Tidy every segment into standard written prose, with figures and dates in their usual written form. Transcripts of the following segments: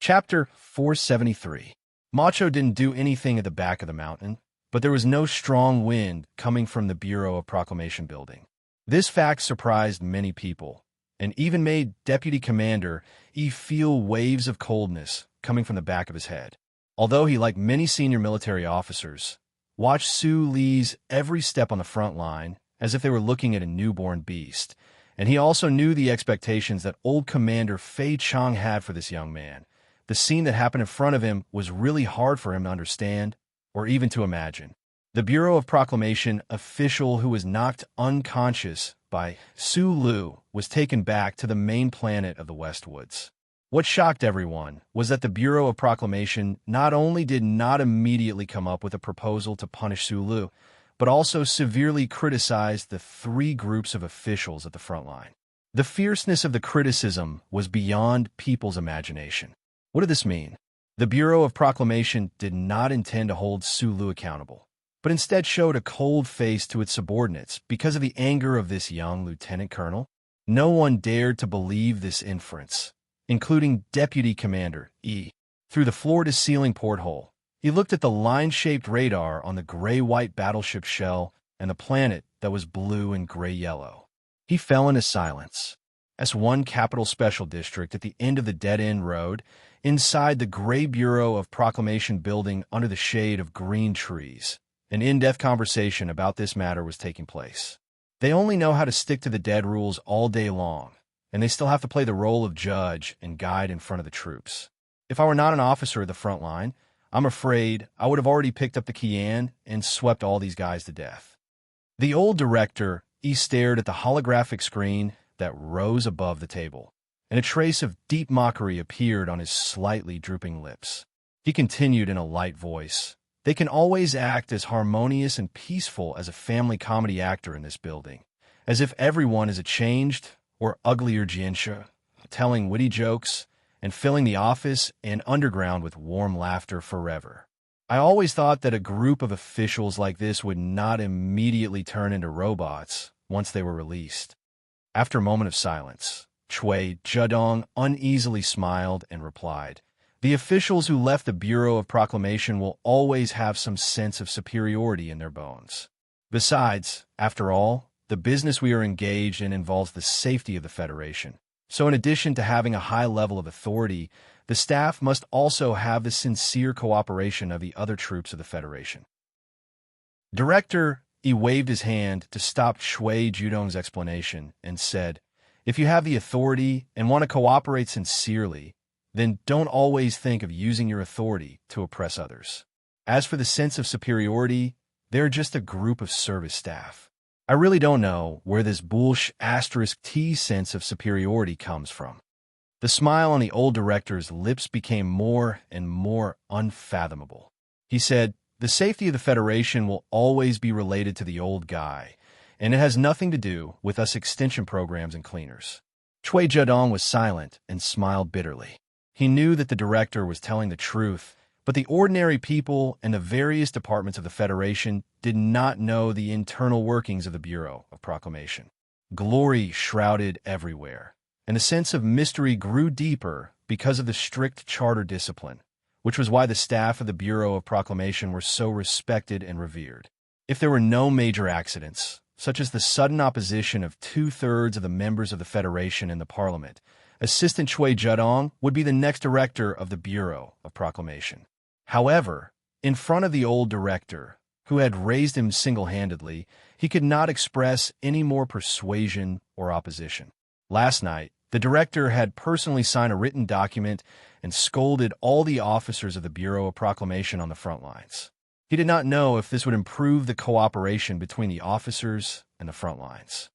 Chapter 473. Macho didn't do anything at the back of the mountain, but there was no strong wind coming from the Bureau of Proclamation building. This fact surprised many people, and even made Deputy Commander E feel waves of coldness coming from the back of his head. Although he, like many senior military officers, watched Su Li's every step on the front line as if they were looking at a newborn beast, and he also knew the expectations that old Commander Fei Chang had for this young man. The scene that happened in front of him was really hard for him to understand or even to imagine. The Bureau of Proclamation official who was knocked unconscious by Su Lu was taken back to the main planet of the Westwoods. What shocked everyone was that the Bureau of Proclamation not only did not immediately come up with a proposal to punish Su Lu, but also severely criticized the three groups of officials at the front line. The fierceness of the criticism was beyond people's imagination. What did this mean? The Bureau of Proclamation did not intend to hold Su Lu accountable, but instead showed a cold face to its subordinates because of the anger of this young lieutenant colonel. No one dared to believe this inference, including Deputy Commander E. Through the floor-to-ceiling porthole, he looked at the line-shaped radar on the gray-white battleship shell and the planet that was blue and gray-yellow. He fell into silence. S1 Capital Special District at the end of the dead-end road, inside the gray Bureau of Proclamation building under the shade of green trees. An in-depth conversation about this matter was taking place. They only know how to stick to the dead rules all day long, and they still have to play the role of judge and guide in front of the troops. If I were not an officer of the front line, I'm afraid I would have already picked up the Kian and swept all these guys to death. The old director, he stared at the holographic screen that rose above the table, and a trace of deep mockery appeared on his slightly drooping lips. He continued in a light voice, "They can always act as harmonious and peaceful as a family comedy actor in this building, as if everyone is a changed or uglier Jiansha, telling witty jokes and filling the office and underground with warm laughter forever. I always thought that a group of officials like this would not immediately turn into robots once they were released." After a moment of silence, Chui Zhedong uneasily smiled and replied, "The officials who left the Bureau of Proclamation will always have some sense of superiority in their bones. Besides, after all, the business we are engaged in involves the safety of the Federation. So in addition to having a high level of authority, the staff must also have the sincere cooperation of the other troops of the Federation." Director, he waved his hand to stop Chui Zhedong's explanation and said, "If you have the authority and want to cooperate sincerely, then don't always think of using your authority to oppress others. As for the sense of superiority, they're just a group of service staff. I really don't know where this **T sense of superiority comes from." The smile on the old director's lips became more and more unfathomable. He said, "The safety of the Federation will always be related to the old guy, and it has nothing to do with us extension programs and cleaners." Chui Zhedong was silent and smiled bitterly. He knew that the director was telling the truth, but the ordinary people and the various departments of the Federation did not know the internal workings of the Bureau of Proclamation. Glory shrouded everywhere, and the sense of mystery grew deeper because of the strict charter discipline, which was why the staff of the Bureau of Proclamation were so respected and revered. If there were no major accidents, such as the sudden opposition of 2/3 of the members of the Federation in the Parliament, Assistant Chui Zhedong would be the next director of the Bureau of Proclamation. However, in front of the old director, who had raised him single-handedly, he could not express any more persuasion or opposition. Last night, the director had personally signed a written document and scolded all the officers of the Bureau of Proclamation on the front lines. He did not know if this would improve the cooperation between the officers and the front lines.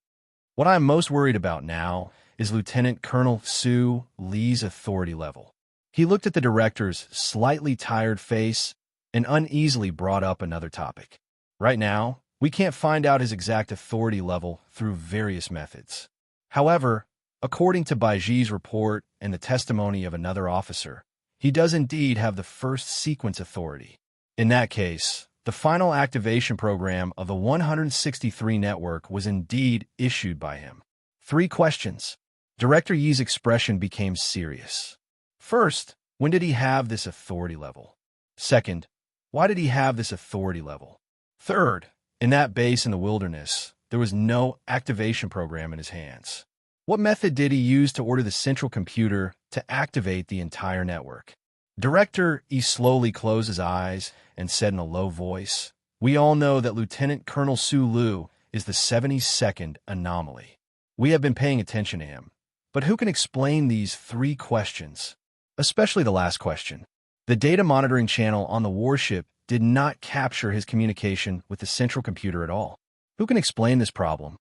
What I am most worried about now is Lieutenant Colonel Su Li's authority level. He looked at the director's slightly tired face and uneasily brought up another topic. Right now, we can't find out his exact authority level through various methods. However, according to Baiji's report and the testimony of another officer, he does indeed have the first sequence authority. In that case, the final activation program of the 163 network was indeed issued by him. 3 questions. Director Yi's expression became serious. First, When did he have this authority level? Second, why did he have this authority level? Third, in that base in the wilderness, there was no activation program in his hands. What method did he use to order the central computer to activate the entire network? Director E slowly closed his eyes and said in a low voice, "We all know that Lieutenant Colonel Su Lu is the 72nd anomaly. We have been paying attention to him. But who can explain these three questions? Especially the last question. The data monitoring channel on the warship did not capture his communication with the central computer at all. Who can explain this problem?"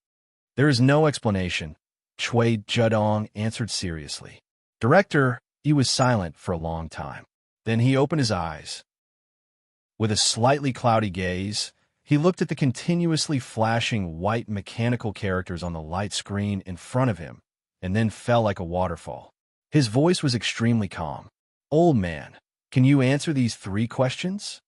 "There is no explanation," Chui Judong answered seriously. Director E was silent for a long time. Then he opened his eyes. With a slightly cloudy gaze, he looked at the continuously flashing white mechanical characters on the light screen in front of him, and then fell like a waterfall. His voice was extremely calm. "Old man, can you answer these three questions?"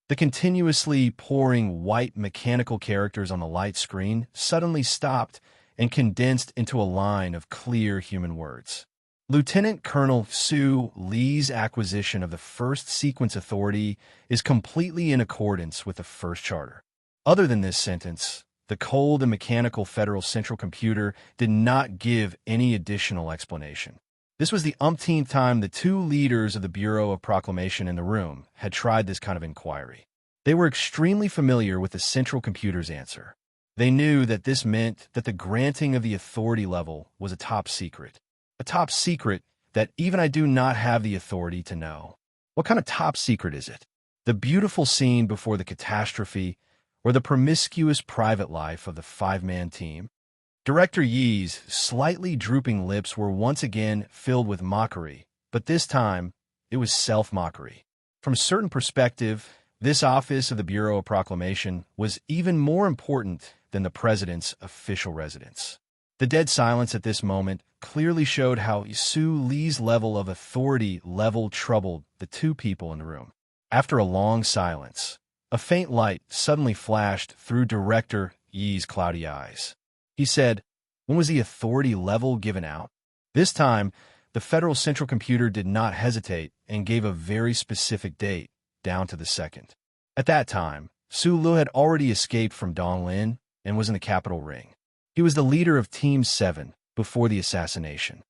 The continuously pouring white mechanical characters on the light screen suddenly stopped and condensed into a line of clear human words. Lieutenant Colonel Su Lee's acquisition of the first sequence authority is completely in accordance with the first charter. Other than this sentence, the cold and mechanical Federal Central Computer did not give any additional explanation. This was the umpteenth time the two leaders of the Bureau of Proclamation in the room had tried this kind of inquiry. They were extremely familiar with the Central Computer's answer. They knew that this meant that the granting of the authority level was a top secret. A top secret that even I do not have the authority to know. What kind of top secret is it? The beautiful scene before the catastrophe, or the promiscuous private life of the five-man team? Director Yi's slightly drooping lips were once again filled with mockery, but this time it was self-mockery. From a certain perspective, this office of the Bureau of Proclamation was even more important than the president's official residence. The dead silence at this moment clearly showed how Su Lee's level of authority troubled the two people in the room. After a long silence, a faint light suddenly flashed through Director Yi's cloudy eyes. He said, "When was the authority level given out?" This time, the Federal Central Computer did not hesitate and gave a very specific date, down to the second. At that time, Su Lu had already escaped from Donglin and was in the capital ring. He was the leader of Team 7 before the assassination.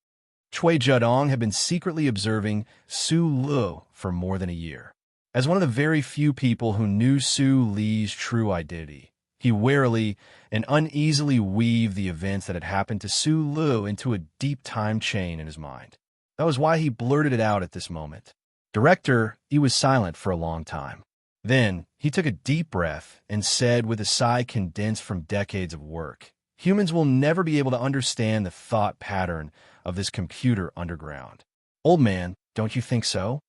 Chui Judong had been secretly observing Su Lu for more than a year. As one of the very few people who knew Su Lee's true identity, he warily and uneasily weaved the events that had happened to Su Lu into a deep time chain in his mind. That was why he blurted it out at this moment. Director, he was silent for a long time. Then, he took a deep breath and said with a sigh condensed from decades of work, "Humans will never be able to understand the thought pattern of this computer underground." "Old man, don't you think so?"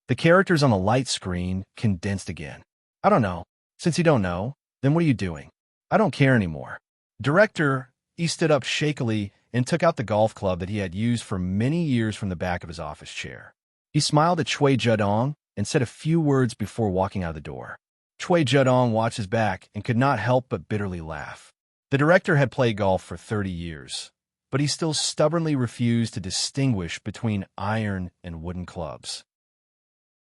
The characters on the light screen condensed again. "I don't know. Since you don't know, then what are you doing?" "I don't care anymore." Director, he stood up shakily and took out the golf club that he had used for many years from the back of his office chair. He smiled at Chui Judong and said a few words before walking out of the door. Chui Judong watched his back and could not help but bitterly laugh. The director had played golf for 30 years, but he still stubbornly refused to distinguish between iron and wooden clubs.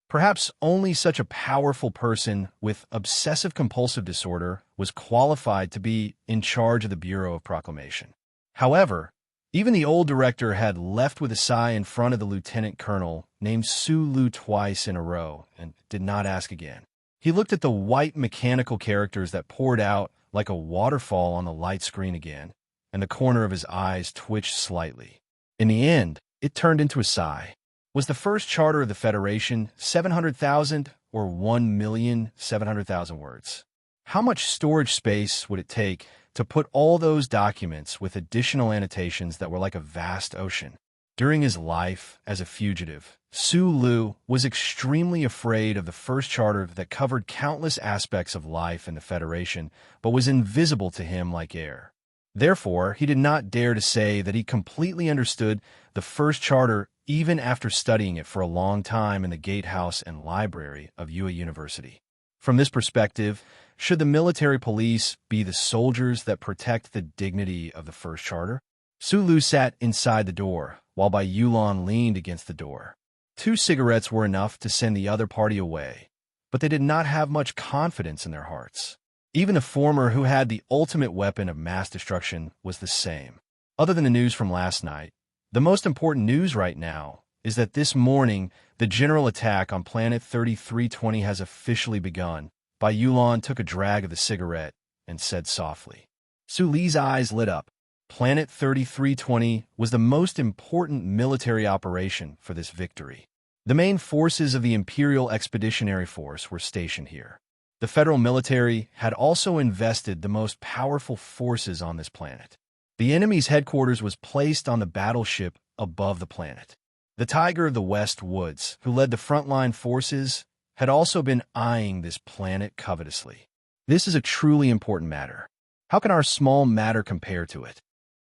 Perhaps only such a powerful person with obsessive-compulsive disorder was qualified to be in charge of the Bureau of Proclamation. However, even the old director had left with a sigh in front of the lieutenant colonel named Su Lu twice in a row and did not ask again. He looked at the white mechanical characters that poured out like a waterfall on the light screen again, and the corner of his eyes twitched slightly. In the end, it turned into a sigh. Was the first charter of the Federation 700,000 or 1,700,000 words? How much storage space would it take to put all those documents with additional annotations that were like a vast ocean? During his life as a fugitive, Su Lu was extremely afraid of the first charter that covered countless aspects of life in the Federation, but was invisible to him like air. Therefore, he did not dare to say that he completely understood the first charter even after studying it for a long time in the gatehouse and library of Yue University. From this perspective, should the military police be the soldiers that protect the dignity of the first charter? Su Lu sat inside the door, while Bai Yulon leaned against the door. 2 cigarettes were enough to send the other party away, but they did not have much confidence in their hearts. Even the former, who had the ultimate weapon of mass destruction, was the same. Other than the news from last night, the most important news right now is that this morning, the general attack on Planet 3320 has officially begun. Bai Yulan took a drag of the cigarette and said softly. Su Li's eyes lit up. Planet 3320 was the most important military operation for this victory. The main forces of the Imperial Expeditionary Force were stationed here. The federal military had also invested the most powerful forces on this planet. The enemy's headquarters was placed on the battleship above the planet. The Tiger of the West Woods, who led the frontline forces, had also been eyeing this planet covetously. This is a truly important matter. How can our small matter compare to it?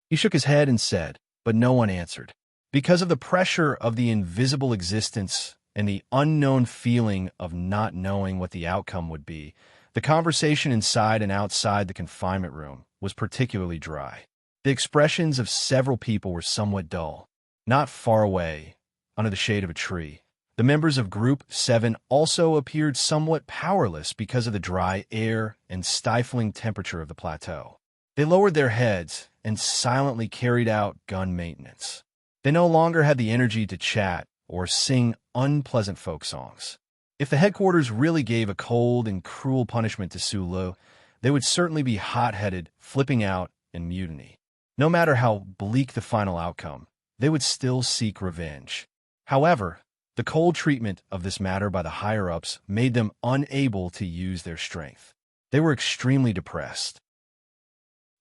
He shook his head and said, but no one answered. Because of the pressure of the invisible existence and the unknown feeling of not knowing what the outcome would be, the conversation inside and outside the confinement room was particularly dry. The expressions of several people were somewhat dull. Not far away, under the shade of a tree, the members of Group 7 also appeared somewhat powerless because of the dry air and stifling temperature of the plateau. They lowered their heads and silently carried out gun maintenance. They no longer had the energy to chat or sing unpleasant folk songs. If the headquarters really gave a cold and cruel punishment to Su Lu, they would certainly be hot-headed, flipping out, and mutiny. No matter how bleak the final outcome, they would still seek revenge. However, the cold treatment of this matter by the higher-ups made them unable to use their strength. They were extremely depressed.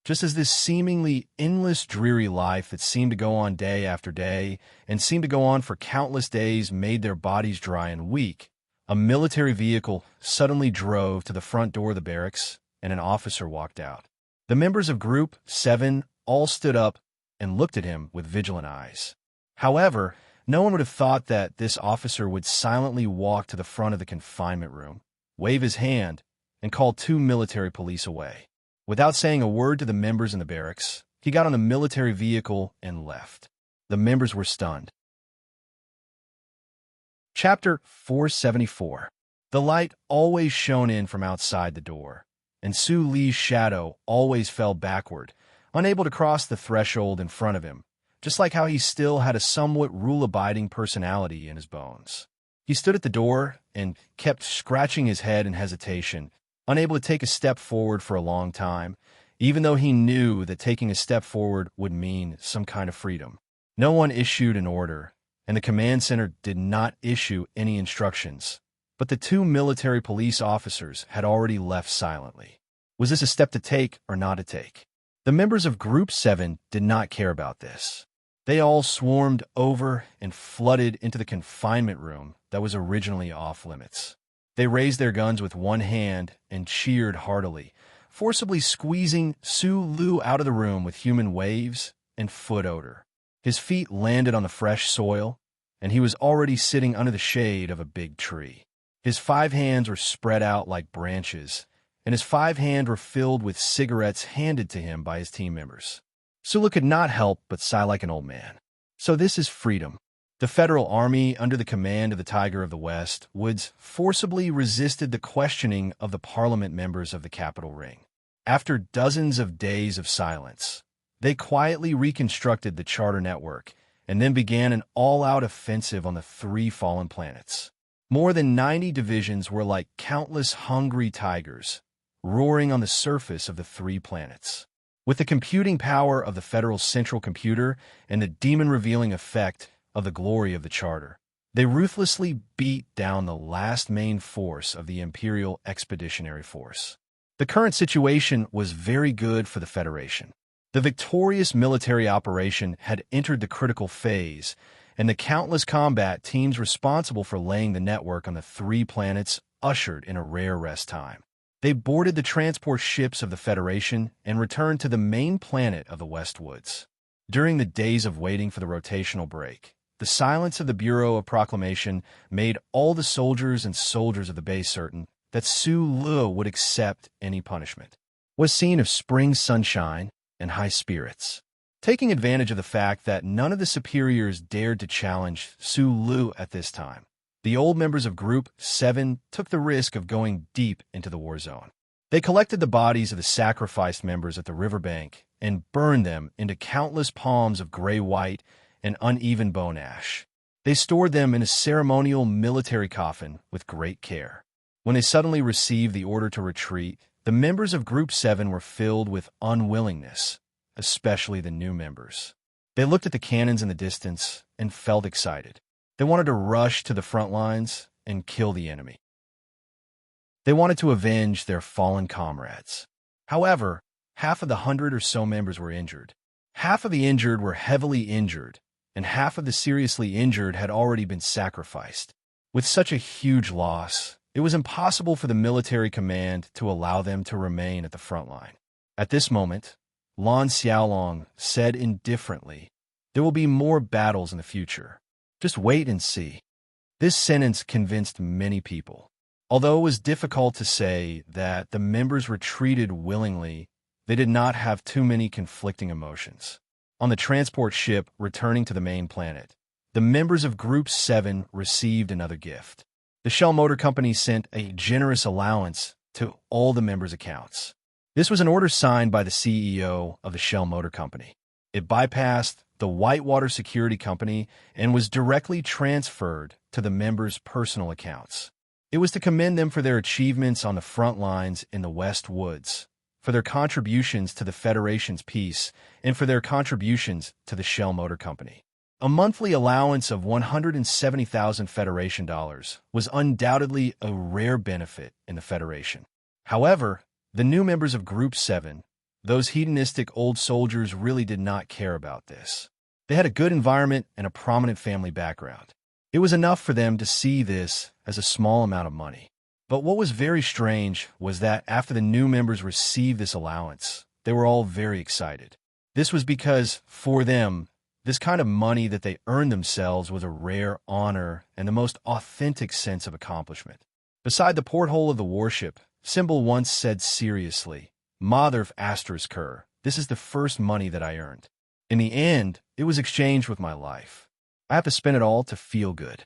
Just as this seemingly endless, dreary life that seemed to go on day after day and seemed to go on for countless days made their bodies dry and weak, a military vehicle suddenly drove to the front door of the barracks, and an officer walked out. The members of Group 7 all stood up and looked at him with vigilant eyes. However, no one would have thought that this officer would silently walk to the front of the confinement room, wave his hand, and call 2 military police away. Without saying a word to the members in the barracks, he got on a military vehicle and left. The members were stunned. Chapter 474. The light always shone in from outside the door, and Su Li's shadow always fell backward, unable to cross the threshold in front of him, just like how he still had a somewhat rule-abiding personality in his bones. He stood at the door and kept scratching his head in hesitation, unable to take a step forward for a long time, even though he knew that taking a step forward would mean some kind of freedom. No one issued an order, and the command center did not issue any instructions, but the 2 military police officers had already left silently. Was this a step to take or not to take? The members of Group 7 did not care about this. They all swarmed over and flooded into the confinement room that was originally off-limits. They raised their guns with one hand and cheered heartily, forcibly squeezing Su Lu out of the room with human waves and foot odor. His feet landed on the fresh soil, and he was already sitting under the shade of a big tree. His 5 hands were spread out like branches, and his 5 hands were filled with cigarettes handed to him by his team members. Su Lu could not help but sigh like an old man. So this is freedom. The Federal Army, under the command of the Tiger of the West Woods, forcibly resisted the questioning of the Parliament members of the Capitol Ring. After dozens of days of silence, they quietly reconstructed the charter network and then began an all-out offensive on the 3 fallen planets. More than 90 divisions were like countless hungry tigers, roaring on the surface of the 3 planets. With the computing power of the Federal Central Computer and the demon-revealing effect of the glory of the Charter, they ruthlessly beat down the last main force of the Imperial Expeditionary Force. The current situation was very good for the Federation. The victorious military operation had entered the critical phase, and the countless combat teams responsible for laying the network on the 3 planets ushered in a rare rest time. They boarded the transport ships of the Federation and returned to the main planet of the West Woods. During the days of waiting for the rotational break, the silence of the Bureau of Proclamation made all the soldiers and soldiers of the base certain that Su Lu would accept any punishment. Was seen of spring sunshine and high spirits. Taking advantage of the fact that none of the superiors dared to challenge Su Lu at this time, the old members of Group 7 took the risk of going deep into the war zone. They collected the bodies of the sacrificed members at the riverbank and burned them into countless palms of gray-white and uneven bone ash. They stored them in a ceremonial military coffin with great care. When they suddenly received the order to retreat, the members of Group 7 were filled with unwillingness, especially the new members. They looked at the cannons in the distance and felt excited. They wanted to rush to the front lines and kill the enemy. They wanted to avenge their fallen comrades. However, half of the 100 or so members were injured. Half of the injured were heavily injured, and half of the seriously injured had already been sacrificed. With such a huge loss, it was impossible for the military command to allow them to remain at the front line. At this moment, Lan Xiaolong said indifferently, "There will be more battles in the future. Just wait and see." This sentence convinced many people. Although it was difficult to say that the members retreated willingly, they did not have too many conflicting emotions. On the transport ship returning to the main planet, the members of Group 7 received another gift. The Shell Motor Company sent a generous allowance to all the members' accounts. This was an order signed by the CEO of the Shell Motor Company. It bypassed the Whitewater Security Company and was directly transferred to the members' personal accounts. It was to commend them for their achievements on the front lines in the West Woods, for their contributions to the Federation's peace, and for their contributions to the Shell Motor Company. A monthly allowance of 170,000 Federation dollars was undoubtedly a rare benefit in the Federation. However, the new members of Group 7, those hedonistic old soldiers, really did not care about this. They had a good environment and a prominent family background. It was enough for them to see this as a small amount of money. But what was very strange was that after the new members received this allowance, they were all very excited. This was because, for them, this kind of money that they earned themselves was a rare honor and the most authentic sense of accomplishment. Beside the porthole of the warship, Symbol once said seriously, "Mother Asterisker, this is the first money that I earned. In the end, it was exchanged with my life. I have to spend it all to feel good."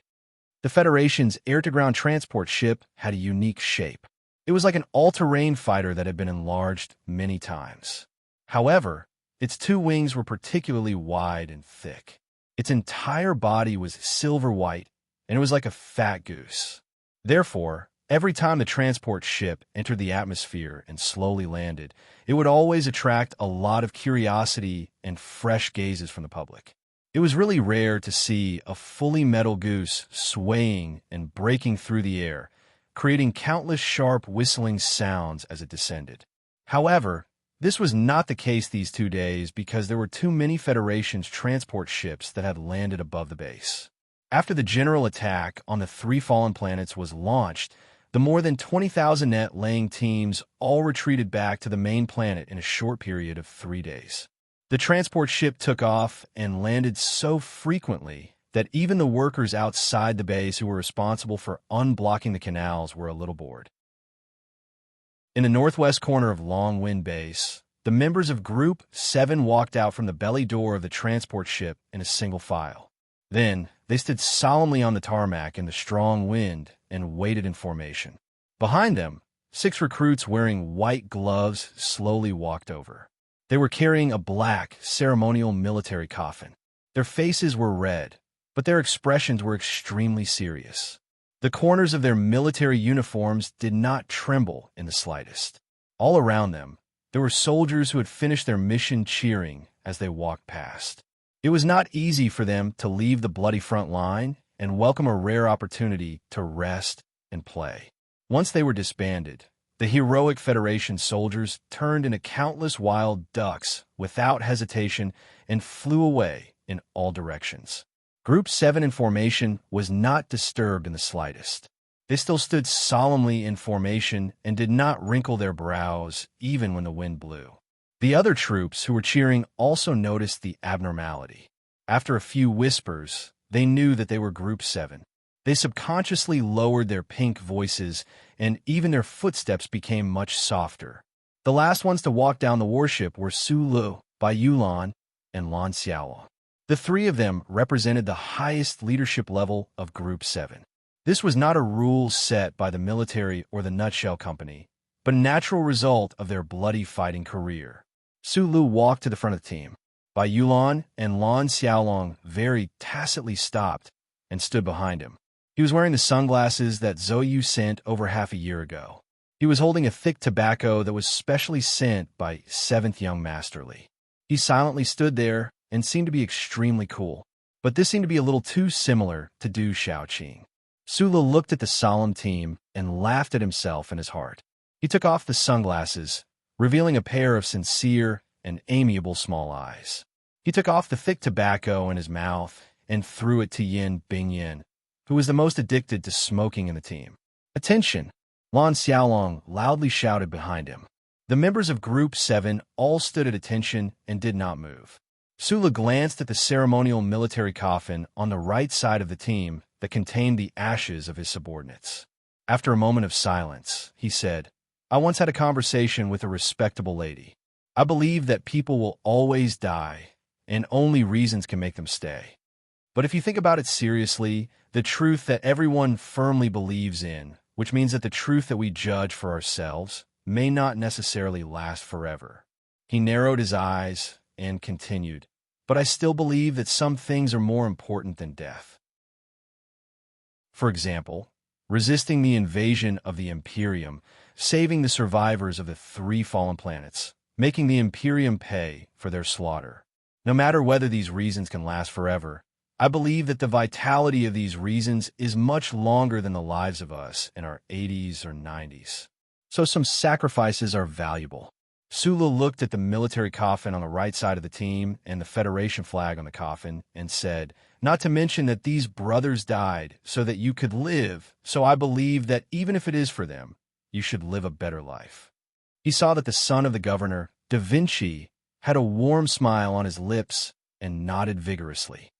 The Federation's air-to-ground transport ship had a unique shape. It was like an all-terrain fighter that had been enlarged many times. However, its two wings were particularly wide and thick. Its entire body was silver white, and it was like a fat goose. Therefore, every time the transport ship entered the atmosphere and slowly landed, it would always attract a lot of curiosity and fresh gazes from the public. It was really rare to see a fully metal goose swaying and breaking through the air, creating countless sharp whistling sounds as it descended. However, this was not the case these 2 days because there were too many Federation's transport ships that had landed above the base. After the general attack on the 3 fallen planets was launched, the more than 20,000 net laying teams all retreated back to the main planet in a short period of 3 days. The transport ship took off and landed so frequently that even the workers outside the base who were responsible for unblocking the canals were a little bored. In the northwest corner of Long Wind Base, the members of Group 7 walked out from the belly door of the transport ship in a single file. Then, they stood solemnly on the tarmac in the strong wind and waited in formation. Behind them, 6 recruits wearing white gloves slowly walked over. They were carrying a black, ceremonial military coffin. Their faces were red, but their expressions were extremely serious. The corners of their military uniforms did not tremble in the slightest. All around them, there were soldiers who had finished their mission cheering as they walked past. It was not easy for them to leave the bloody front line and welcome a rare opportunity to rest and play. Once they were disbanded, the heroic Federation soldiers turned into countless wild ducks without hesitation and flew away in all directions. Group 7 in formation was not disturbed in the slightest. They still stood solemnly in formation and did not wrinkle their brows even when the wind blew. The other troops who were cheering also noticed the abnormality. After a few whispers, they knew that they were Group 7. They subconsciously lowered their pink voices, and even their footsteps became much softer. The last ones to walk down the warship were Su Lu, Bai Yulan, and Lan Xiaolong. The three of them represented the highest leadership level of Group 7. This was not a rule set by the military or the Nutshell Company, but a natural result of their bloody fighting career. Su Lu walked to the front of the team. Bai Yulan and Lan Xiaolong very tacitly stopped and stood behind him. He was wearing the sunglasses that Zhou Yu sent over half a year ago. He was holding a thick tobacco that was specially sent by 7th Young Masterly. He silently stood there and seemed to be extremely cool, but this seemed to be a little too similar to Du Shaoqing. Su Lu looked at the solemn team and laughed at himself in his heart. He took off the sunglasses, revealing a pair of sincere and amiable small eyes. He took off the thick tobacco in his mouth and threw it to Yin Bingyin, who was the most addicted to smoking in the team. "Attention!" Lan Xiaolong loudly shouted behind him. The members of Group 7 all stood at attention and did not move. Su Lu glanced at the ceremonial military coffin on the right side of the team that contained the ashes of his subordinates. After a moment of silence, he said, "I once had a conversation with a respectable lady. I believe that people will always die, and only reasons can make them stay. But if you think about it seriously, the truth that everyone firmly believes in, which means that the truth that we judge for ourselves, may not necessarily last forever." He narrowed his eyes and continued, "But I still believe that some things are more important than death. For example, resisting the invasion of the Imperium, saving the survivors of the 3 fallen planets, making the Imperium pay for their slaughter. No matter whether these reasons can last forever, I believe that the vitality of these reasons is much longer than the lives of us in our 80s or 90s. So some sacrifices are valuable." Su Lu looked at the military coffin on the right side of the team and the Federation flag on the coffin and said, "Not to mention that these brothers died so that you could live, so I believe that even if it is for them, you should live a better life." He saw that the son of the governor, Da Vinci, had a warm smile on his lips and nodded vigorously.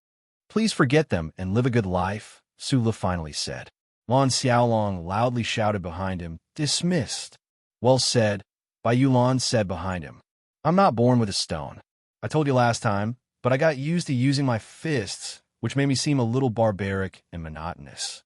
"Please forget them and live a good life," Su Lu finally said. Lan Xiaolong loudly shouted behind him, "Dismissed." "Well said," Bai Yulan said behind him. "I'm not born with a stone. I told you last time, but I got used to using my fists, which made me seem a little barbaric and monotonous."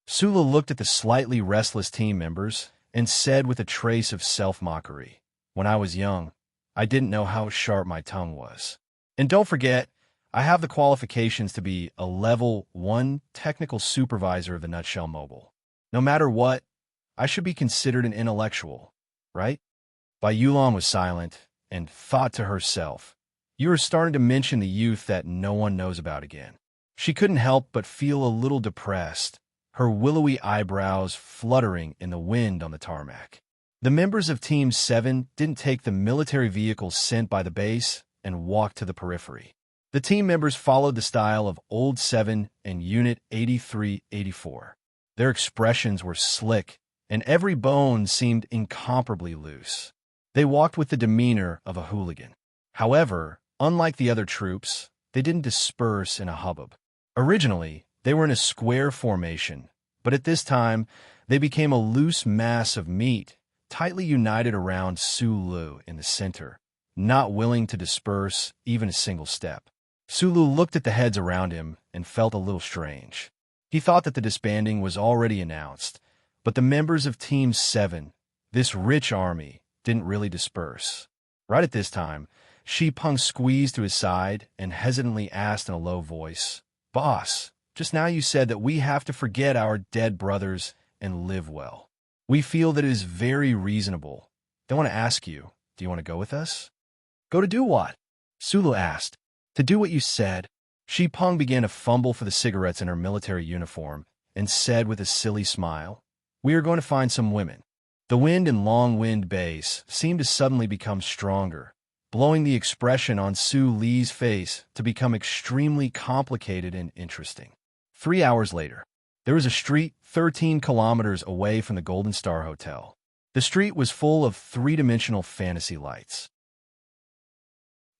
Su Lu looked at the slightly restless team members and said with a trace of self-mockery, "When I was young, I didn't know how sharp my tongue was. And don't forget, I have the qualifications to be a Level 1 technical supervisor of the Nutshell Mobile. No matter what, I should be considered an intellectual, right?" Bai Yulan was silent and thought to herself, "You are starting to mention the youth that no one knows about again." She couldn't help but feel a little depressed, her willowy eyebrows fluttering in the wind on the tarmac. The members of Team 7 didn't take the military vehicles sent by the base and walked to the periphery. The team members followed the style of Old 7 and Unit 83-84. Their expressions were slick, and every bone seemed incomparably loose. They walked with the demeanor of a hooligan. However, unlike the other troops, they didn't disperse in a hubbub. Originally, they were in a square formation, but at this time, they became a loose mass of meat, tightly united around Su Lu in the center, not willing to disperse even a single step. Su Lu looked at the heads around him and felt a little strange. He thought that the disbanding was already announced, but the members of Team 7, this rich army, didn't really disperse. Right at this time, Shi Peng squeezed to his side and hesitantly asked in a low voice, "Boss, just now you said that we have to forget our dead brothers and live well. We feel that it is very reasonable. They want to ask you, do you want to go with us?" "Go to do what?" Su Lu asked. "To do what you said." Shi Peng began to fumble for the cigarettes in her military uniform and said with a silly smile, "We are going to find some women." The wind in Long Wind Base seemed to suddenly become stronger, blowing the expression on Su Li's face to become extremely complicated and interesting. 3 hours later, there was a street 13 kilometers away from the Golden Star Hotel. The street was full of three-dimensional fantasy lights.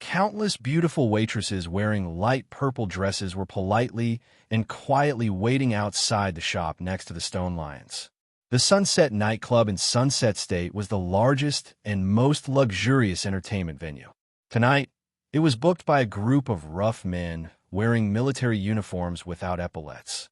Countless beautiful waitresses wearing light purple dresses were politely and quietly waiting outside the shop next to the Stone Lions. The Sunset nightclub in Sunset State was the largest and most luxurious entertainment venue. Tonight, It was booked by a group of rough men wearing military uniforms without epaulets.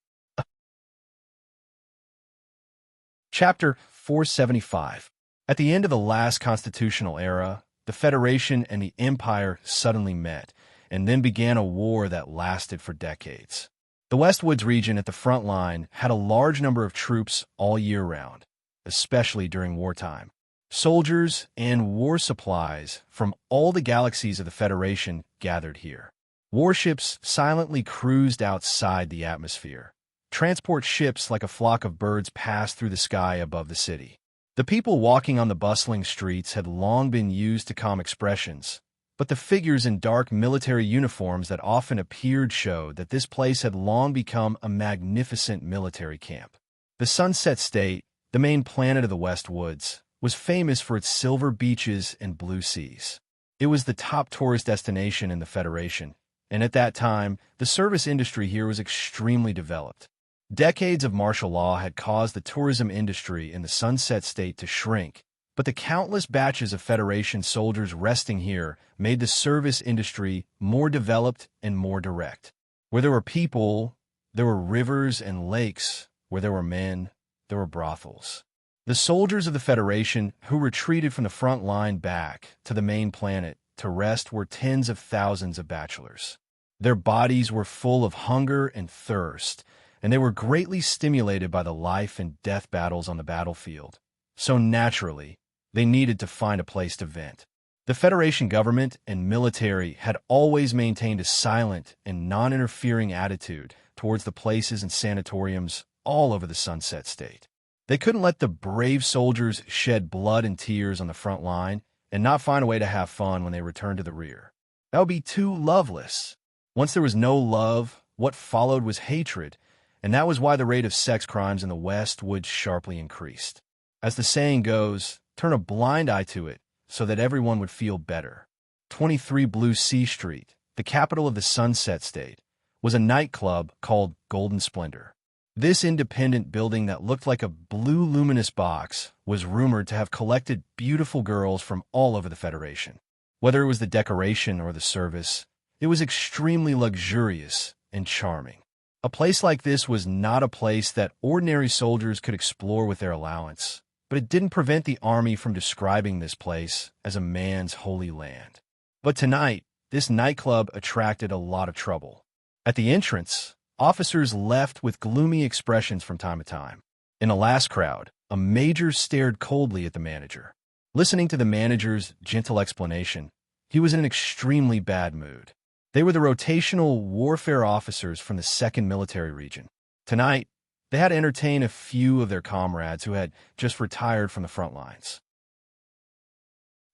Chapter 475. At the end of the last constitutional era, the Federation and the Empire suddenly met, and then began a war that lasted for decades. The Westwoods region at the front line had a large number of troops all year round, especially during wartime. Soldiers and war supplies from all the galaxies of the Federation gathered here. Warships silently cruised outside the atmosphere. Transport ships like a flock of birds passed through the sky above the city. The people walking on the bustling streets had long been used to calm expressions, but the figures in dark military uniforms that often appeared showed that this place had long become a magnificent military camp. The Sunset State, the main planet of the Westwoods, was famous for its silver beaches and blue seas. It was the top tourist destination in the Federation, and at that time, the service industry here was extremely developed. Decades of martial law had caused the tourism industry in the Sunset State to shrink, but the countless batches of Federation soldiers resting here made the service industry more developed and more direct. Where there were people, there were rivers and lakes. Where there were men, there were brothels. The soldiers of the Federation who retreated from the front line back to the main planet to rest were tens of thousands of bachelors. Their bodies were full of hunger and thirst, and they were greatly stimulated by the life and death battles on the battlefield. So naturally, they needed to find a place to vent. The Federation government and military had always maintained a silent and non-interfering attitude towards the places and sanatoriums all over the Sunset State. They couldn't let the brave soldiers shed blood and tears on the front line and not find a way to have fun when they returned to the rear. That would be too loveless. Once there was no love, what followed was hatred, and that was why the rate of sex crimes in the West would sharply increased. As the saying goes, turn a blind eye to it so that everyone would feel better. 23 Blue Sea Street, the capital of the Sunset State, was a nightclub called Golden Splendor. This independent building that looked like a blue luminous box was rumored to have collected beautiful girls from all over the Federation. Whether it was the decoration or the service, it was extremely luxurious and charming. A place like this was not a place that ordinary soldiers could explore with their allowance, but it didn't prevent the army from describing this place as a man's holy land. But tonight, this nightclub attracted a lot of trouble. At the entrance, officers left with gloomy expressions from time to time. In the last crowd, a major stared coldly at the manager. Listening to the manager's gentle explanation, he was in an extremely bad mood. They were the rotational warfare officers from the 2nd Military Region. Tonight, they had to entertain a few of their comrades who had just retired from the front lines.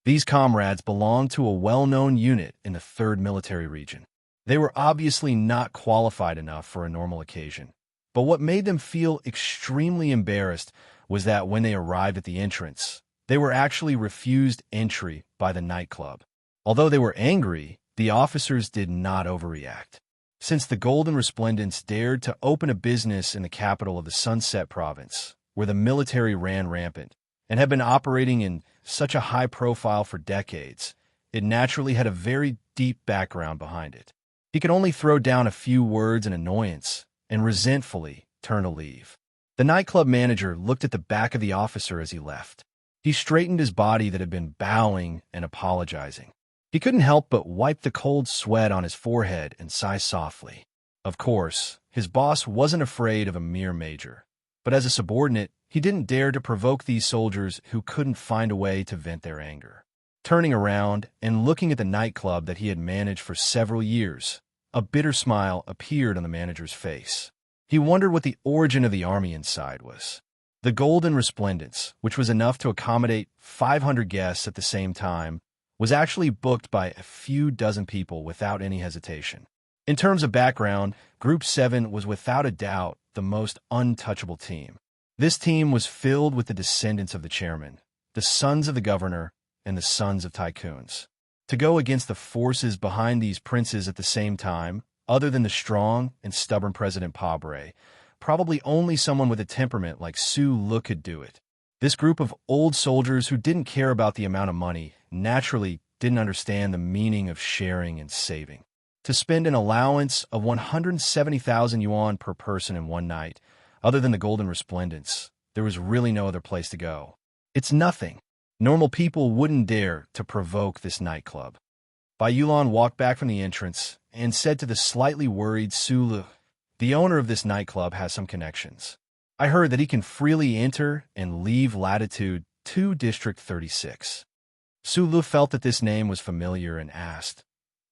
These comrades belonged to a well-known unit in the 3rd Military Region. They were obviously not qualified enough for a normal occasion, but what made them feel extremely embarrassed was that when they arrived at the entrance, they were actually refused entry by the nightclub. Although they were angry, the officers did not overreact. Since the Golden Resplendents dared to open a business in the capital of the Sunset Province, where the military ran rampant, and had been operating in such a high profile for decades, it naturally had a very deep background behind it. He could only throw down a few words in annoyance and resentfully turn to leave. The nightclub manager looked at the back of the officer as he left. He straightened his body that had been bowing and apologizing. He couldn't help but wipe the cold sweat on his forehead and sigh softly. Of course, his boss wasn't afraid of a mere major, but as a subordinate, he didn't dare to provoke these soldiers who couldn't find a way to vent their anger. Turning around and looking at the nightclub that he had managed for several years, a bitter smile appeared on the manager's face. He wondered what the origin of the army inside was. The Golden Resplendents, which was enough to accommodate 500 guests at the same time, was actually booked by a few dozen people without any hesitation. In terms of background, Group 7 was without a doubt the most untouchable team. This team was filled with the descendants of the chairman, the sons of the governor, and the sons of tycoons. To go against the forces behind these princes at the same time, other than the strong and stubborn President Pabre, probably only someone with a temperament like Sue Look could do it. This group of old soldiers who didn't care about the amount of money naturally didn't understand the meaning of sharing and saving. To spend an allowance of 170,000 yuan per person in one night, other than the Golden Resplendence, there was really no other place to go. It's nothing. Normal people wouldn't dare to provoke this nightclub. Bai Yulan walked back from the entrance and said to the slightly worried Su Lu, "The owner of this nightclub has some connections. I heard that he can freely enter and leave Latitude 2 District 36. Su Lu felt that this name was familiar and asked,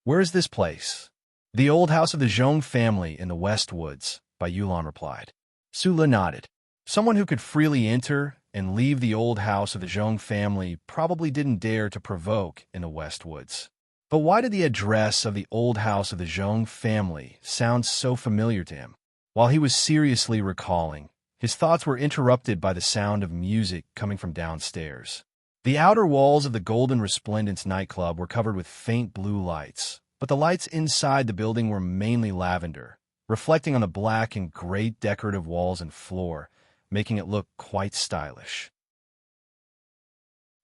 "Where is this place?" "The old house of the Zhong family in the West Woods," Bai Yulan replied. Su Lu nodded. Someone who could freely enter and leave the old house of the Zhong family probably didn't dare to provoke in the West Woods. But why did the address of the old house of the Zhong family sound so familiar to him? While he was seriously recalling, his thoughts were interrupted by the sound of music coming from downstairs. The outer walls of the Golden Resplendence nightclub were covered with faint blue lights, but the lights inside the building were mainly lavender, reflecting on the black and gray decorative walls and floor, making it look quite stylish.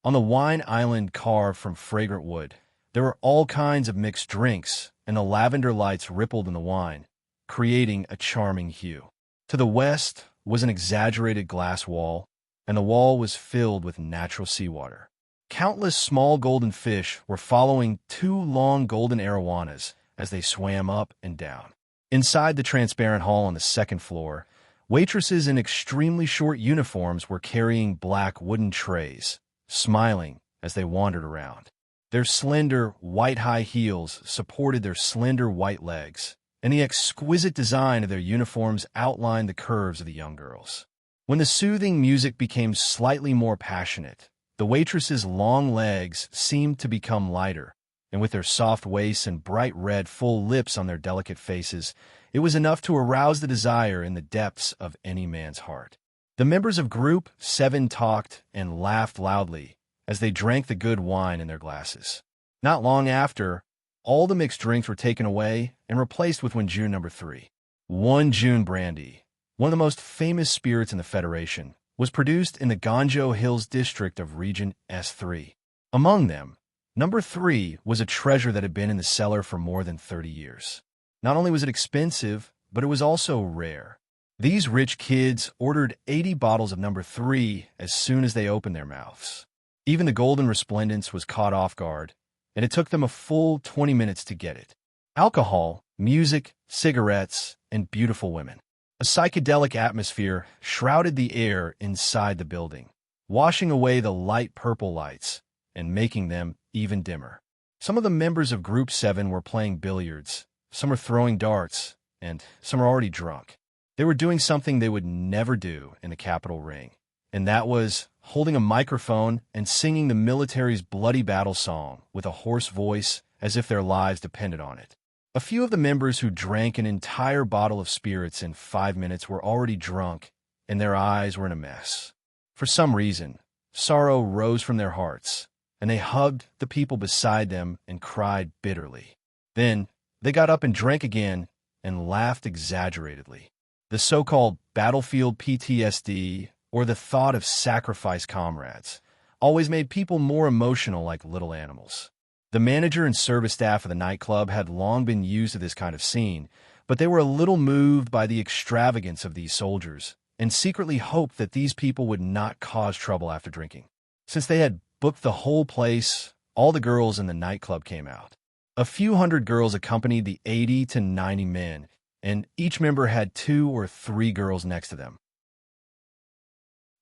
On the wine island carved from fragrant wood, there were all kinds of mixed drinks, and the lavender lights rippled in the wine, creating a charming hue. To the west was an exaggerated glass wall, and the wall was filled with natural seawater. Countless small golden fish were following two long golden arowanas as they swam up and down. Inside the transparent hall on the second floor, waitresses in extremely short uniforms were carrying black wooden trays, smiling as they wandered around. Their slender, white high heels supported their slender white legs, and the exquisite design of their uniforms outlined the curves of the young girls. When the soothing music became slightly more passionate, the waitresses' long legs seemed to become lighter, and with their soft waists and bright red full lips on their delicate faces, it was enough to arouse the desire in the depths of any man's heart. The members of Group 7 talked and laughed loudly as they drank the good wine in their glasses. Not long after, all the mixed drinks were taken away and replaced with Wenjun No. 3. Wenjun brandy, one of the most famous spirits in the Federation, was produced in the Ganzhou Hills district of Region S3. Among them, No. 3 was a treasure that had been in the cellar for more than 30 years. Not only was it expensive, but it was also rare. These rich kids ordered 80 bottles of No. 3 as soon as they opened their mouths. Even the Golden Resplendence was caught off guard, and it took them a full 20 minutes to get it. Alcohol, music, cigarettes, and beautiful women. A psychedelic atmosphere shrouded the air inside the building, washing away the light purple lights and making them even dimmer. Some of the members of Group 7 were playing billiards, some were throwing darts, and some were already drunk. They were doing something they would never do in the capital ring, and that was holding a microphone and singing the military's bloody battle song with a hoarse voice as if their lives depended on it. A few of the members who drank an entire bottle of spirits in 5 minutes were already drunk, and their eyes were in a mess. For some reason, sorrow rose from their hearts, and they hugged the people beside them and cried bitterly. Then, they got up and drank again and laughed exaggeratedly. The so-called battlefield PTSD, or the thought of sacrificed comrades, always made people more emotional like little animals. The manager and service staff of the nightclub had long been used to this kind of scene, but they were a little moved by the extravagance of these soldiers and secretly hoped that these people would not cause trouble after drinking. Since they had booked the whole place, all the girls in the nightclub came out. A few hundred girls accompanied the 80 to 90 men, and each member had 2 or 3 girls next to them.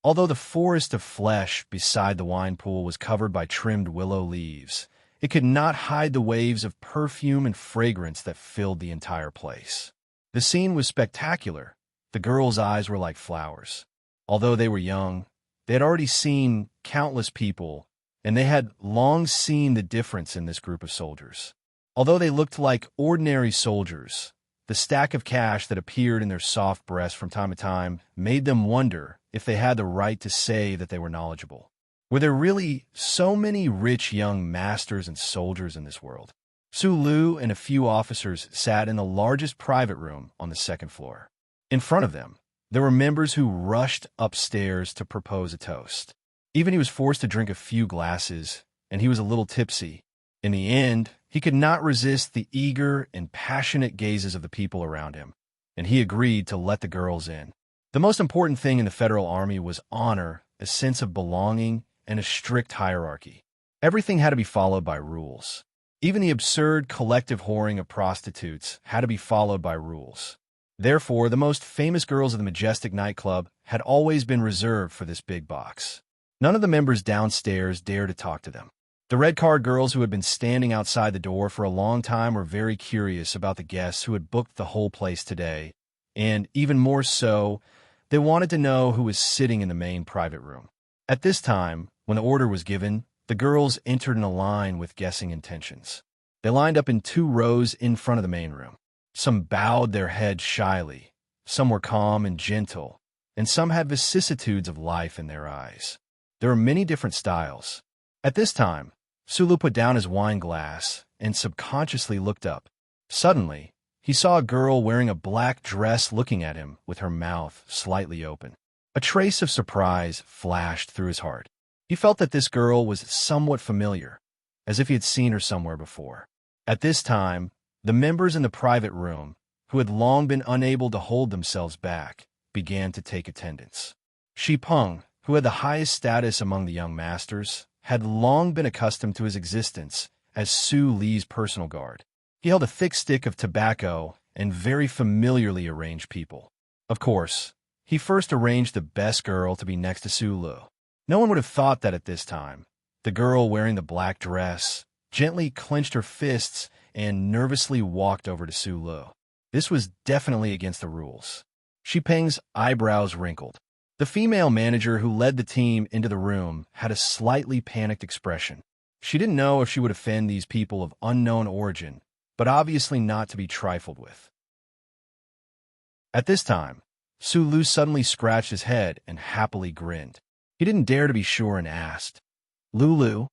Although the forest of flesh beside the wine pool was covered by trimmed willow leaves, it could not hide the waves of perfume and fragrance that filled the entire place. The scene was spectacular. The girls' eyes were like flowers. Although they were young, they had already seen countless people, and they had long seen the difference in this group of soldiers. Although they looked like ordinary soldiers, the stack of cash that appeared in their soft breasts from time to time made them wonder if they had the right to say that they were knowledgeable. Were there really so many rich young masters and soldiers in this world? Su Lu and a few officers sat in the largest private room on the second floor. In front of them, there were members who rushed upstairs to propose a toast. Even he was forced to drink a few glasses, and he was a little tipsy, In the end, he could not resist the eager and passionate gazes of the people around him, and he agreed to let the girls in. The most important thing in the Federal Army was honor, a sense of belonging, and a strict hierarchy. Everything had to be followed by rules. Even the absurd collective whoring of prostitutes had to be followed by rules. Therefore, the most famous girls of the Majestic nightclub had always been reserved for this big box. None of the members downstairs dared to talk to them. The red card girls who had been standing outside the door for a long time were very curious about the guests who had booked the whole place today, and even more so, they wanted to know who was sitting in the main private room. At this time, when the order was given, the girls entered in a line with guessing intentions. They lined up in 2 rows in front of the main room. Some bowed their heads shyly, some were calm and gentle, and some had vicissitudes of life in their eyes. There were many different styles. At this time, Sulu put down his wine glass and subconsciously looked up. Suddenly, he saw a girl wearing a black dress looking at him with her mouth slightly open. A trace of surprise flashed through his heart. He felt that this girl was somewhat familiar, as if he had seen her somewhere before. At this time, the members in the private room, who had long been unable to hold themselves back, began to take attendance. Shi Peng, who had the highest status among the young masters, had long been accustomed to his existence as Su Li's personal guard. He held a thick stick of tobacco and very familiarly arranged people. Of course, he first arranged the best girl to be next to Su Lu. No one would have thought that at this time. The girl wearing the black dress gently clenched her fists and nervously walked over to Su Lu. This was definitely against the rules. Shi Peng's eyebrows wrinkled. The female manager who led the team into the room had a slightly panicked expression. She didn't know if she would offend these people of unknown origin, but obviously not to be trifled with. At this time, Su Lu suddenly scratched his head and happily grinned. He didn't dare to be sure and asked, "Lulu?"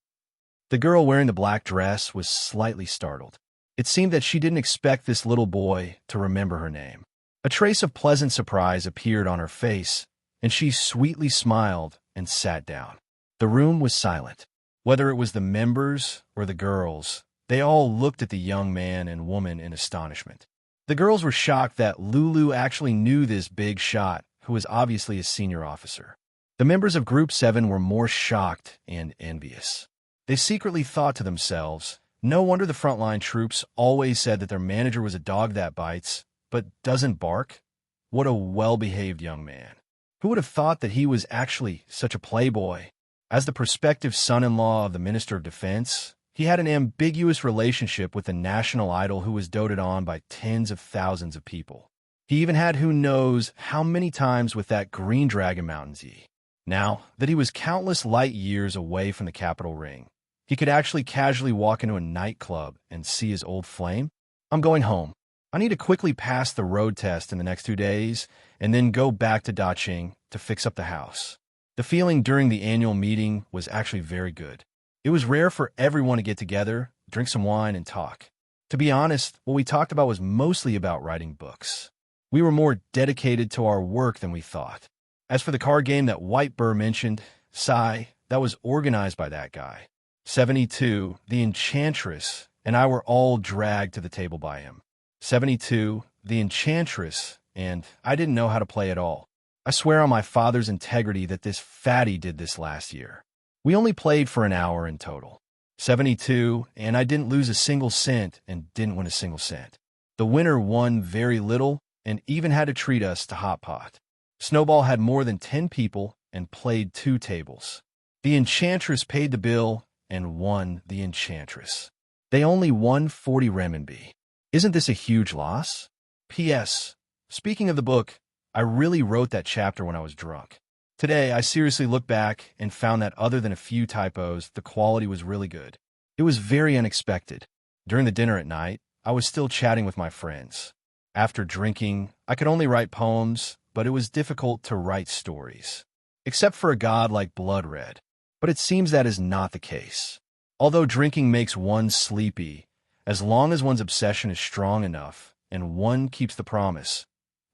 The girl wearing the black dress was slightly startled. It seemed that she didn't expect this little boy to remember her name. A trace of pleasant surprise appeared on her face, and she sweetly smiled and sat down. The room was silent. Whether it was the members or the girls, they all looked at the young man and woman in astonishment. The girls were shocked that Lulu actually knew this big shot, who was obviously a senior officer. The members of Group 7 were more shocked and envious. They secretly thought to themselves, no wonder the frontline troops always said that their manager was a dog that bites, but doesn't bark. What a well-behaved young man. Who would have thought that he was actually such a playboy? As the prospective son-in-law of the Minister of Defense, he had an ambiguous relationship with the national idol who was doted on by tens of thousands of people. He even had who knows how many times with that Green Dragon Mountain Z. Now that he was countless light years away from the capital ring, he could actually casually walk into a nightclub and see his old flame. "I'm going home. I need to quickly pass the road test in the next 2 days and then go back to Daqing to fix up the house." The feeling during the annual meeting was actually very good. It was rare for everyone to get together, drink some wine, and talk. To be honest, what we talked about was mostly about writing books. We were more dedicated to our work than we thought. As for the card game that White Burr mentioned, Sai, that was organized by that guy. 72, the Enchantress, and I were all dragged to the table by him. 72, the Enchantress, and I didn't know how to play at all. I swear on my father's integrity that this fatty did this last year. We only played for an hour in total. 72, and I didn't lose a single cent and didn't win a single cent. The winner won very little and even had to treat us to hot pot. Snowball had more than 10 people and played 2 tables. The Enchantress paid the bill and won the Enchantress. They only won 40 renminbi. Isn't this a huge loss? P.S. Speaking of the book, I really wrote that chapter when I was drunk. Today, I seriously looked back and found that other than a few typos, the quality was really good. It was very unexpected. During the dinner at night, I was still chatting with my friends. After drinking, I could only write poems, but it was difficult to write stories. Except for a god like Blood Red. But it seems that is not the case. Although drinking makes one sleepy, as long as one's obsession is strong enough and one keeps the promise,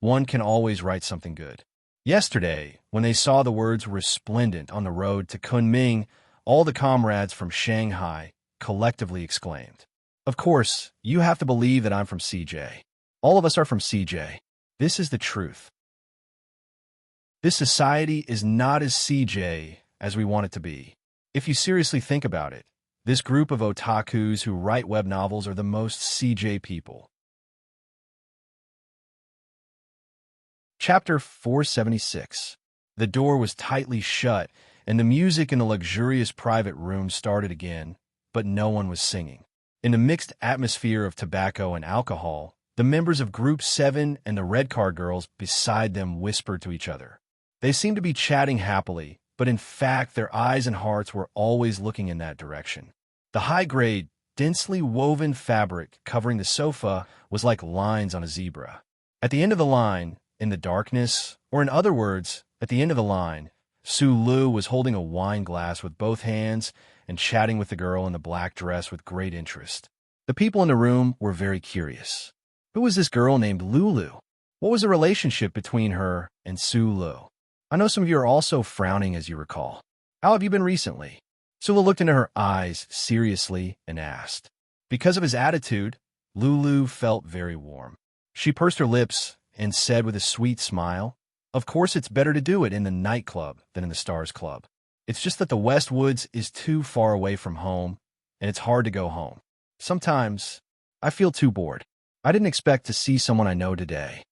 one can always write something good. Yesterday, when they saw the words resplendent on the road to Kunming, all the comrades from Shanghai collectively exclaimed. Of course, you have to believe that I'm from CJ. All of us are from CJ. This is the truth. This society is not as CJ as we want it to be. If you seriously think about it, this group of otakus who write web novels are the most CJ people. Chapter 476. The door was tightly shut, and the music in the luxurious private room started again, but no one was singing. In the mixed atmosphere of tobacco and alcohol, the members of Group 7 and the red car girls beside them whispered to each other. They seemed to be chatting happily, but in fact their eyes and hearts were always looking in that direction. The high-grade, densely woven fabric covering the sofa was like lines on a zebra. At the end of the line, in the darkness, or in other words, at the end of the line, Sulu was holding a wine glass with both hands and chatting with the girl in the black dress with great interest. The people in the room were very curious. Who was this girl named Lulu? What was the relationship between her and Sulu? I know some of you are also frowning as you recall. How have you been recently? Sulu looked into her eyes seriously and asked. Because of his attitude, Lulu felt very warm. She pursed her lips and said with a sweet smile, "Of course it's better to do it in the nightclub than in the Stars Club. It's just that the West Woods is too far away from home, and it's hard to go home. Sometimes, I feel too bored. I didn't expect to see someone I know today."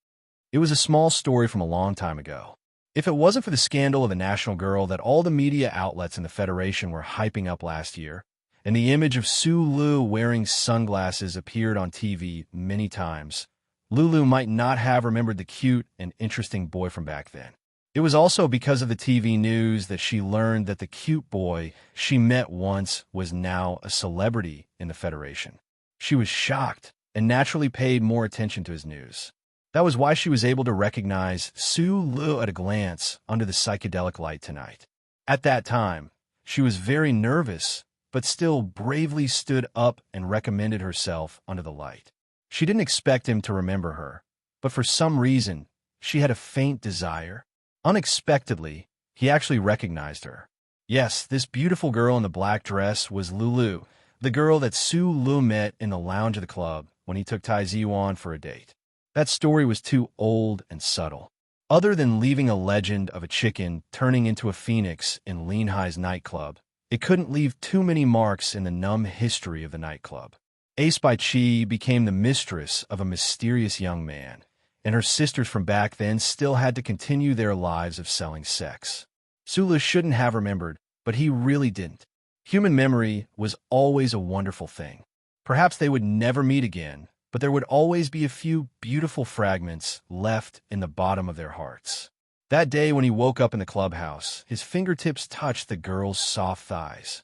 It was a small story from a long time ago. If it wasn't for the scandal of a national girl that all the media outlets in the Federation were hyping up last year, and the image of Sulu wearing sunglasses appeared on TV many times, Lulu might not have remembered the cute and interesting boy from back then. It was also because of the TV news that she learned that the cute boy she met once was now a celebrity in the Federation. She was shocked and naturally paid more attention to his news. That was why she was able to recognize Sulu at a glance under the psychedelic light tonight. At that time, she was very nervous, but still bravely stood up and recommended herself under the light. She didn't expect him to remember her, but for some reason, she had a faint desire. Unexpectedly, he actually recognized her. Yes, this beautiful girl in the black dress was Lulu, the girl that Sulu met in the lounge of the club when he took Taiziwan for a date. That story was too old and subtle. Other than leaving a legend of a chicken turning into a phoenix in Linhai's nightclub, it couldn't leave too many marks in the numb history of the nightclub. Ace by Chi became the mistress of a mysterious young man, and her sisters from back then still had to continue their lives of selling sex. Sulu shouldn't have remembered, but he really didn't. Human memory was always a wonderful thing. Perhaps they would never meet again, but there would always be a few beautiful fragments left in the bottom of their hearts. That day when he woke up in the clubhouse, his fingertips touched the girl's soft thighs.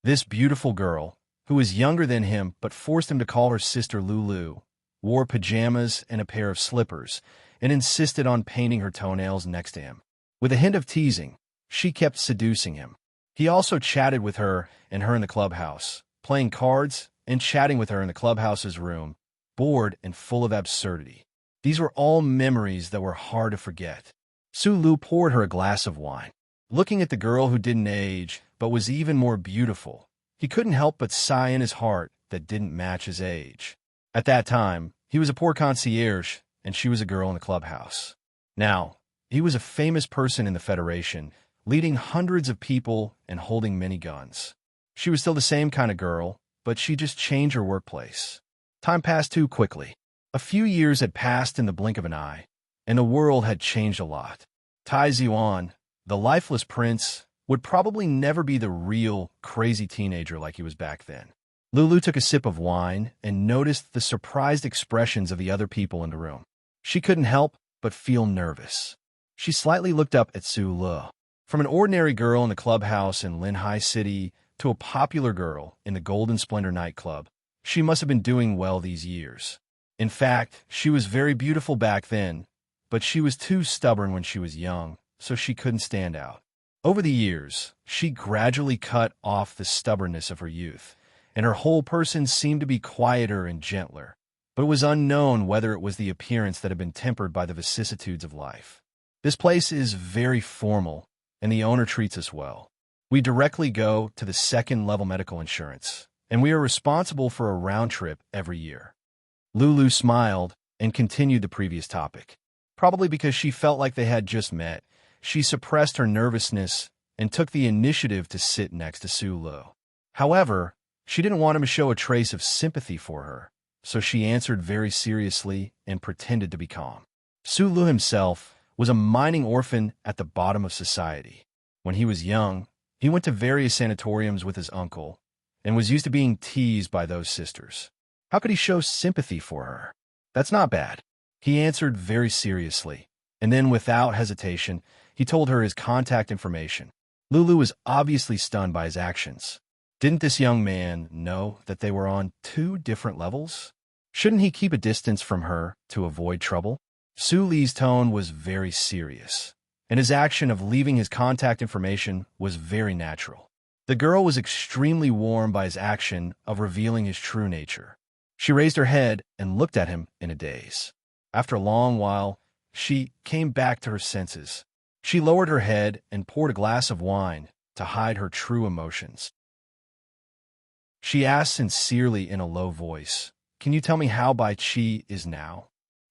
This beautiful girl, who was younger than him but forced him to call her sister Lulu, wore pajamas and a pair of slippers, and insisted on painting her toenails next to him. With a hint of teasing, she kept seducing him. He also chatted with her and her in the clubhouse, playing cards and chatting with her in the clubhouse's room, bored and full of absurdity. These were all memories that were hard to forget. Sulu poured her a glass of wine. Looking at the girl who didn't age but was even more beautiful, he couldn't help but sigh in his heart that didn't match his age. At that time, he was a poor concierge, and she was a girl in the clubhouse. Now, he was a famous person in the Federation, leading hundreds of people and holding many guns. She was still the same kind of girl, but she just changed her workplace. Time passed too quickly. A few years had passed in the blink of an eye, and the world had changed a lot. Taiziwan, the lifeless prince, would probably never be the real, crazy teenager like he was back then. Lulu took a sip of wine and noticed the surprised expressions of the other people in the room. She couldn't help but feel nervous. She slightly looked up at Sulu. From an ordinary girl in the clubhouse in Linhai City to a popular girl in the Golden Splendor nightclub, she must have been doing well these years. In fact, she was very beautiful back then, but she was too stubborn when she was young, so she couldn't stand out. Over the years, she gradually cut off the stubbornness of her youth, and her whole person seemed to be quieter and gentler, but it was unknown whether it was the appearance that had been tempered by the vicissitudes of life. This place is very formal, and the owner treats us well. We directly go to the second-level medical insurance, and we are responsible for a round trip every year. Lulu smiled and continued the previous topic. Probably because she felt like they had just met, she suppressed her nervousness and took the initiative to sit next to Sulu. However, she didn't want him to show a trace of sympathy for her, so she answered very seriously and pretended to be calm. Sulu himself was a mining orphan at the bottom of society. When he was young, he went to various sanatoriums with his uncle and was used to being teased by those sisters. How could he show sympathy for her? That's not bad. He answered very seriously, and then without hesitation, he told her his contact information. Lulu was obviously stunned by his actions. Didn't this young man know that they were on two different levels? Shouldn't he keep a distance from her to avoid trouble? Suli's tone was very serious, and his action of leaving his contact information was very natural. The girl was extremely warmed by his action of revealing his true nature. She raised her head and looked at him in a daze. After a long while, she came back to her senses. She lowered her head and poured a glass of wine to hide her true emotions. She asked sincerely in a low voice, "Can you tell me how Bai Chi is now?"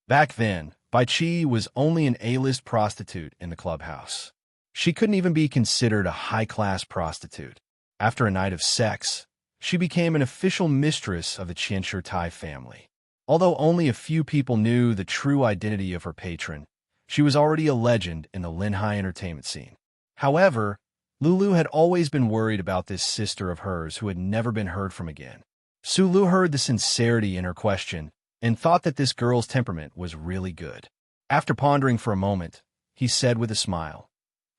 Back then, Bai Chi was only an A-list prostitute in the clubhouse. She couldn't even be considered a high-class prostitute. After a night of sex, she became an official mistress of the Qianshi Tai family. Although only a few people knew the true identity of her patron, she was already a legend in the Linhai entertainment scene. However, Lulu had always been worried about this sister of hers who had never been heard from again. Sulu heard the sincerity in her question and thought that this girl's temperament was really good. After pondering for a moment, he said with a smile,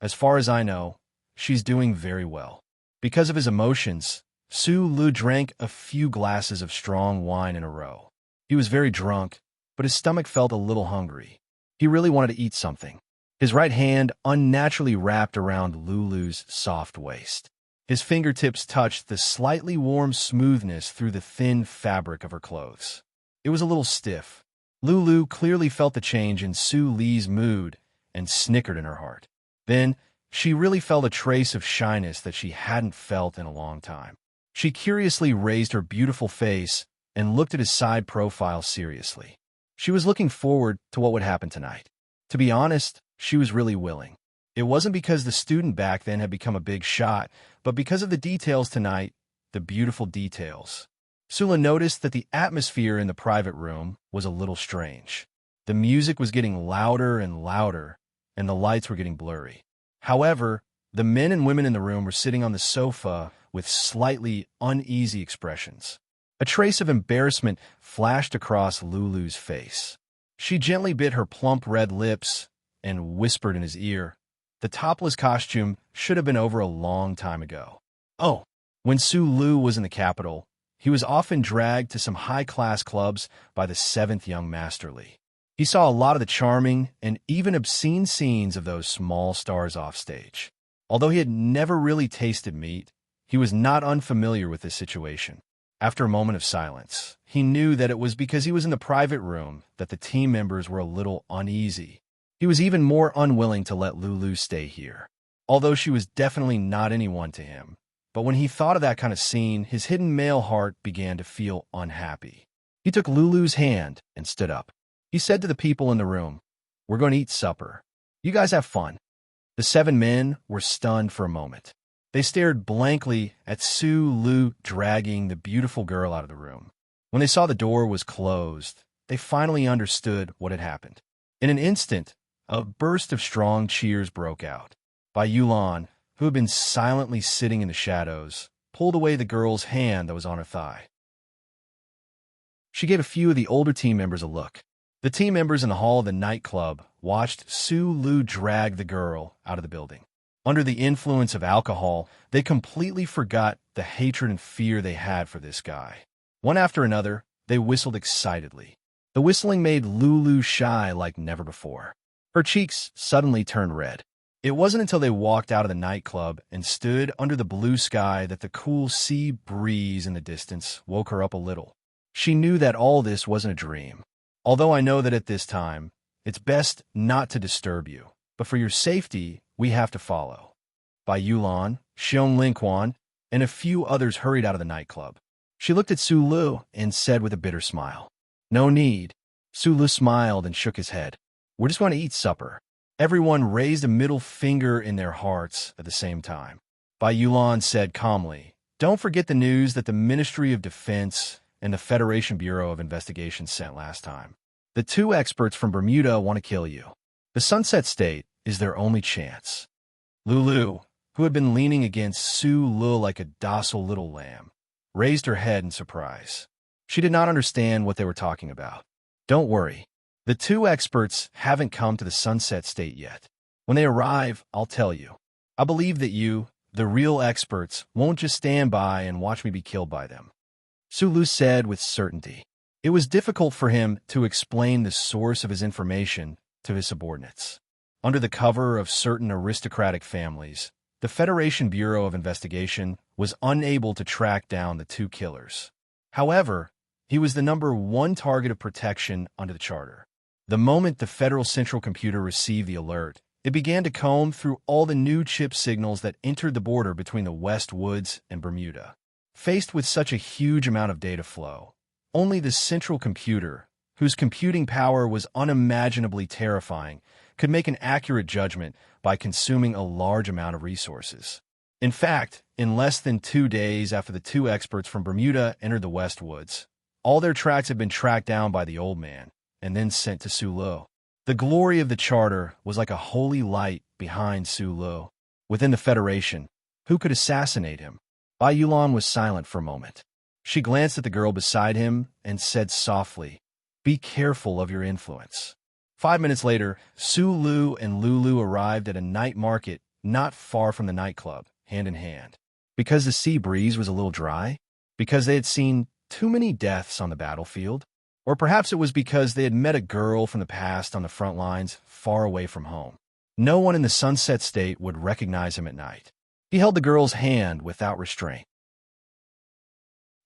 "As far as I know, she's doing very well." Because of his emotions, Sulu drank a few glasses of strong wine in a row. He was very drunk, but his stomach felt a little hungry. He really wanted to eat something. His right hand unnaturally wrapped around Lulu's soft waist. His fingertips touched the slightly warm smoothness through the thin fabric of her clothes. It was a little stiff. Lulu clearly felt the change in Su Li's mood and snickered in her heart. Then, she really felt a trace of shyness that she hadn't felt in a long time. She curiously raised her beautiful face and looked at his side profile seriously. She was looking forward to what would happen tonight. To be honest, she was really willing. It wasn't because the student back then had become a big shot, but because of the details tonight, the beautiful details. Sula noticed that the atmosphere in the private room was a little strange. The music was getting louder and louder, and the lights were getting blurry. However, the men and women in the room were sitting on the sofa with slightly uneasy expressions. A trace of embarrassment flashed across Lulu's face. She gently bit her plump red lips and whispered in his ear, "The topless costume should have been over a long time ago." Oh, when Sulu was in the capital, he was often dragged to some high-class clubs by the seventh young masterly. He saw a lot of the charming and even obscene scenes of those small stars off stage. Although he had never really tasted meat, he was not unfamiliar with this situation. After a moment of silence, he knew that it was because he was in the private room that the team members were a little uneasy. He was even more unwilling to let Lulu stay here, although she was definitely not anyone to him. But when he thought of that kind of scene, his hidden male heart began to feel unhappy. He took Lulu's hand and stood up. He said to the people in the room, "We're going to eat supper. You guys have fun." The 7 men were stunned for a moment. They stared blankly at Sulu dragging the beautiful girl out of the room. When they saw the door was closed, they finally understood what had happened. In an instant, a burst of strong cheers broke out. Bai Yulan, who had been silently sitting in the shadows, pulled away the girl's hand that was on her thigh. She gave a few of the older team members a look. The team members in the hall of the nightclub watched Sulu drag the girl out of the building. Under the influence of alcohol, they completely forgot the hatred and fear they had for this guy. One after another, they whistled excitedly. The whistling made Lulu shy like never before. Her cheeks suddenly turned red. It wasn't until they walked out of the nightclub and stood under the blue sky that the cool sea breeze in the distance woke her up a little. She knew that all this wasn't a dream. Although I know that at this time, it's best not to disturb you, but for your safety, we have to follow. Bai Yulan, Xiong Linquan, and a few others hurried out of the nightclub. She looked at Su Lu and said with a bitter smile, "No need." Su Lu smiled and shook his head. "We're just going to eat supper." Everyone raised a middle finger in their hearts at the same time. Bai Yulan said calmly, "Don't forget the news that the Ministry of Defense and the Federation Bureau of Investigation sent last time. The two experts from Bermuda want to kill you. The Sunset State is their only chance." Lulu, who had been leaning against Su Lu like a docile little lamb, raised her head in surprise. She did not understand what they were talking about. "Don't worry. The two experts haven't come to the Sunset State yet. When they arrive, I'll tell you. I believe that you, the real experts, won't just stand by and watch me be killed by them," Su Lu said with certainty. It was difficult for him to explain the source of his information to his subordinates. Under the cover of certain aristocratic families, the Federation Bureau of Investigation was unable to track down the two killers. However, he was the #1 target of protection under the Charter. The moment the Federal Central Computer received the alert, it began to comb through all the new chip signals that entered the border between the West Woods and Bermuda. Faced with such a huge amount of data flow, only the Central Computer, whose computing power was unimaginably terrifying, could make an accurate judgment by consuming a large amount of resources. In fact, in less than 2 days after the two experts from Bermuda entered the West Woods, all their tracks had been tracked down by the old man and then sent to Su Lu. The glory of the Charter was like a holy light behind Su Lu. Within the Federation, who could assassinate him? Bai Yulan was silent for a moment. She glanced at the girl beside him and said softly, "Be careful of your influence." 5 minutes later, Su Lu and Lulu arrived at a night market not far from the nightclub, hand in hand. Because the sea breeze was a little dry? Because they had seen too many deaths on the battlefield? Or perhaps it was because they had met a girl from the past on the front lines, far away from home. No one in the Sunset State would recognize him at night. He held the girl's hand without restraint.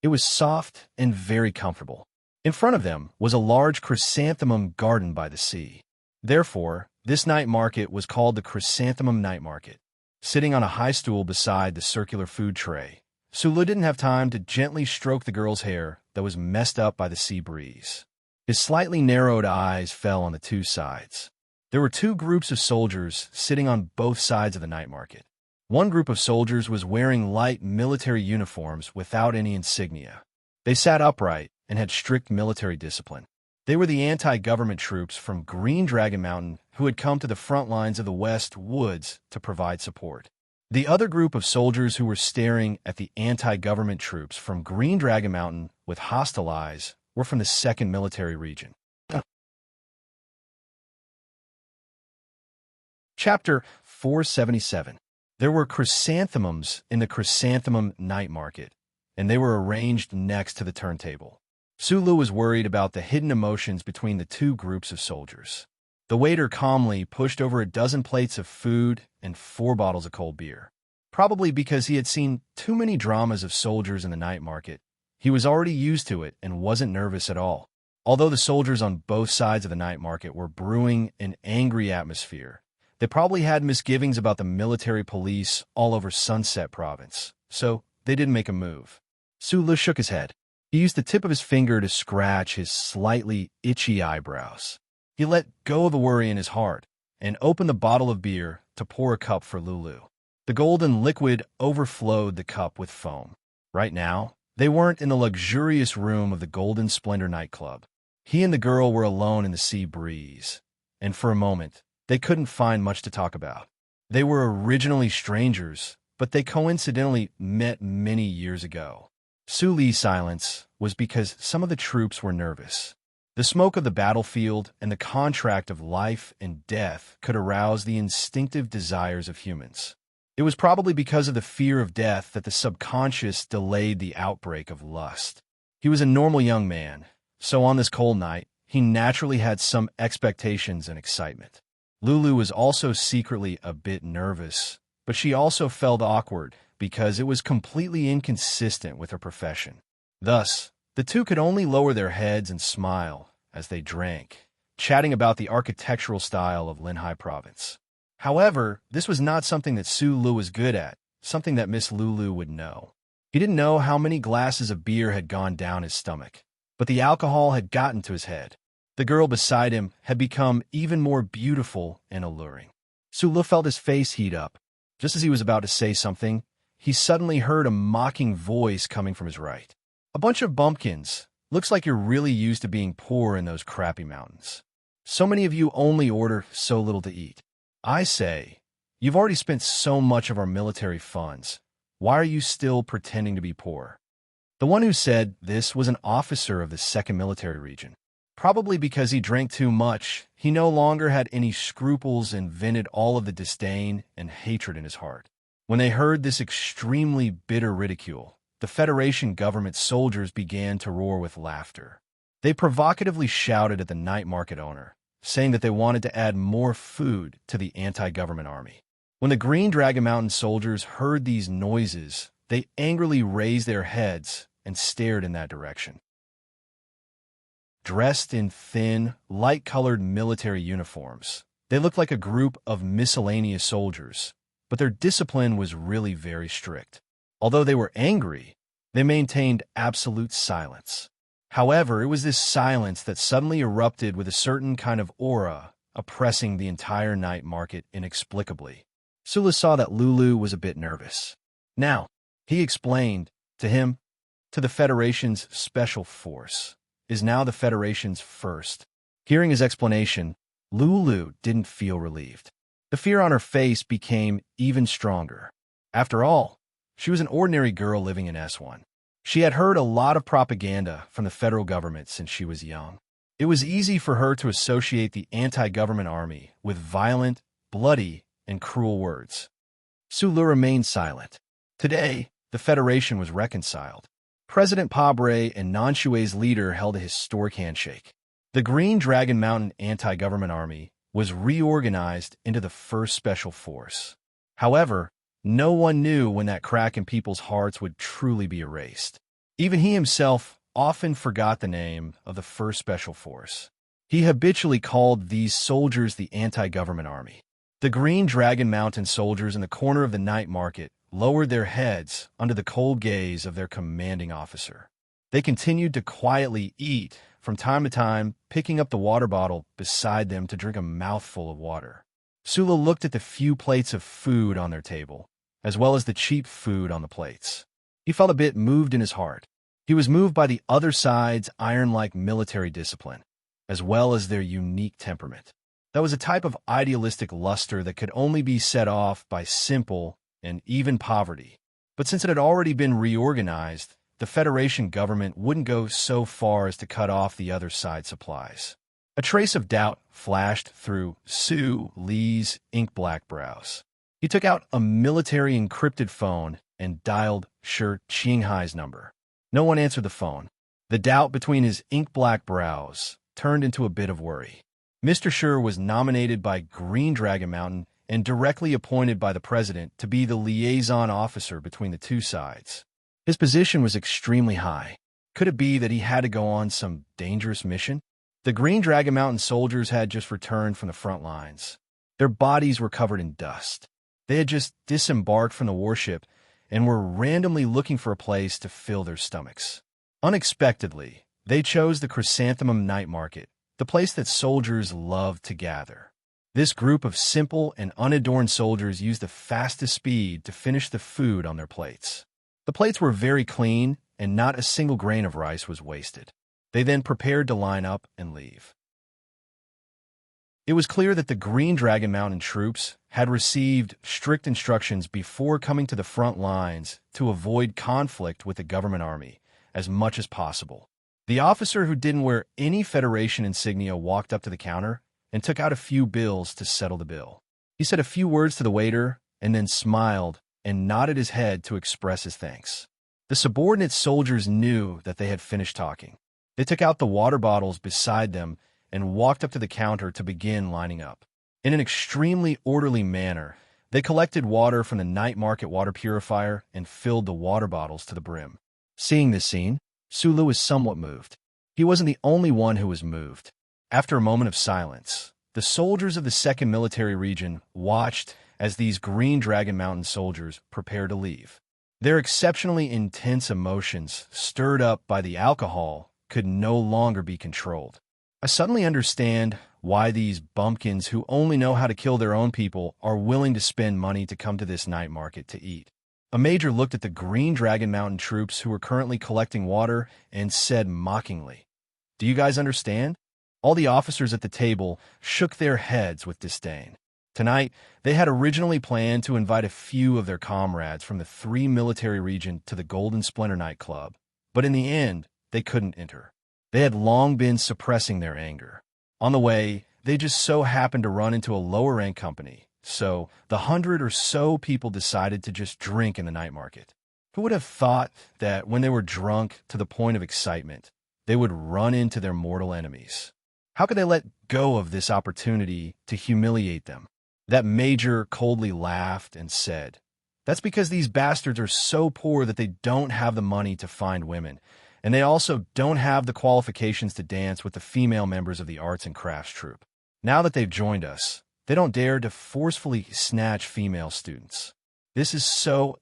It was soft and very comfortable. In front of them was a large chrysanthemum garden by the sea. Therefore, this night market was called the Chrysanthemum Night Market. Sitting on a high stool beside the circular food tray, Su Lu didn't have time to gently stroke the girl's hair that was messed up by the sea breeze. His slightly narrowed eyes fell on the two sides. There were two groups of soldiers sitting on both sides of the night market. One group of soldiers was wearing light military uniforms without any insignia. They sat upright and had strict military discipline. They were the anti-government troops from Green Dragon Mountain who had come to the front lines of the West Woods to provide support. The other group of soldiers who were staring at the anti-government troops from Green Dragon Mountain with hostile eyes were from the 2nd Military Region. Chapter 477. There were chrysanthemums in the Chrysanthemum Night Market, and they were arranged next to the turntable. Su Lu was worried about the hidden emotions between the two groups of soldiers. The waiter calmly pushed over a dozen plates of food and 4 bottles of cold beer. Probably because he had seen too many dramas of soldiers in the night market, he was already used to it and wasn't nervous at all. Although the soldiers on both sides of the night market were brewing an angry atmosphere, they probably had misgivings about the military police all over Sunset Province, so they didn't make a move. Su Lu shook his head. He used the tip of his finger to scratch his slightly itchy eyebrows. He let go of the worry in his heart and opened the bottle of beer to pour a cup for Lulu. The golden liquid overflowed the cup with foam. Right now, they weren't in the luxurious room of the Golden Splendor nightclub. He and the girl were alone in the sea breeze, and for a moment, they couldn't find much to talk about. They were originally strangers, but they coincidentally met many years ago. Su Li's silence was because some of the troops were nervous. The smoke of the battlefield and the contract of life and death could arouse the instinctive desires of humans. It was probably because of the fear of death that the subconscious delayed the outbreak of lust. He was a normal young man, so on this cold night, he naturally had some expectations and excitement. Lulu was also secretly a bit nervous, but she also felt awkward because it was completely inconsistent with her profession. Thus, the two could only lower their heads and smile as they drank, chatting about the architectural style of Linhai Province. However, this was not something that Su Lu was good at, something that Miss Lulu would know. He didn't know how many glasses of beer had gone down his stomach, but the alcohol had gotten to his head. The girl beside him had become even more beautiful and alluring. Sulu felt his face heat up. Just as he was about to say something, he suddenly heard a mocking voice coming from his right. "A bunch of bumpkins. Looks like you're really used to being poor in those crappy mountains. So many of you only order so little to eat. I say, you've already spent so much of our military funds. Why are you still pretending to be poor?" The one who said this was an officer of the 2nd Military Region. Probably because he drank too much, he no longer had any scruples and vented all of the disdain and hatred in his heart. When they heard this extremely bitter ridicule, the Federation government soldiers began to roar with laughter. They provocatively shouted at the night market owner, saying that they wanted to add more food to the anti-government army. When the Green Dragon Mountain soldiers heard these noises, they angrily raised their heads and stared in that direction. Dressed in thin, light-colored military uniforms, they looked like a group of miscellaneous soldiers, but their discipline was really very strict. Although they were angry, they maintained absolute silence. However, it was this silence that suddenly erupted with a certain kind of aura, oppressing the entire night market inexplicably. Sula saw that Lulu was a bit nervous. Now, he explained to him, to the Federation's special force is now the Federation's first. Hearing his explanation, Lulu didn't feel relieved. The fear on her face became even stronger. After all, she was an ordinary girl living in S1. She had heard a lot of propaganda from the federal government since she was young. It was easy for her to associate the anti-government army with violent, bloody, and cruel words. Sulu remained silent. Today, the Federation was reconciled. President Pabre and Nanshue's leader held a historic handshake. The Green Dragon Mountain anti-government army was reorganized into the 1st Special Force. However, no one knew when that crack in people's hearts would truly be erased. Even he himself often forgot the name of the 1st Special Force. He habitually called these soldiers the anti-government army. The Green Dragon Mountain soldiers in the corner of the night market lowered their heads under the cold gaze of their commanding officer. They continued to quietly eat, from time to time picking up the water bottle beside them to drink a mouthful of water. Sula looked at the few plates of food on their table, as well as the cheap food on the plates. He felt a bit moved in his heart. He was moved by the other side's iron-like military discipline, as well as their unique temperament. That was a type of idealistic luster that could only be set off by simple and even poverty. But since it had already been reorganized, the Federation government wouldn't go so far as to cut off the other side's supplies. A trace of doubt flashed through Su Li's ink-black brows. He took out a military encrypted phone and dialed Shi Qinghai's number. No one answered the phone. The doubt between his ink-black brows turned into a bit of worry. Mr. Shi was nominated by Green Dragon Mountain and directly appointed by the president to be the liaison officer between the two sides. His position was extremely high. Could it be that he had to go on some dangerous mission? The Green Dragon Mountain soldiers had just returned from the front lines. Their bodies were covered in dust. They had just disembarked from the warship and were randomly looking for a place to fill their stomachs. Unexpectedly, they chose the Chrysanthemum Night Market, the place that soldiers loved to gather. This group of simple and unadorned soldiers used the fastest speed to finish the food on their plates. The plates were very clean, and not a single grain of rice was wasted. They then prepared to line up and leave. It was clear that the Green Dragon Mountain troops had received strict instructions before coming to the front lines to avoid conflict with the government army as much as possible. The officer who didn't wear any Federation insignia walked up to the counter and took out a few bills to settle the bill. He said a few words to the waiter and then smiled and nodded his head to express his thanks. The subordinate soldiers knew that they had finished talking. They took out the water bottles beside them and walked up to the counter to begin lining up. In an extremely orderly manner, they collected water from the night market water purifier and filled the water bottles to the brim. Seeing this scene, Sulu was somewhat moved. He wasn't the only one who was moved. After a moment of silence, the soldiers of the 2nd Military Region watched as these Green Dragon Mountain soldiers prepare to leave. Their exceptionally intense emotions, stirred up by the alcohol, could no longer be controlled. I suddenly understand why these bumpkins who only know how to kill their own people are willing to spend money to come to this night market to eat. A major looked at the Green Dragon Mountain troops who were currently collecting water and said mockingly, "Do you guys understand?" All the officers at the table shook their heads with disdain. Tonight, they had originally planned to invite a few of their comrades from the 3 military region to the Golden Splinter Night Club, but in the end, they couldn't enter. They had long been suppressing their anger. On the way, they just so happened to run into a lower-rank company, so the 100 or so people decided to just drink in the night market. Who would have thought that when they were drunk to the point of excitement, they would run into their mortal enemies? How could they let go of this opportunity to humiliate them? That major coldly laughed and said, "That's because these bastards are so poor that they don't have the money to find women, and they also don't have the qualifications to dance with the female members of the arts and crafts troupe. Now that they've joined us, they don't dare to forcefully snatch female students. This is so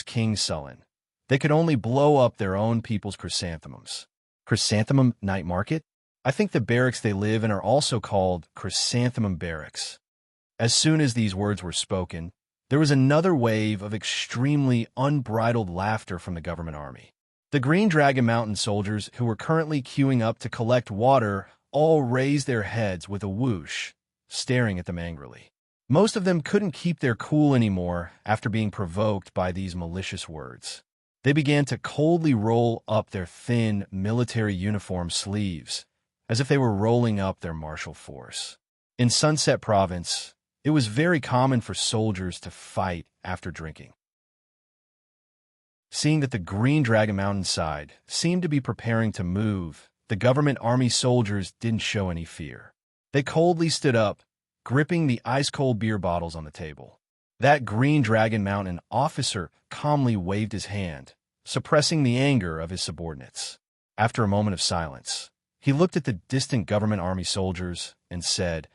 King sullen. They could only blow up their own people's chrysanthemums." Chrysanthemum night market? I think the barracks they live in are also called chrysanthemum barracks. As soon as these words were spoken, there was another wave of extremely unbridled laughter from the government army. The Green Dragon Mountain soldiers who were currently queuing up to collect water all raised their heads with a whoosh, staring at them angrily. Most of them couldn't keep their cool anymore after being provoked by these malicious words. They began to coldly roll up their thin military uniform sleeves, as if they were rolling up their martial force. In Sunset Province, it was very common for soldiers to fight after drinking. Seeing that the Green Dragon Mountain side seemed to be preparing to move, the government army soldiers didn't show any fear. They coldly stood up, gripping the ice-cold beer bottles on the table. That Green Dragon Mountain officer calmly waved his hand, suppressing the anger of his subordinates. After a moment of silence, he looked at the distant government army soldiers and said,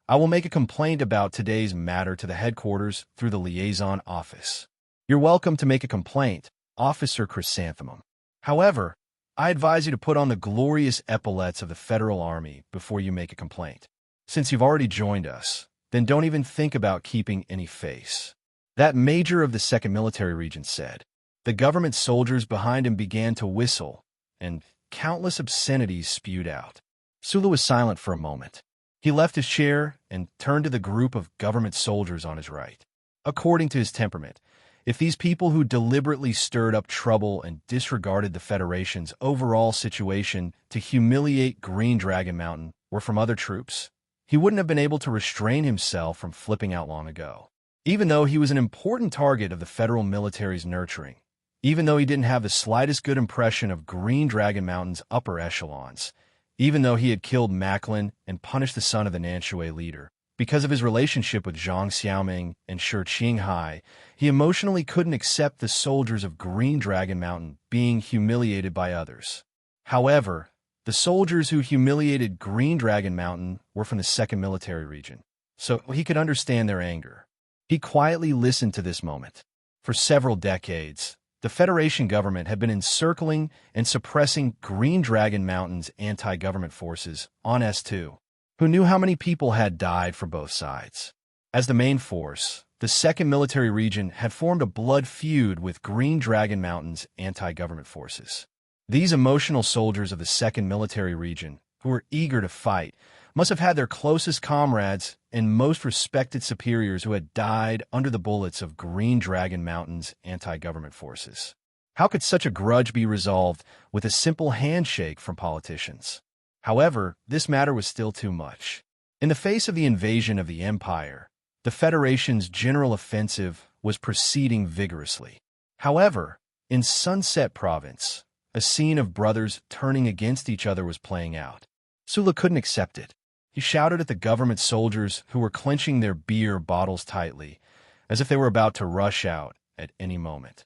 "I will make a complaint about today's matter to the headquarters through the liaison office." "You're welcome to make a complaint, Officer Chrysanthemum. However, I advise you to put on the glorious epaulets of the Federal Army before you make a complaint. Since you've already joined us, then don't even think about keeping any face." That major of the 2nd Military Region said. The government soldiers behind him began to whistle, and countless obscenities spewed out. Sulu was silent for a moment. He left his chair and turned to the group of government soldiers on his right. According to his temperament, if these people who deliberately stirred up trouble and disregarded the Federation's overall situation to humiliate Green Dragon Mountain were from other troops, he wouldn't have been able to restrain himself from flipping out long ago. Even though he was an important target of the federal military's nurturing, even though he didn't have the slightest good impression of Green Dragon Mountain's upper echelons, even though he had killed Macklin and punished the son of the Nanshui leader, because of his relationship with Zhang Xiaoming and Shi Qinghai, he emotionally couldn't accept the soldiers of Green Dragon Mountain being humiliated by others. However, the soldiers who humiliated Green Dragon Mountain were from the 2nd Military Region, so he could understand their anger. He quietly listened to this moment. For several decades, the Federation government had been encircling and suppressing Green Dragon Mountain's anti-government forces on S2, who knew how many people had died for both sides. As the main force, the 2nd Military Region had formed a blood feud with Green Dragon Mountain's anti-government forces. These emotional soldiers of the 2nd Military Region, who were eager to fight, must have had their closest comrades and most respected superiors who had died under the bullets of Green Dragon Mountain's anti-government forces. How could such a grudge be resolved with a simple handshake from politicians? However, this matter was still too much. In the face of the invasion of the Empire, the Federation's general offensive was proceeding vigorously. However, in Sunset Province, a scene of brothers turning against each other was playing out. Sula couldn't accept it. He shouted at the government soldiers who were clenching their beer bottles tightly, as if they were about to rush out at any moment.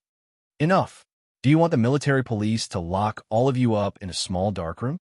"Enough! Do you want the military police to lock all of you up in a small darkroom?"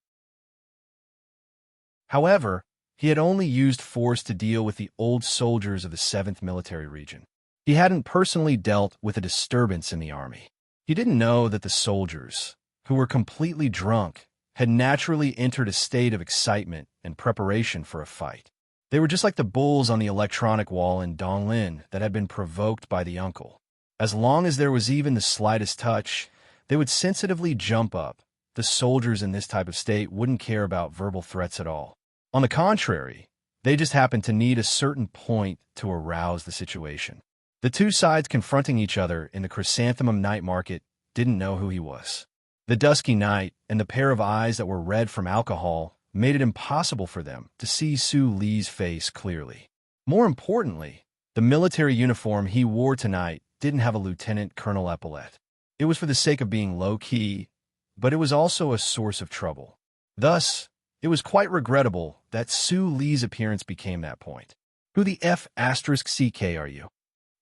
However, He had only used force to deal with the old soldiers of the 7th Military Region. He hadn't personally dealt with a disturbance in the army. He didn't know that the soldiers, who were completely drunk, had naturally entered a state of excitement and preparation for a fight. They were just like the bulls on the electronic wall in Donglin that had been provoked by the uncle. As long as there was even the slightest touch, they would sensitively jump up. The soldiers in this type of state wouldn't care about verbal threats at all. On the contrary, they just happened to need a certain point to arouse the situation. The two sides confronting each other in the chrysanthemum night market didn't know who he was. The dusky night and the pair of eyes that were red from alcohol made it impossible for them to see Su Li's face clearly. More importantly, the military uniform he wore tonight didn't have a lieutenant colonel epaulette. It was for the sake of being low-key, but it was also a source of trouble. Thus, it was quite regrettable that Su Li's appearance became that point. Who the F***ck are you?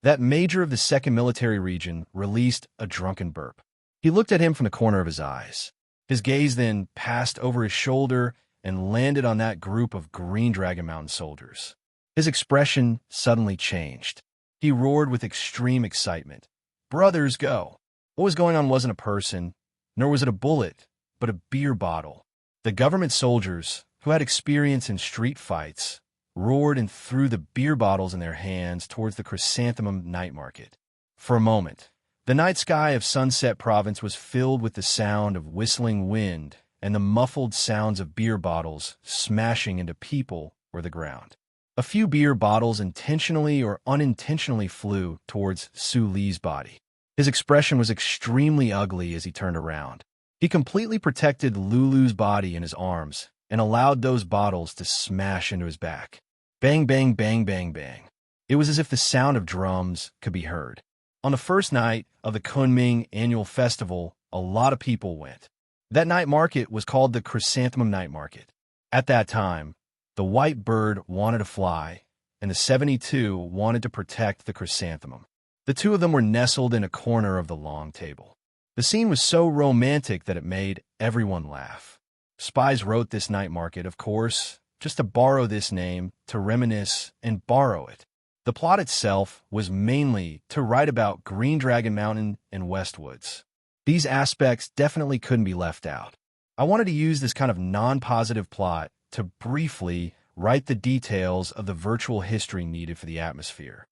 That major of the 2nd Military Region released a drunken burp. He looked at him from the corner of his eyes. His gaze then passed over his shoulder and landed on that group of Green Dragon Mountain soldiers. His expression suddenly changed. He roared with extreme excitement. "Brothers, go!" What was going on wasn't a person, nor was it a bullet, but a beer bottle. The government soldiers, who had experience in street fights, roared and threw the beer bottles in their hands towards the chrysanthemum night market. For a moment, the night sky of Sunset Province was filled with the sound of whistling wind and the muffled sounds of beer bottles smashing into people or the ground. A few beer bottles intentionally or unintentionally flew towards Su Li's body. His expression was extremely ugly as he turned around. He completely protected Lulu's body in his arms and allowed those bottles to smash into his back. Bang, bang, bang, bang, bang. It was as if the sound of drums could be heard. On the first night of the Kunming annual festival, a lot of people went. That night market was called the Chrysanthemum Night Market. At that time, the white bird wanted to fly, and the 72 wanted to protect the chrysanthemum. The two of them were nestled in a corner of the long table. The scene was so romantic that it made everyone laugh. Spies wrote this night market, of course, just to borrow this name, to reminisce and borrow it. The plot itself was mainly to write about Green Dragon Mountain and Westwoods. These aspects definitely couldn't be left out. I wanted to use this kind of non-positive plot to briefly write the details of the virtual history needed for the atmosphere.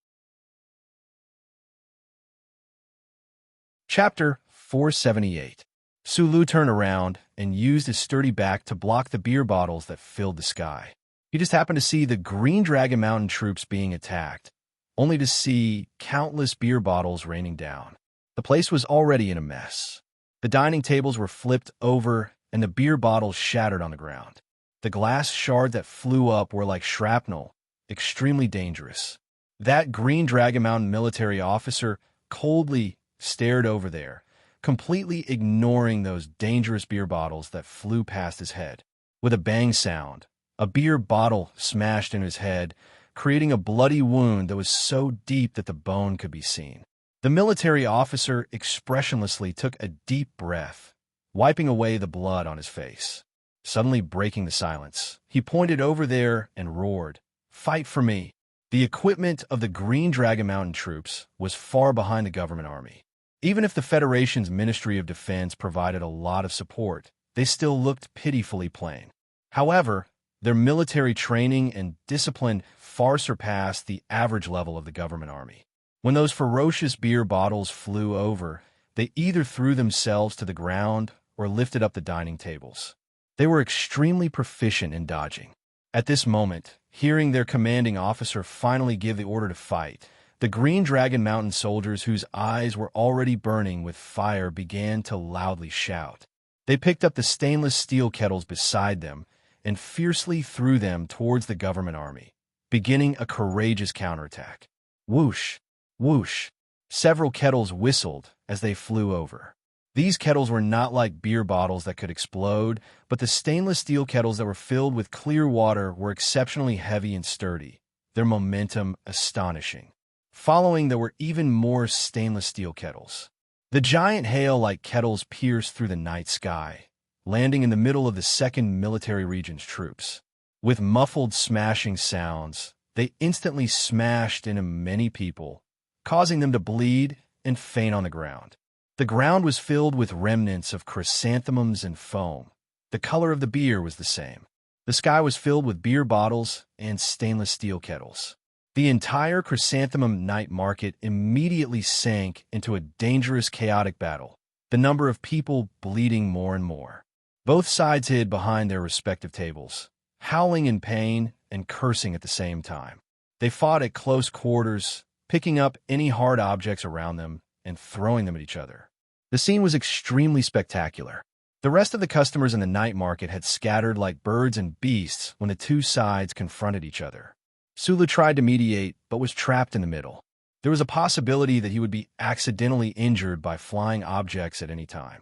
Chapter 478. Su Li turned around and used his sturdy back to block the beer bottles that filled the sky. He just happened to see the Green Dragon Mountain troops being attacked, only to see countless beer bottles raining down. The place was already in a mess. The dining tables were flipped over and the beer bottles shattered on the ground. The glass shards that flew up were like shrapnel, extremely dangerous. That Green Dragon Mountain military officer coldly stared over there, completely ignoring those dangerous beer bottles that flew past his head. With a bang sound, a beer bottle smashed in his head, creating a bloody wound that was so deep that the bone could be seen. The military officer expressionlessly took a deep breath, wiping away the blood on his face. Suddenly breaking the silence, he pointed over there and roared, "Fight for me!" The equipment of the Green Dragon Mountain troops was far behind the government army. Even if the Federation's Ministry of Defense provided a lot of support, they still looked pitifully plain. However, their military training and discipline far surpassed the average level of the government army. When those ferocious beer bottles flew over, they either threw themselves to the ground or lifted up the dining tables. They were extremely proficient in dodging. At this moment, hearing their commanding officer finally give the order to fight, the Green Dragon Mountain soldiers, whose eyes were already burning with fire, began to loudly shout. They picked up the stainless steel kettles beside them and fiercely threw them towards the government army, beginning a courageous counterattack. Whoosh, whoosh. Several kettles whistled as they flew over. These kettles were not like beer bottles that could explode, but the stainless steel kettles that were filled with clear water were exceptionally heavy and sturdy, their momentum astonishing. Following, there were even more stainless steel kettles. The giant hail-like kettles pierced through the night sky, landing in the middle of the 2nd Military Region's troops. With muffled smashing sounds, they instantly smashed into many people, causing them to bleed and faint on the ground. The ground was filled with remnants of chrysanthemums and foam. The color of the beer was the same. The sky was filled with beer bottles and stainless steel kettles. The entire chrysanthemum night market immediately sank into a dangerous, chaotic battle, the number of people bleeding more and more. Both sides hid behind their respective tables, howling in pain and cursing at the same time. They fought at close quarters, picking up any hard objects around them and throwing them at each other. The scene was extremely spectacular. The rest of the customers in the night market had scattered like birds and beasts when the two sides confronted each other. Sulu tried to mediate, but was trapped in the middle. There was a possibility that he would be accidentally injured by flying objects at any time.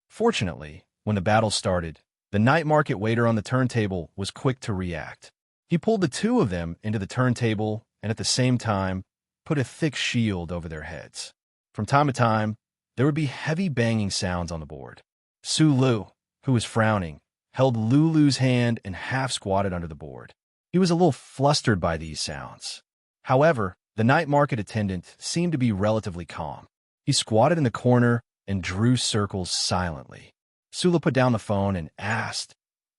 Fortunately, when the battle started, the night market waiter on the turntable was quick to react. He pulled the two of them into the turntable and at the same time put a thick shield over their heads. From time to time, there would be heavy banging sounds on the board. Sulu, who was frowning, held Lulu's hand and half squatted under the board. He was a little flustered by these sounds. However, the night market attendant seemed to be relatively calm. He squatted in the corner and drew circles silently. Sulu put down the phone and asked,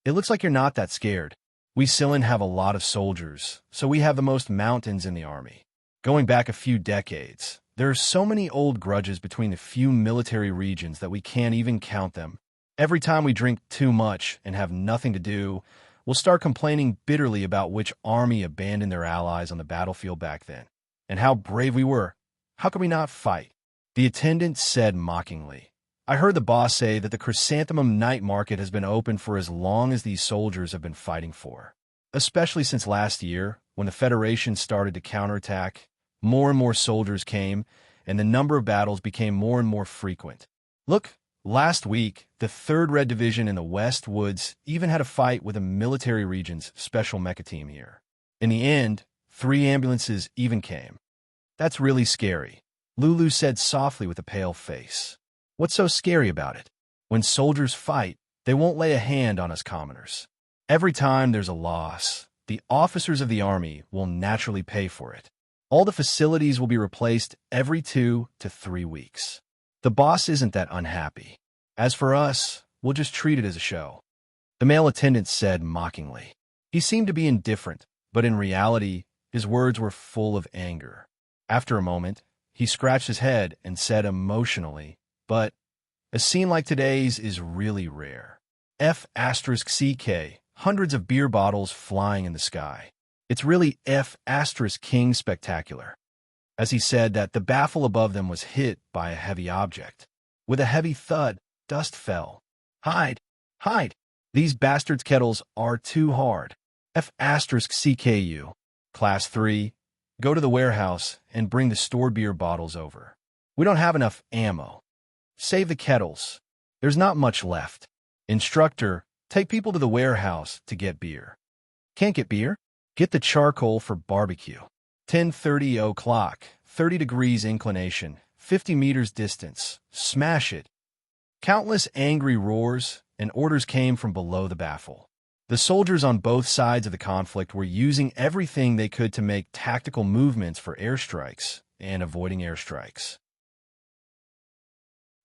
"It looks like you're not that scared. We Silin have a lot of soldiers, so we have the most mountains in the army. Going back a few decades, there are so many old grudges between the few military regions that we can't even count them. Every time we drink too much and have nothing to do, we'll start complaining bitterly about which army abandoned their allies on the battlefield back then, and how brave we were. How could we not fight?" The attendant said mockingly, "I heard the boss say that the chrysanthemum night market has been open for as long as these soldiers have been fighting for. Especially since last year, when the Federation started to counterattack, more and more soldiers came, and the number of battles became more and more frequent. Look, last week, the 3rd Red Division in the West Woods even had a fight with a military region's special mecha team here. In the end, 3 ambulances even came. That's really scary," Lulu said softly with a pale face. "What's so scary about it? When soldiers fight, they won't lay a hand on us commoners. Every time there's a loss, the officers of the army will naturally pay for it. All the facilities will be replaced every 2 to 3 weeks. The boss isn't that unhappy. As for us, we'll just treat it as a show," the male attendant said mockingly. He seemed to be indifferent, but in reality, his words were full of anger. After a moment, he scratched his head and said emotionally, "But a scene like today's is really rare. F***CK, hundreds of beer bottles flying in the sky. It's really F***King spectacular." As he said that, the baffle above them was hit by a heavy object. With a heavy thud, dust fell. "Hide! Hide! These bastards' kettles are too hard. F***CKU. Class 3, go to the warehouse and bring the stored beer bottles over. We don't have enough ammo. Save the kettles. There's not much left. Instructor, take people to the warehouse to get beer. Can't get beer? Get the charcoal for barbecue. 10:30 o'clock, 30 degrees inclination, 50 meters distance. Smash it." Countless angry roars and orders came from below the baffle. The soldiers on both sides of the conflict were using everything they could to make tactical movements for airstrikes and avoiding airstrikes.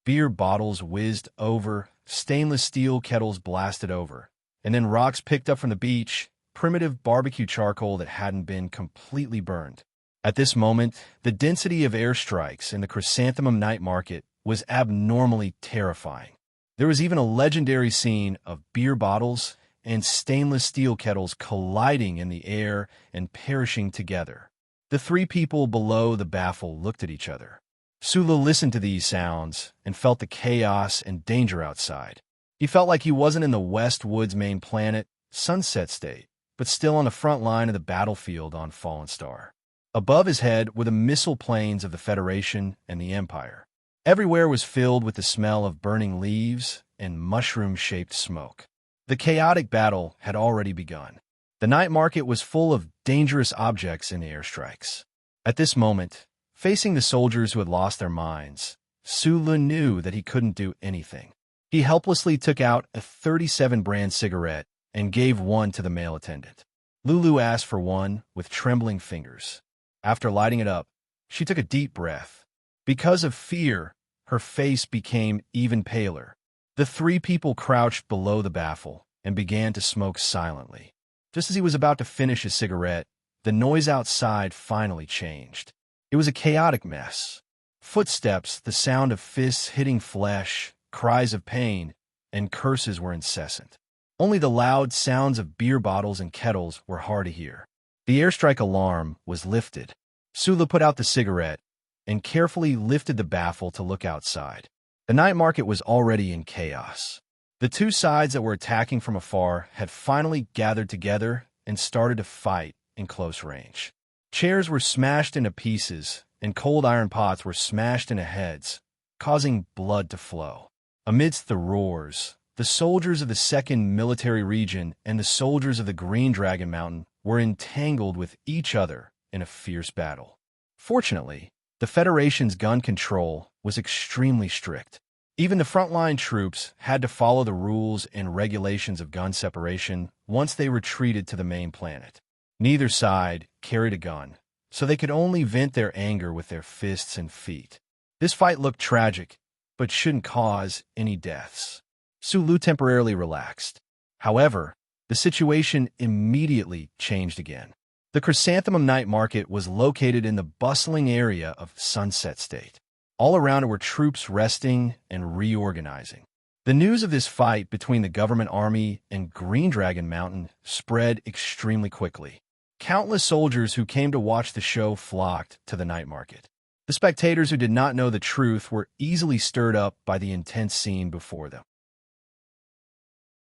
Beer bottles whizzed over, stainless steel kettles blasted over, and then rocks picked up from the beach, primitive barbecue charcoal that hadn't been completely burned. At this moment, the density of airstrikes in the chrysanthemum night market was abnormally terrifying. There was even a legendary scene of beer bottles and stainless steel kettles colliding in the air and perishing together. The 3 people below the baffle looked at each other. Sulu listened to these sounds and felt the chaos and danger outside. He felt like he wasn't in the West Woods main planet, Sunset State, but still on the front line of the battlefield on Fallen Star. Above his head were the missile planes of the Federation and the Empire. Everywhere was filled with the smell of burning leaves and mushroom-shaped smoke. The chaotic battle had already begun. The night market was full of dangerous objects in the airstrikes. At this moment, facing the soldiers who had lost their minds, Sulu knew that he couldn't do anything. He helplessly took out a 37 brand cigarette and gave one to the male attendant. Lulu asked for one with trembling fingers. After lighting it up, she took a deep breath. Because of fear, her face became even paler. The three people crouched below the baffle and began to smoke silently. Just as he was about to finish his cigarette, the noise outside finally changed. It was a chaotic mess. Footsteps, the sound of fists hitting flesh, cries of pain, and curses were incessant. Only the loud sounds of beer bottles and kettles were hard to hear. The airstrike alarm was lifted. Sula put out the cigarette and carefully lifted the baffle to look outside. The night market was already in chaos. The two sides that were attacking from afar had finally gathered together and started to fight in close range. Chairs were smashed into pieces, and cold iron pots were smashed into heads, causing blood to flow. Amidst the roars, the soldiers of the 2nd Military Region and the soldiers of the Green Dragon Mountain were entangled with each other in a fierce battle. Fortunately, the Federation's gun control was extremely strict. Even the frontline troops had to follow the rules and regulations of gun separation once they retreated to the main planet. Neither side carried a gun, so they could only vent their anger with their fists and feet. This fight looked tragic, but shouldn't cause any deaths. Sulu temporarily relaxed. However, the situation immediately changed again. The Chrysanthemum Night Market was located in the bustling area of Sunset State. All around it were troops resting and reorganizing. The news of this fight between the government army and Green Dragon Mountain spread extremely quickly. Countless soldiers who came to watch the show flocked to the night market. The spectators who did not know the truth were easily stirred up by the intense scene before them.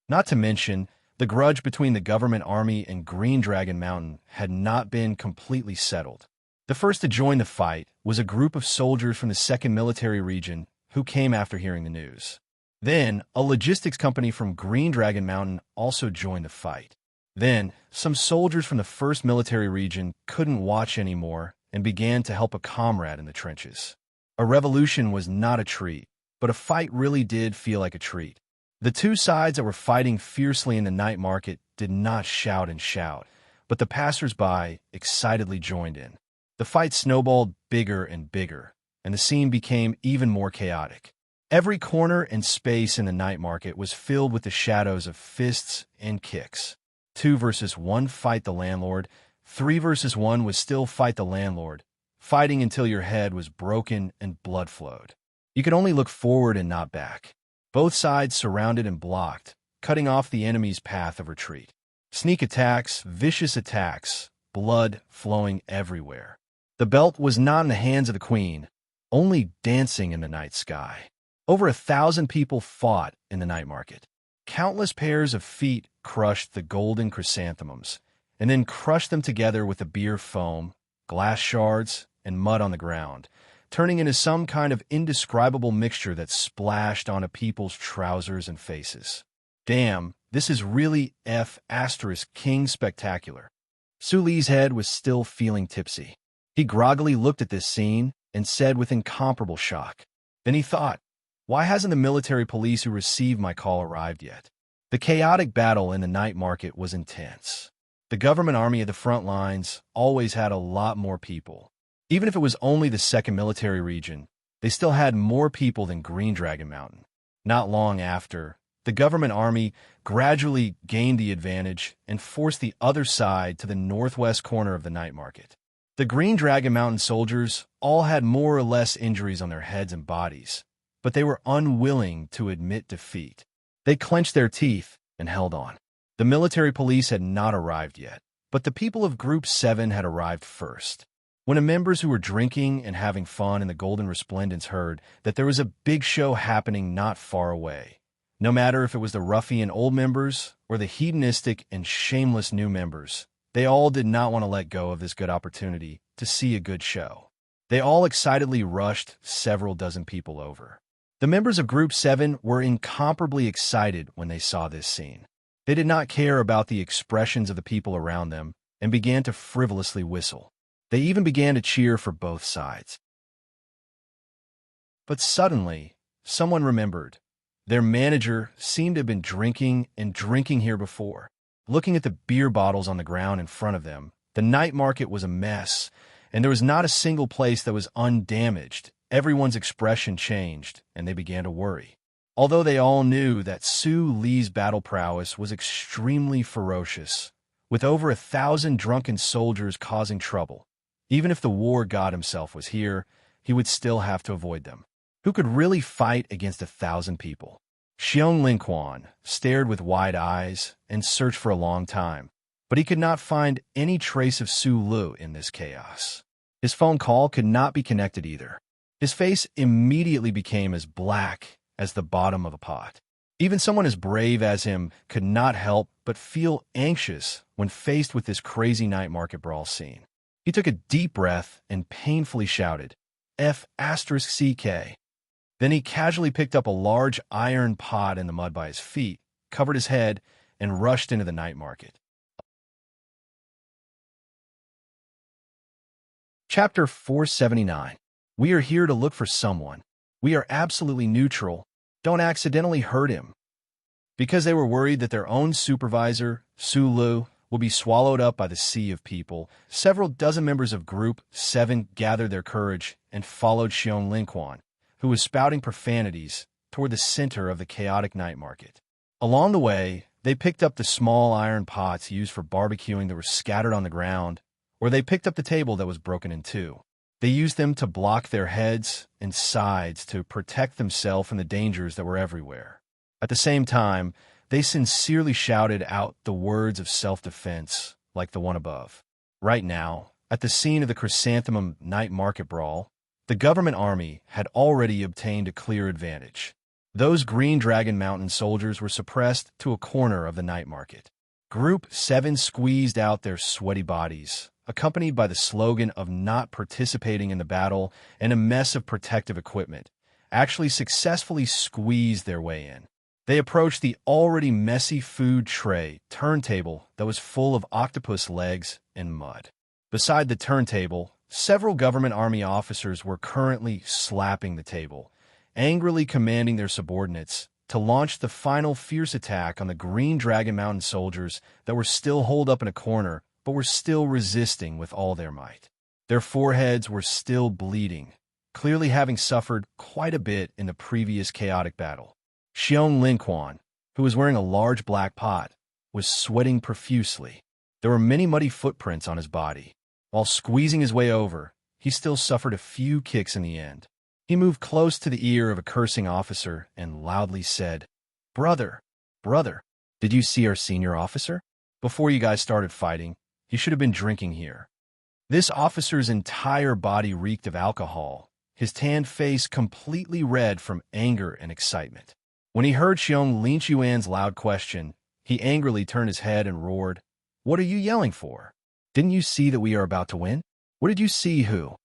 Not to mention, the grudge between the government army and Green Dragon Mountain had not been completely settled. The first to join the fight was a group of soldiers from the 2nd Military Region who came after hearing the news. Then, a logistics company from Green Dragon Mountain also joined the fight. Then, some soldiers from the 1st Military Region couldn't watch anymore and began to help a comrade in the trenches. A revolution was not a treat, but a fight really did feel like a treat. The two sides that were fighting fiercely in the night market did not shout and shout, but the passers-by excitedly joined in. The fight snowballed bigger and bigger, and the scene became even more chaotic. Every corner and space in the night market was filled with the shadows of fists and kicks. 2 versus 1 fight the landlord. 3 versus 1 was still fight the landlord, fighting until your head was broken and blood flowed. You could only look forward and not back. Both sides surrounded and blocked, cutting off the enemy's path of retreat. Sneak attacks, vicious attacks, blood flowing everywhere. The belt was not in the hands of the queen, only dancing in the night sky. Over 1,000 people fought in the night market. Countless pairs of feet crushed the golden chrysanthemums, and then crushed them together with the beer foam, glass shards, and mud on the ground, turning into some kind of indescribable mixture that splashed onto people's trousers and faces. Damn, this is really King spectacular. Suli's head was still feeling tipsy. He groggily looked at this scene and said with incomparable shock. Then he thought, why hasn't the military police who received my call arrived yet? The chaotic battle in the night market was intense. The government army at the front lines always had a lot more people. Even if it was only the 2nd Military Region, they still had more people than Green Dragon Mountain. Not long after, the government army gradually gained the advantage and forced the other side to the northwest corner of the night market. The Green Dragon Mountain soldiers all had more or less injuries on their heads and bodies, but they were unwilling to admit defeat. They clenched their teeth and held on. The military police had not arrived yet, but the people of Group 7 had arrived first. When the members who were drinking and having fun in the Golden Resplendence heard that there was a big show happening not far away, no matter if it was the ruffian old members or the hedonistic and shameless new members, they all did not want to let go of this good opportunity to see a good show. They all excitedly rushed several dozen people over. The members of Group 7 were incomparably excited when they saw this scene. They did not care about the expressions of the people around them and began to frivolously whistle. They even began to cheer for both sides. But suddenly, someone remembered. Their manager seemed to have been drinking and drinking here before. Looking at the beer bottles on the ground in front of them, the night market was a mess, and there was not a single place that was undamaged. Everyone's expression changed, and they began to worry. Although they all knew that Su Li's battle prowess was extremely ferocious, with over 1,000 drunken soldiers causing trouble. Even if the war god himself was here, he would still have to avoid them. Who could really fight against 1,000 people? Xiong Linquan stared with wide eyes and searched for a long time, but he could not find any trace of Su Lu in this chaos. His phone call could not be connected either. His face immediately became as black as the bottom of a pot. Even someone as brave as him could not help but feel anxious when faced with this crazy night market brawl scene. He took a deep breath and painfully shouted, F***CK. Then he casually picked up a large iron pot in the mud by his feet, covered his head, and rushed into the night market. Chapter 479. We are here to look for someone. We are absolutely neutral. Don't accidentally hurt him. Because they were worried that their own supervisor, Su Lu, will be swallowed up by the sea of people, several dozen members of Group 7 gathered their courage and followed Xiong Linquan, who was spouting profanities, toward the center of the chaotic night market. Along the way, they picked up the small iron pots used for barbecuing that were scattered on the ground, or they picked up the table that was broken in two. They used them to block their heads and sides to protect themselves from the dangers that were everywhere. At the same time, they sincerely shouted out the words of self-defense, like the one above. Right now, at the scene of the Chrysanthemum night market brawl, the government army had already obtained a clear advantage. Those Green Dragon Mountain soldiers were suppressed to a corner of the night market. Group 7 squeezed out their sweaty bodies, accompanied by the slogan of not participating in the battle and a mess of protective equipment, actually successfully squeezed their way in. They approached the already messy food tray turntable that was full of octopus legs and mud. Beside the turntable, several government army officers were currently slapping the table, angrily commanding their subordinates to launch the final fierce attack on the Green Dragon Mountain soldiers that were still holed up in a corner but were still resisting with all their might. Their foreheads were still bleeding, clearly having suffered quite a bit in the previous chaotic battle. Xiong Linquan, who was wearing a large black pot, was sweating profusely. There were many muddy footprints on his body. While squeezing his way over, he still suffered a few kicks in the end. He moved close to the ear of a cursing officer and loudly said, Brother, did you see our senior officer? Before you guys started fighting, he should have been drinking here. This officer's entire body reeked of alcohol, his tanned face completely red from anger and excitement. When he heard Xiong Linquan's loud question, he angrily turned his head and roared, What are you yelling for? Didn't you see that we are about to win? What did you see who?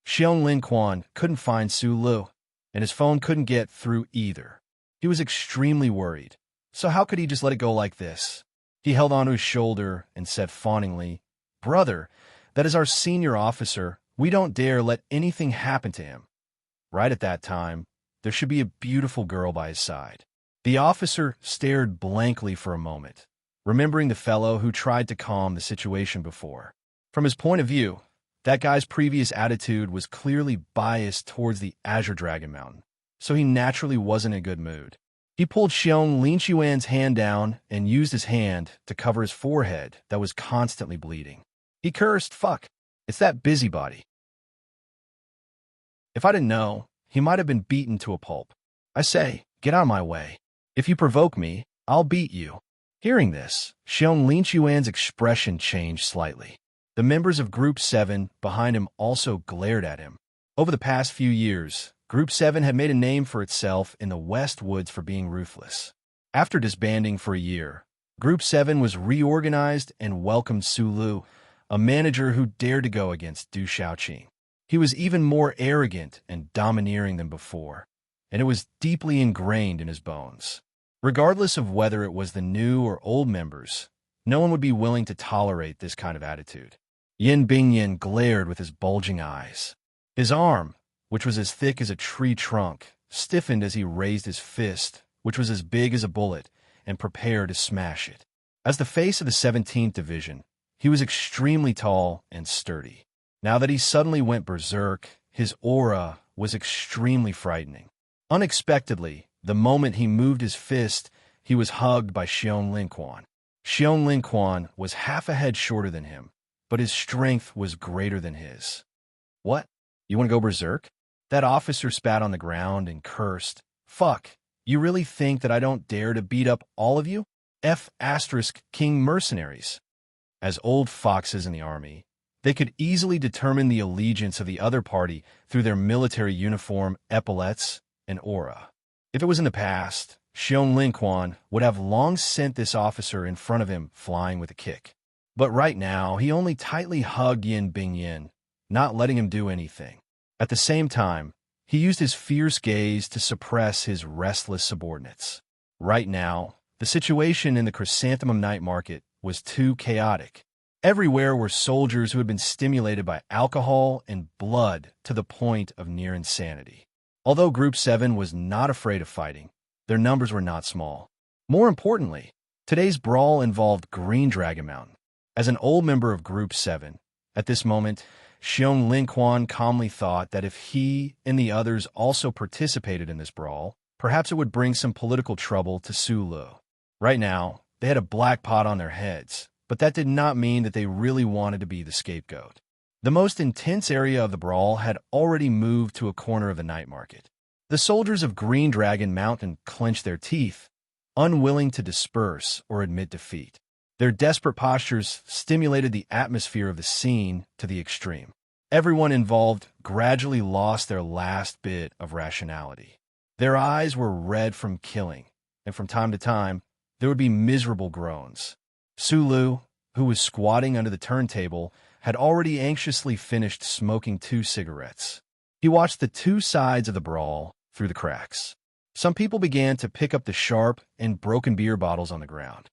Xiong Linquan couldn't find Su Lu, and his phone couldn't get through either. He was extremely worried. So how could he just let it go like this? He held onto his shoulder and said fawningly, Brother, that is our senior officer. We don't dare let anything happen to him. Right at that time, there should be a beautiful girl by his side. The officer stared blankly for a moment, remembering the fellow who tried to calm the situation before. From his point of view, that guy's previous attitude was clearly biased towards the Azure Dragon Mountain, so he naturally wasn't in a good mood. He pulled Xiong Linquan's hand down and used his hand to cover his forehead that was constantly bleeding. He cursed, Fuck, it's that busybody. If I didn't know, he might have been beaten to a pulp. I say, get out of my way. If you provoke me, I'll beat you. Hearing this, Xiong Linquan's expression changed slightly. The members of Group 7 behind him also glared at him. Over the past few years, Group 7 had made a name for itself in the West Woods for being ruthless. After disbanding for a year, Group 7 was reorganized and welcomed Su Lu, a manager who dared to go against Du Shaoqing. He was even more arrogant and domineering than before, and it was deeply ingrained in his bones. Regardless of whether it was the new or old members, no one would be willing to tolerate this kind of attitude. Yin Bingyan glared with his bulging eyes. His arm, which was as thick as a tree trunk, stiffened as he raised his fist, which was as big as a bullet, and prepare to smash it. As the face of the 17th Division, he was extremely tall and sturdy. Now that he suddenly went berserk, his aura was extremely frightening. Unexpectedly, the moment he moved his fist, he was hugged by Xiong Linquan. Xiong Linquan was half a head shorter than him, but his strength was greater than his. "What? You want to go berserk?" That officer spat on the ground and cursed. "Fuck, you really think that I don't dare to beat up all of you? King mercenaries." As old foxes in the army, they could easily determine the allegiance of the other party through their military uniform, epaulettes, and aura. If it was in the past, Xiong Linquan would have long sent this officer in front of him flying with a kick. But right now, he only tightly hugged Yin Bingyin, not letting him do anything. At the same time, he used his fierce gaze to suppress his restless subordinates. Right now, the situation in the Chrysanthemum Night Market was too chaotic. Everywhere were soldiers who had been stimulated by alcohol and blood to the point of near insanity. Although Group 7 was not afraid of fighting, their numbers were not small. More importantly, today's brawl involved Green Dragon Mountain. As an old member of Group 7, at this moment, Xiong Linquan calmly thought that if he and the others also participated in this brawl, perhaps it would bring some political trouble to Sulu. Right now, they had a black pot on their heads, but that did not mean that they really wanted to be the scapegoat. The most intense area of the brawl had already moved to a corner of the night market. The soldiers of Green Dragon Mountain clenched their teeth, unwilling to disperse or admit defeat. Their desperate postures stimulated the atmosphere of the scene to the extreme. Everyone involved gradually lost their last bit of rationality. Their eyes were red from killing, and from time to time, there would be miserable groans. Sulu, who was squatting under the turntable, had already anxiously finished smoking 2 cigarettes. He watched the two sides of the brawl through the cracks. Some people began to pick up the sharp and broken beer bottles on the ground.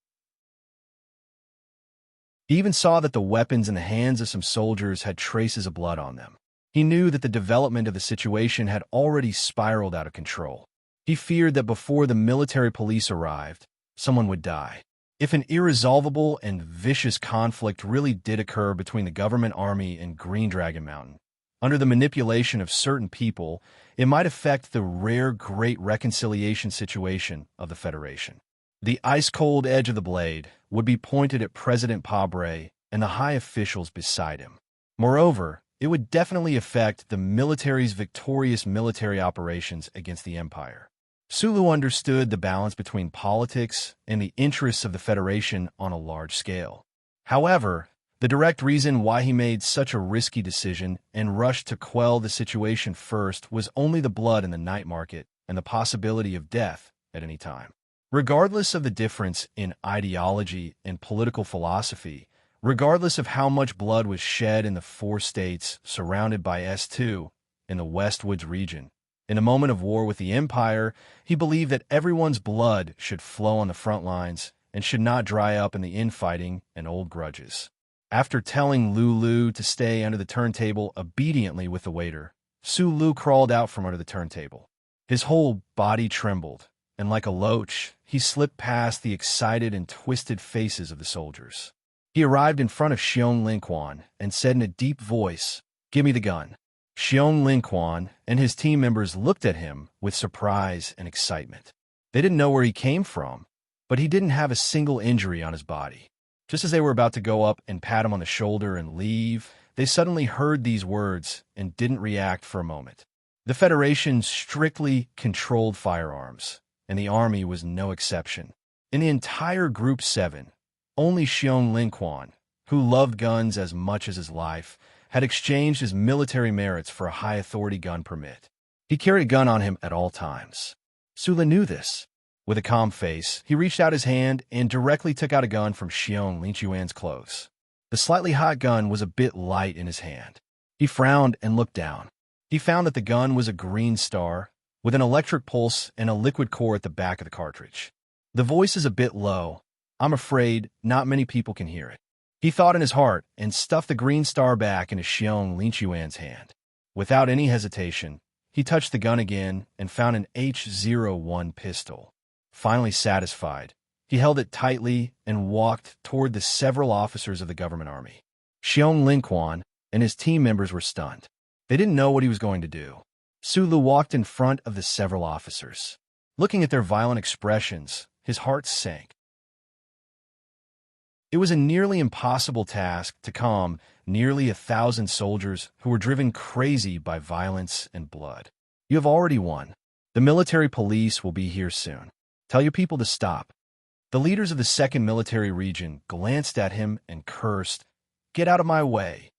He even saw that the weapons in the hands of some soldiers had traces of blood on them. He knew that the development of the situation had already spiraled out of control. He feared that before the military police arrived, someone would die. If an irresolvable and vicious conflict really did occur between the government army and Green Dragon Mountain, under the manipulation of certain people, it might affect the rare great reconciliation situation of the Federation. The ice-cold edge of the blade would be pointed at President Pabre and the high officials beside him. Moreover, it would definitely affect the military's victorious military operations against the Empire. Sulu understood the balance between politics and the interests of the Federation on a large scale. However, the direct reason why he made such a risky decision and rushed to quell the situation first was only the blood in the night market and the possibility of death at any time. Regardless of the difference in ideology and political philosophy, regardless of how much blood was shed in the 4 states surrounded by S2 in the Westwoods region, in a moment of war with the Empire, he believed that everyone's blood should flow on the front lines and should not dry up in the infighting and old grudges. After telling Lulu to stay under the turntable obediently with the waiter, Sulu crawled out from under the turntable. His whole body trembled, and like a loach, he slipped past the excited and twisted faces of the soldiers. He arrived in front of Xiong Linquan and said in a deep voice, "Give me the gun." Xiong Linquan and his team members looked at him with surprise and excitement. They didn't know where he came from, but he didn't have a single injury on his body. Just as they were about to go up and pat him on the shoulder and leave, they suddenly heard these words and didn't react for a moment. The Federation strictly controlled firearms, and the army was no exception. In the entire Group 7, only Xiong Linquan, who loved guns as much as his life, had exchanged his military merits for a high-authority gun permit. He carried a gun on him at all times. Sula knew this. With a calm face, he reached out his hand and directly took out a gun from Xiong Linquan's clothes. The slightly hot gun was a bit light in his hand. He frowned and looked down. He found that the gun was a green star, with an electric pulse and a liquid core at the back of the cartridge. The voice is a bit low. I'm afraid not many people can hear it. He thought in his heart and stuffed the green star back into Xiong Linquan's hand. Without any hesitation, he touched the gun again and found an H01 pistol. Finally satisfied, he held it tightly and walked toward the several officers of the government army. Xiong Linquan and his team members were stunned. They didn't know what he was going to do. Sulu walked in front of the several officers. Looking at their violent expressions, his heart sank. It was a nearly impossible task to calm nearly 1,000 soldiers who were driven crazy by violence and blood. You have already won. The military police will be here soon. Tell your people to stop. The leaders of the 2nd Military Region glanced at him and cursed, "Get out of my way."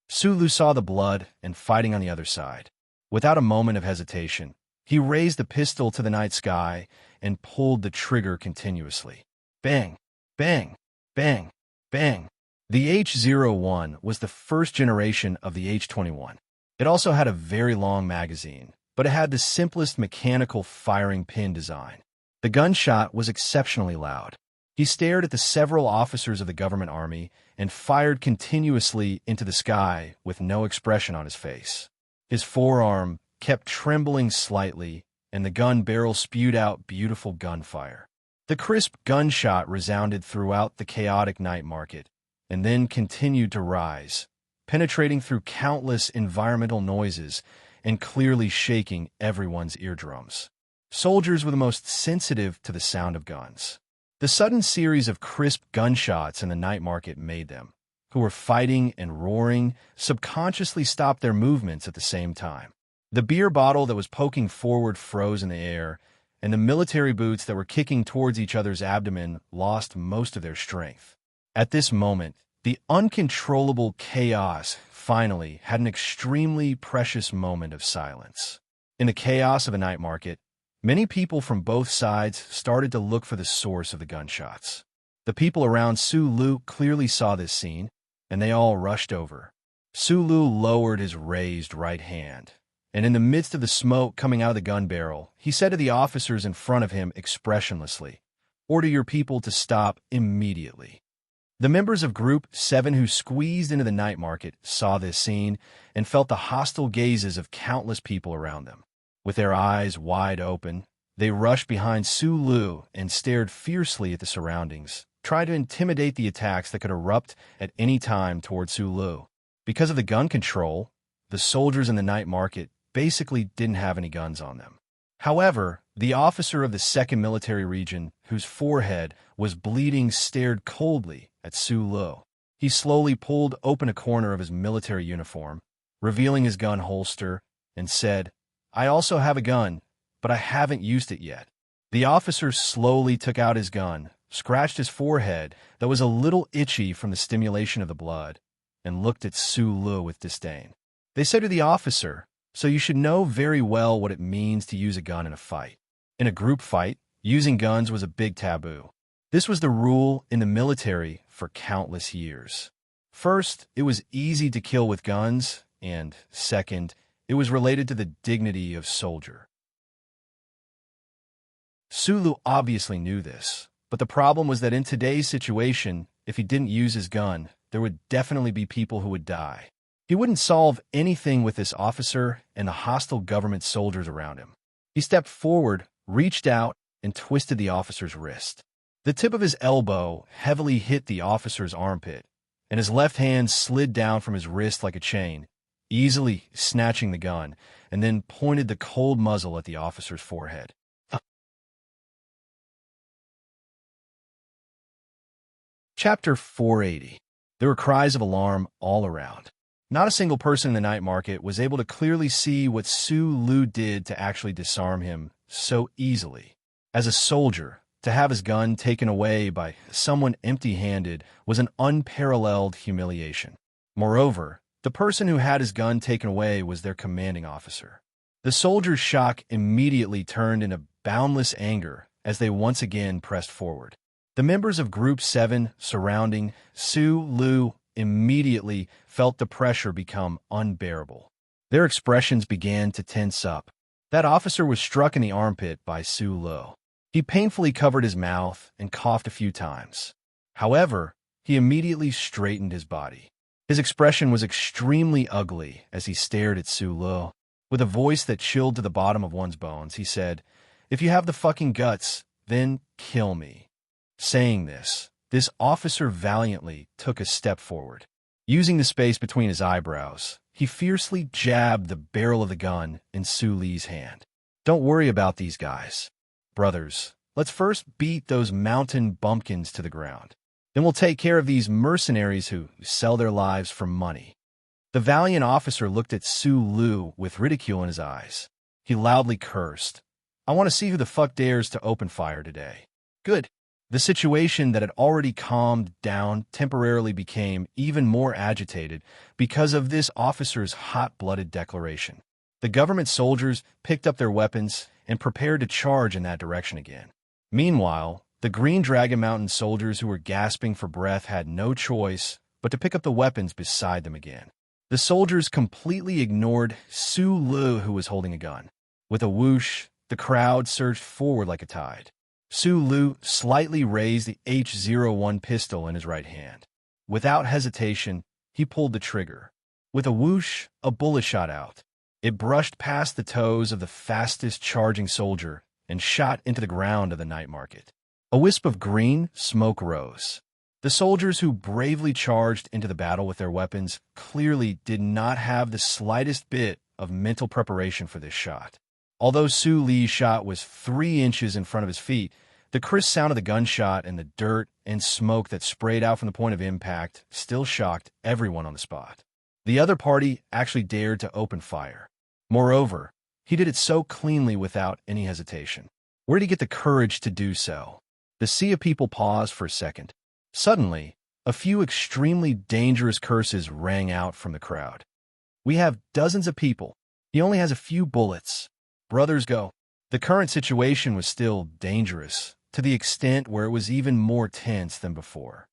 Sulu saw the blood and fighting on the other side. Without a moment of hesitation, he raised the pistol to the night sky and pulled the trigger continuously. Bang, bang, bang, bang. The H-01 was the first generation of the H-21. It also had a very long magazine, but it had the simplest mechanical firing pin design. The gunshot was exceptionally loud. He stared at the several officers of the government army and fired continuously into the sky with no expression on his face. His forearm kept trembling slightly, and the gun barrel spewed out beautiful gunfire. The crisp gunshot resounded throughout the chaotic night market, and then continued to rise, penetrating through countless environmental noises and clearly shaking everyone's eardrums. Soldiers were the most sensitive to the sound of guns. The sudden series of crisp gunshots in the night market made them, who were fighting and roaring, subconsciously stop their movements at the same time. The beer bottle that was poking forward froze in the air, and the military boots that were kicking towards each other's abdomen lost most of their strength. At this moment, the uncontrollable chaos finally had an extremely precious moment of silence. In the chaos of a night market, many people from both sides started to look for the source of the gunshots. The people around Sulu clearly saw this scene, and they all rushed over. Sulu lowered his raised right hand, and in the midst of the smoke coming out of the gun barrel, he said to the officers in front of him expressionlessly, "Order your people to stop immediately." The members of Group 7 who squeezed into the night market saw this scene and felt the hostile gazes of countless people around them. With their eyes wide open, they rushed behind Sulu and stared fiercely at the surroundings, trying to intimidate the attacks that could erupt at any time toward Sulu. Because of the gun control, the soldiers in the night market basically didn't have any guns on them. However, the officer of the 2nd Military Region, whose forehead was bleeding, stared coldly at Sulu. He slowly pulled open a corner of his military uniform, revealing his gun holster, and said, "I also have a gun, but I haven't used it yet." The officer slowly took out his gun, scratched his forehead that was a little itchy from the stimulation of the blood, and looked at Sulu with disdain. They said to the officer, "So you should know very well what it means to use a gun in a fight." In a group fight, using guns was a big taboo. This was the rule in the military for countless years. First, it was easy to kill with guns, and second, it was related to the dignity of soldier. Sulu obviously knew this, but the problem was that in today's situation, if he didn't use his gun, there would definitely be people who would die. He wouldn't solve anything with this officer and the hostile government soldiers around him. He stepped forward, reached out, and twisted the officer's wrist. The tip of his elbow heavily hit the officer's armpit, and his left hand slid down from his wrist like a chain, easily snatching the gun, and then pointed the cold muzzle at the officer's forehead. Chapter 480. There were cries of alarm all around. Not a single person in the night market was able to clearly see what Sulu did to actually disarm him so easily. As a soldier, to have his gun taken away by someone empty-handed was an unparalleled humiliation. Moreover, the person who had his gun taken away was their commanding officer. The soldiers' shock immediately turned into boundless anger as they once again pressed forward. The members of Group 7 surrounding Sulu immediately felt the pressure become unbearable. Their expressions began to tense up. That officer was struck in the armpit by Sulu. He painfully covered his mouth and coughed a few times. However, he immediately straightened his body. His expression was extremely ugly as he stared at Sulu. With a voice that chilled to the bottom of one's bones, he said, "If you have the fucking guts, then kill me." Saying this officer valiantly took a step forward. Using the space between his eyebrows, he fiercely jabbed the barrel of the gun in Su Li's hand. "Don't worry about these guys. Brothers, let's first beat those mountain bumpkins to the ground. Then we'll take care of these mercenaries who sell their lives for money." The valiant officer looked at Su Lu with ridicule in his eyes. He loudly cursed. "I want to see who the fuck dares to open fire today." Good. The situation that had already calmed down temporarily became even more agitated because of this officer's hot-blooded declaration. The government soldiers picked up their weapons and prepared to charge in that direction again. Meanwhile, the Green Dragon Mountain soldiers who were gasping for breath had no choice but to pick up the weapons beside them again. The soldiers completely ignored Su Lu, who was holding a gun. With a whoosh, the crowd surged forward like a tide. Su Lu slightly raised the H-01 pistol in his right hand. Without hesitation, he pulled the trigger. With a whoosh, a bullet shot out. It brushed past the toes of the fastest charging soldier and shot into the ground of the night market. A wisp of green smoke rose. The soldiers who bravely charged into the battle with their weapons clearly did not have the slightest bit of mental preparation for this shot. Although Su Li's shot was 3 inches in front of his feet, the crisp sound of the gunshot and the dirt and smoke that sprayed out from the point of impact still shocked everyone on the spot. The other party actually dared to open fire. Moreover, he did it so cleanly without any hesitation. Where did he get the courage to do so? The sea of people paused for a second. Suddenly, a few extremely dangerous curses rang out from the crowd. "We have dozens of people. He only has a few bullets. Brothers, go." The current situation was still dangerous, to the extent where it was even more tense than before.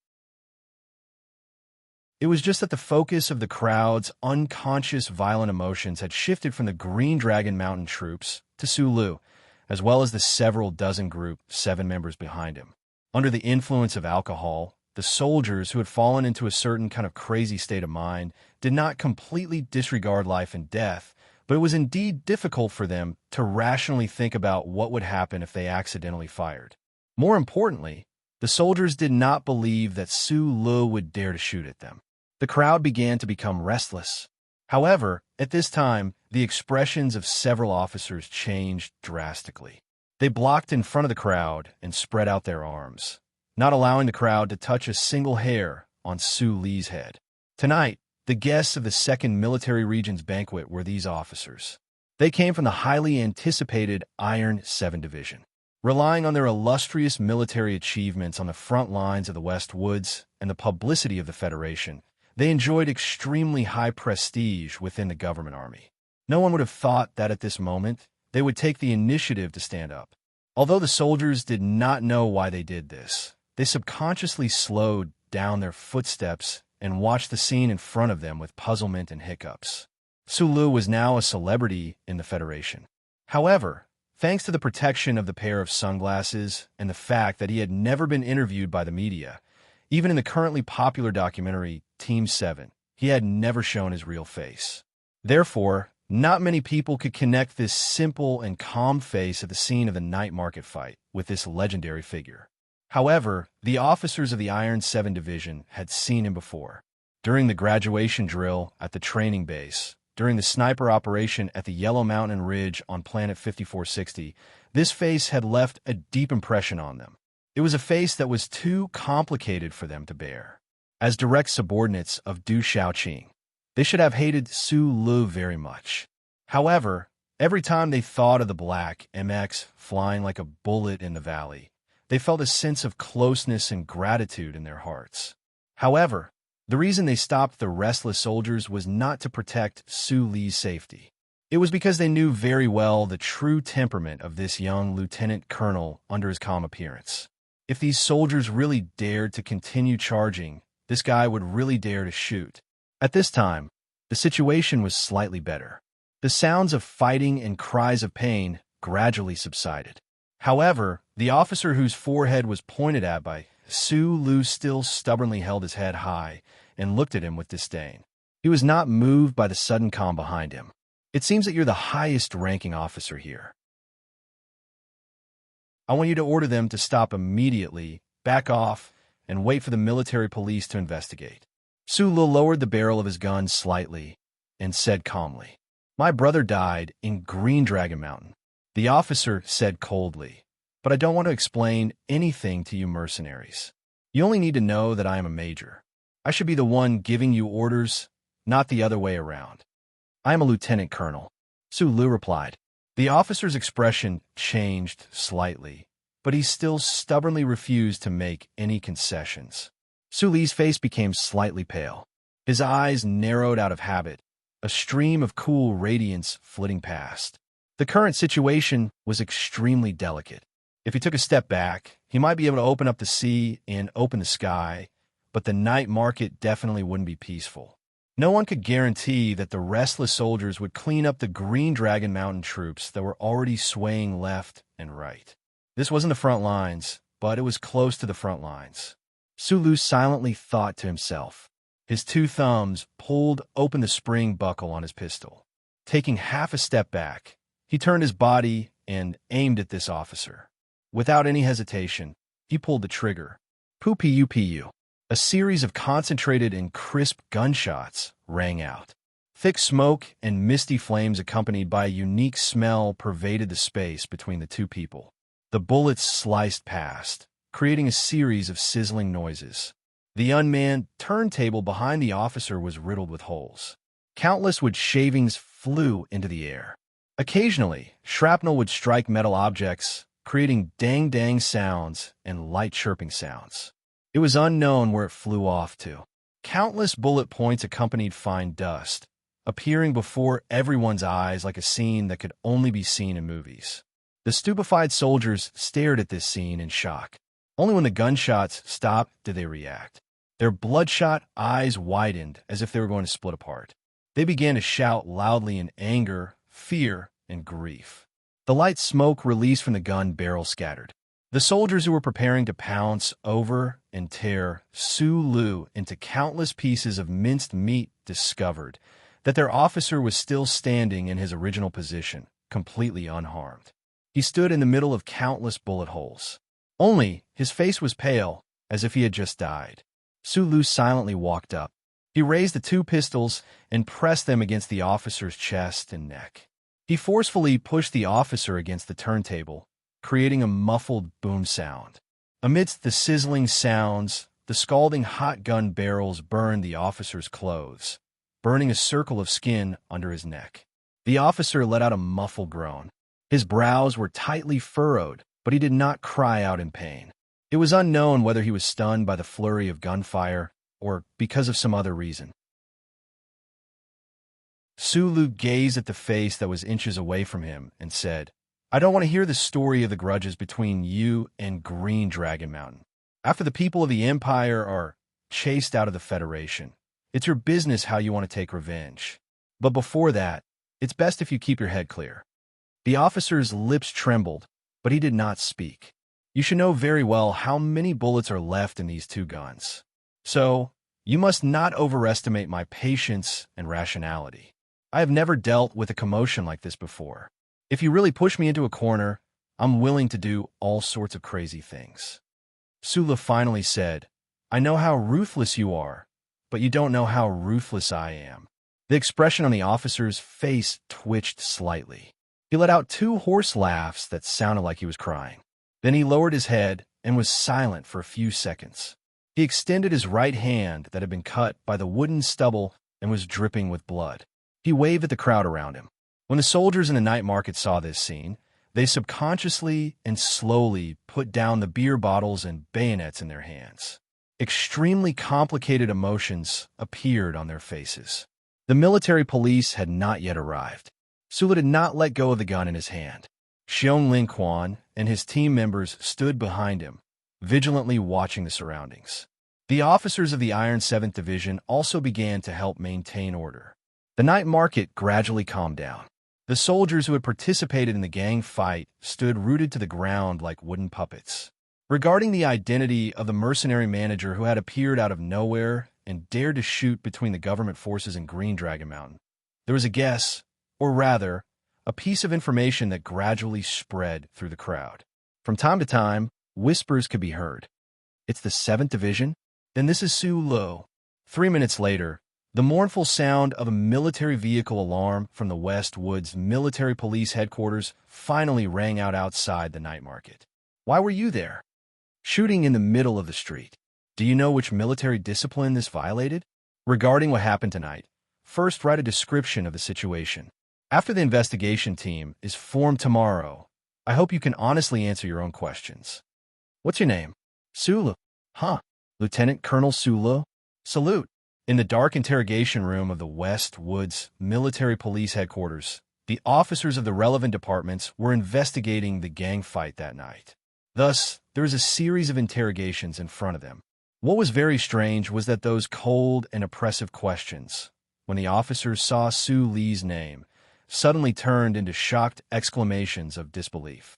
It was just that the focus of the crowd's unconscious violent emotions had shifted from the Green Dragon Mountain troops to Su Lu, as well as the several dozen group 7 members behind him. Under the influence of alcohol, the soldiers who had fallen into a certain kind of crazy state of mind did not completely disregard life and death, but it was indeed difficult for them to rationally think about what would happen if they accidentally fired. More importantly, the soldiers did not believe that Su Lu would dare to shoot at them. The crowd began to become restless. However, at this time, the expressions of several officers changed drastically. They blocked in front of the crowd and spread out their arms, not allowing the crowd to touch a single hair on Su Li's head. Tonight, the guests of the 2nd Military Region's banquet were these officers. They came from the highly anticipated Iron 7 Division. Relying on their illustrious military achievements on the front lines of the West Woods and the publicity of the Federation, they enjoyed extremely high prestige within the government army. No one would have thought that at this moment, they would take the initiative to stand up. Although the soldiers did not know why they did this, they subconsciously slowed down their footsteps and watched the scene in front of them with puzzlement and hiccups. Su Lu was now a celebrity in the Federation. However, thanks to the protection of the pair of sunglasses and the fact that he had never been interviewed by the media, even in the currently popular documentary Team 7, he had never shown his real face. Therefore, not many people could connect this simple and calm face at the scene of the night market fight with this legendary figure. However, the officers of the Iron 7 Division had seen him before. During the graduation drill at the training base, during the sniper operation at the Yellow Mountain Ridge on Planet 5460, this face had left a deep impression on them. It was a face that was too complicated for them to bear. As direct subordinates of Du Shaoqing, they should have hated Su Lu very much. However, every time they thought of the black MX flying like a bullet in the valley, they felt a sense of closeness and gratitude in their hearts. However, the reason they stopped the restless soldiers was not to protect Su Li's safety. It was because they knew very well the true temperament of this young lieutenant colonel under his calm appearance. If these soldiers really dared to continue charging, this guy would really dare to shoot. At this time, the situation was slightly better. The sounds of fighting and cries of pain gradually subsided. However, the officer whose forehead was pointed at by Su Lu still stubbornly held his head high and looked at him with disdain. He was not moved by the sudden calm behind him. "It seems that you're the highest-ranking officer here." I want you to order them to stop immediately, back off, and wait for the military police to investigate. Sulu lowered the barrel of his gun slightly and said calmly, "My brother died in Green Dragon Mountain." The officer said coldly, "But I don't want to explain anything to you mercenaries. You only need to know that I am a major. I should be the one giving you orders, not the other way around. I am a lieutenant colonel." Sulu replied. The officer's expression changed slightly, but he still stubbornly refused to make any concessions. Suli's face became slightly pale. His eyes narrowed out of habit, a stream of cool radiance flitting past. The current situation was extremely delicate. If he took a step back, he might be able to open up the sea and open the sky, but the night market definitely wouldn't be peaceful. No one could guarantee that the restless soldiers would clean up the Green Dragon Mountain troops that were already swaying left and right. This wasn't the front lines, but it was close to the front lines. Sulu silently thought to himself. His two thumbs pulled open the spring buckle on his pistol. Taking half a step back, he turned his body and aimed at this officer. Without any hesitation, he pulled the trigger. Poo-pee-you-pee-you. A series of concentrated and crisp gunshots rang out. Thick smoke and misty flames accompanied by a unique smell pervaded the space between the two people. The bullets sliced past, creating a series of sizzling noises. The unmanned turntable behind the officer was riddled with holes. Countless wood shavings flew into the air. Occasionally, shrapnel would strike metal objects, creating dang-dang sounds and light chirping sounds. It was unknown where it flew off to. Countless bullet points accompanied fine dust, appearing before everyone's eyes like a scene that could only be seen in movies. The stupefied soldiers stared at this scene in shock. Only when the gunshots stopped did they react. Their bloodshot eyes widened as if they were going to split apart. They began to shout loudly in anger, fear, and grief. The light smoke released from the gun barrel scattered. The soldiers who were preparing to pounce over and tear Sulu into countless pieces of minced meat discovered that their officer was still standing in his original position, completely unharmed. He stood in the middle of countless bullet holes. Only his face was pale, as if he had just died. Sulu silently walked up. He raised the two pistols and pressed them against the officer's chest and neck. He forcefully pushed the officer against the turntable, creating a muffled boom sound. Amidst the sizzling sounds, the scalding hot gun barrels burned the officer's clothes, burning a circle of skin under his neck. The officer let out a muffled groan. His brows were tightly furrowed, but he did not cry out in pain. It was unknown whether he was stunned by the flurry of gunfire or because of some other reason. Sulu gazed at the face that was inches away from him and said, "I don't want to hear the story of the grudges between you and Green Dragon Mountain. After the people of the Empire are chased out of the Federation, it's your business how you want to take revenge. But before that, it's best if you keep your head clear." The officer's lips trembled, but he did not speak. "You should know very well how many bullets are left in these two guns. So, you must not overestimate my patience and rationality. I have never dealt with a commotion like this before. If you really push me into a corner, I'm willing to do all sorts of crazy things." Sula finally said, "I know how ruthless you are, but you don't know how ruthless I am." The expression on the officer's face twitched slightly. He let out two hoarse laughs that sounded like he was crying. Then he lowered his head and was silent for a few seconds. He extended his right hand that had been cut by the wooden stubble and was dripping with blood. He waved at the crowd around him. When the soldiers in the night market saw this scene, they subconsciously and slowly put down the beer bottles and bayonets in their hands. Extremely complicated emotions appeared on their faces. The military police had not yet arrived. Sula did not let go of the gun in his hand. Xiong Lin Quan and his team members stood behind him, vigilantly watching the surroundings. The officers of the Iron 7th Division also began to help maintain order. The night market gradually calmed down. The soldiers who had participated in the gang fight stood rooted to the ground like wooden puppets. Regarding the identity of the mercenary manager who had appeared out of nowhere and dared to shoot between the government forces in Green Dragon Mountain, there was a guess, or rather, a piece of information that gradually spread through the crowd. From time to time, whispers could be heard. It's the 7th Division? Then this is Su Lo. 3 minutes later, the mournful sound of a military vehicle alarm from the West Woods Military Police Headquarters finally rang out outside the night market. Why were you there? Shooting in the middle of the street. Do you know which military discipline this violated? Regarding what happened tonight, first write a description of the situation. After the investigation team is formed tomorrow, I hope you can honestly answer your own questions. What's your name? Sulu. Huh. Lieutenant Colonel Sulu? Salute. In the dark interrogation room of the West Woods Military Police Headquarters, the officers of the relevant departments were investigating the gang fight that night. Thus, there was a series of interrogations in front of them. What was very strange was that those cold and oppressive questions, when the officers saw Su Lee's name, suddenly turned into shocked exclamations of disbelief.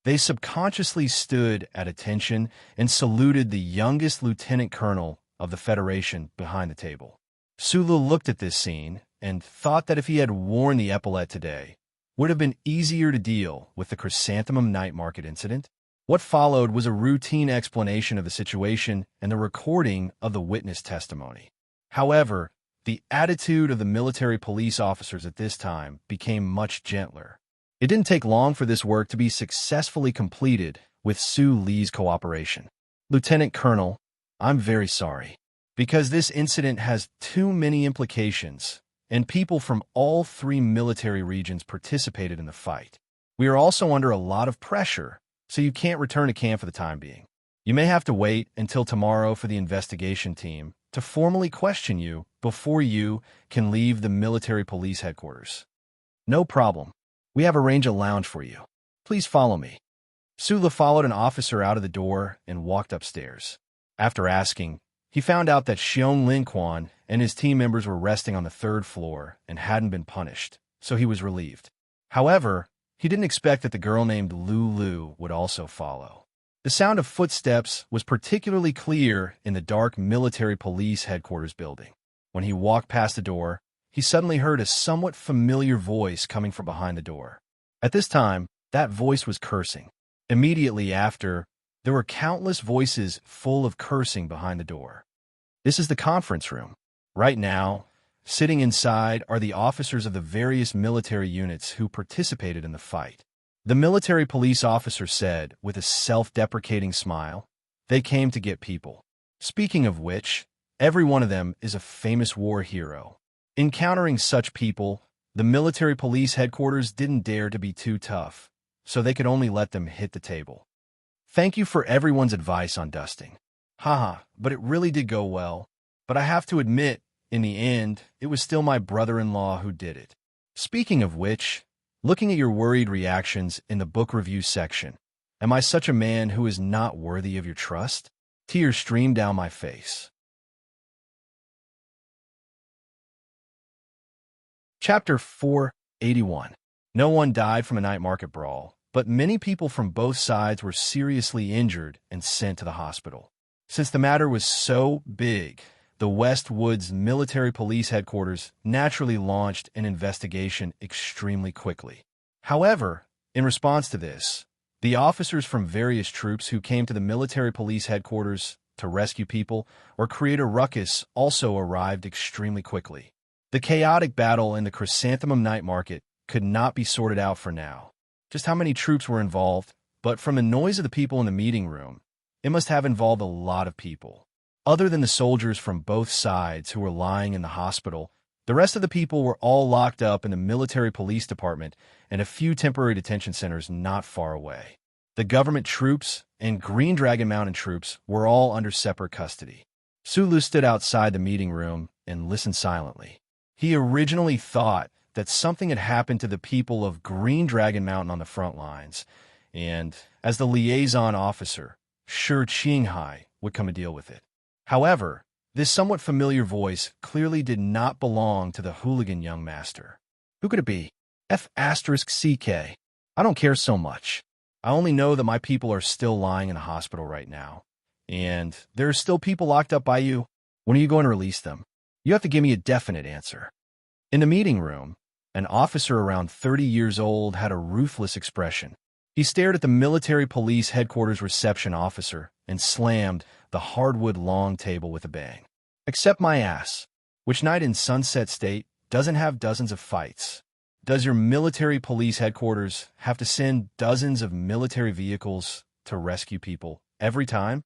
They subconsciously stood at attention and saluted the youngest lieutenant colonel of the Federation behind the table. Sulu looked at this scene and thought that if he had worn the epaulette today, would have been easier to deal with the chrysanthemum night market incident. What followed was a routine explanation of the situation and the recording of the witness testimony. However, the attitude of the military police officers at this time became much gentler. It didn't take long for this work to be successfully completed with Su Lee's cooperation. Lieutenant Colonel, I'm very sorry, because this incident has too many implications, and people from all 3 military regions participated in the fight. We are also under a lot of pressure, so you can't return to camp for the time being. You may have to wait until tomorrow for the investigation team to formally question you before you can leave the military police headquarters. No problem. We have arranged a lounge for you. Please follow me. Sula followed an officer out of the door and walked upstairs. After asking, he found out that Xiong Lin Quan and his team members were resting on the 3rd floor and hadn't been punished, so he was relieved. However, he didn't expect that the girl named Lulu would also follow. The sound of footsteps was particularly clear in the dark military police headquarters building. When he walked past the door, he suddenly heard a somewhat familiar voice coming from behind the door. At this time, that voice was cursing. Immediately after, there were countless voices full of cursing behind the door. This is the conference room. Right now, sitting inside are the officers of the various military units who participated in the fight. The military police officer said, with a self-deprecating smile, they came to get people. Speaking of which, every one of them is a famous war hero. Encountering such people, the military police headquarters didn't dare to be too tough, so they could only let them hit the table. Thank you for everyone's advice on dusting. Haha, but it really did go well. But I have to admit, in the end, it was still my brother-in-law who did it. Speaking of which, looking at your worried reactions in the book review section, am I such a man who is not worthy of your trust? Tears streamed down my face. Chapter 481. No one died from a night market brawl, but many people from both sides were seriously injured and sent to the hospital. Since the matter was so big, the West Woods Military Police Headquarters naturally launched an investigation extremely quickly. However, in response to this, the officers from various troops who came to the military police headquarters to rescue people or create a ruckus also arrived extremely quickly. The chaotic battle in the Chrysanthemum Night Market could not be sorted out for now. Just how many troops were involved, but from the noise of the people in the meeting room, it must have involved a lot of people. Other than the soldiers from both sides who were lying in the hospital, the rest of the people were all locked up in the military police department and a few temporary detention centers not far away. The government troops and Green Dragon Mountain troops were all under separate custody. Sulu stood outside the meeting room and listened silently. He originally thought that something had happened to the people of Green Dragon Mountain on the front lines, and as the liaison officer, Shi Qinghai would come and deal with it. However, this somewhat familiar voice clearly did not belong to the hooligan young master. Who could it be? F***CK. I don't care so much. I only know that my people are still lying in the hospital right now. And there are still people locked up by you. When are you going to release them? You have to give me a definite answer. In the meeting room, an officer around 30 years old had a ruthless expression. He stared at the military police headquarters reception officer and slammed the hardwood long table with a bang. Accept my ass. Which night in Sunset State doesn't have dozens of fights? Does your military police headquarters have to send dozens of military vehicles to rescue people every time?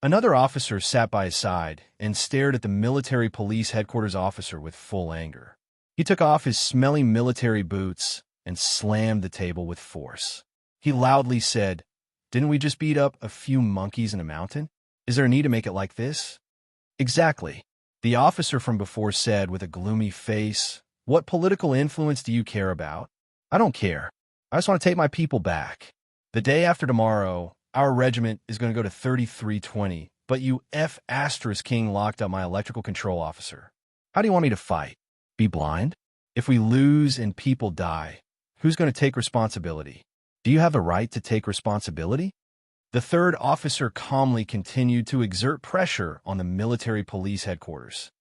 Another officer sat by his side and stared at the military police headquarters officer with full anger. He took off his smelly military boots and slammed the table with force. He loudly said, "Didn't we just beat up a few monkeys in a mountain? Is there a need to make it like this?" "Exactly," the officer from before said with a gloomy face. "What political influence do you care about?" "I don't care. I just want to take my people back. The day after tomorrow, our regiment is going to go to 3320, but you King locked up my electrical control officer. How do you want me to fight? Be blind? If we lose and people die, who's going to take responsibility? Do you have the right to take responsibility?" The third officer calmly continued to exert pressure on the military police headquarters.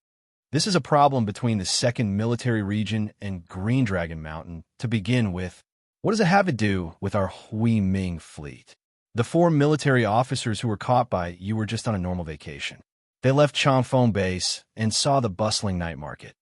"This is a problem between the 2nd Military Region and Green Dragon Mountain to begin with. What does it have to do with our Hui Ming fleet? The 4 military officers who were caught by you were just on a normal vacation. They left Changfeng Base and saw the bustling night market.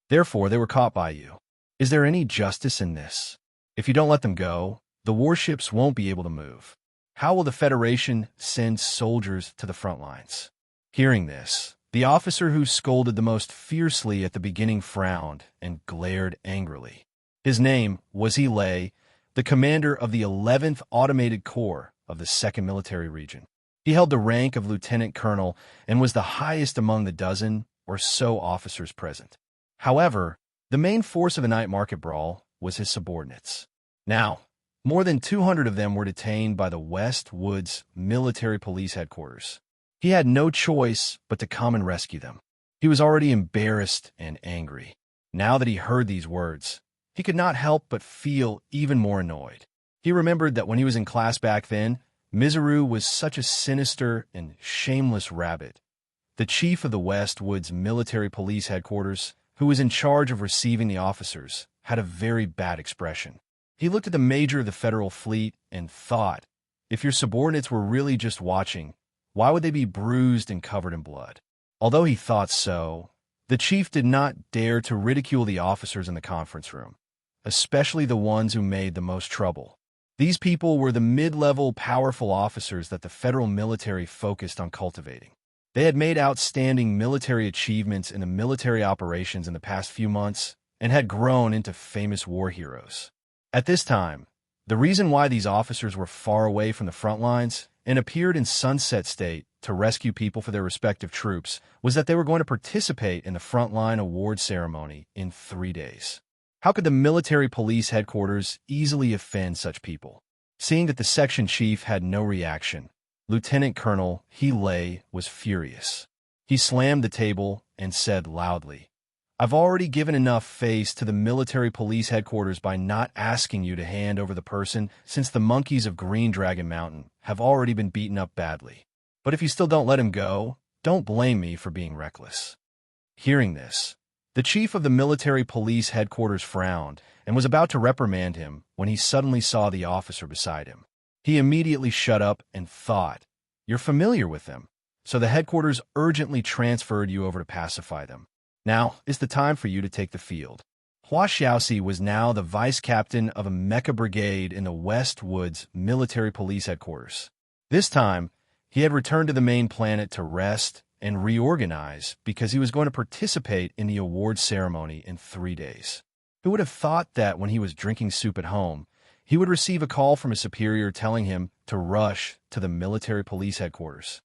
Therefore, they were caught by you. Is there any justice in this? If you don't let them go, the warships won't be able to move. How will the Federation send soldiers to the front lines?" Hearing this, the officer who scolded the most fiercely at the beginning frowned and glared angrily. His name was Lei, the commander of the 11th Automated Corps of the 2nd Military Region. He held the rank of lieutenant colonel and was the highest among the dozen or so officers present. However, the main force of the night market brawl was his subordinates. Now, more than 200 of them were detained by the West Woods Military Police Headquarters. He had no choice but to come and rescue them. He was already embarrassed and angry. Now that he heard these words, he could not help but feel even more annoyed. He remembered that when he was in class back then, Mizuru was such a sinister and shameless rabbit. The chief of the West Woods Military Police Headquarters, who was in charge of receiving the officers, had a very bad expression. He looked at the major of the Federal Fleet and thought, if your subordinates were really just watching, why would they be bruised and covered in blood? Although he thought so, the chief did not dare to ridicule the officers in the conference room, especially the ones who made the most trouble. These people were the mid-level, powerful officers that the federal military focused on cultivating. They had made outstanding military achievements in the military operations in the past few months and had grown into famous war heroes. At this time, the reason why these officers were far away from the front lines and appeared in Sunset State to rescue people for their respective troops was that they were going to participate in the frontline award ceremony in 3 days. How could the military police headquarters easily offend such people? Seeing that the section chief had no reaction, Lieutenant Colonel Lei was furious. He slammed the table and said loudly, "I've already given enough face to the military police headquarters by not asking you to hand over the person since the monkeys of Green Dragon Mountain have already been beaten up badly. But if you still don't let him go, don't blame me for being reckless." Hearing this, the chief of the military police headquarters frowned and was about to reprimand him when he suddenly saw the officer beside him. He immediately shut up and thought, "You're familiar with them, so the headquarters urgently transferred you over to pacify them. Now is the time for you to take the field." Hua Xiaoxi was now the vice captain of a mecha brigade in the West Woods Military Police Headquarters. This time, he had returned to the main planet to rest and reorganize because he was going to participate in the award ceremony in 3 days. Who would have thought that when he was drinking soup at home, he would receive a call from a superior telling him to rush to the military police headquarters?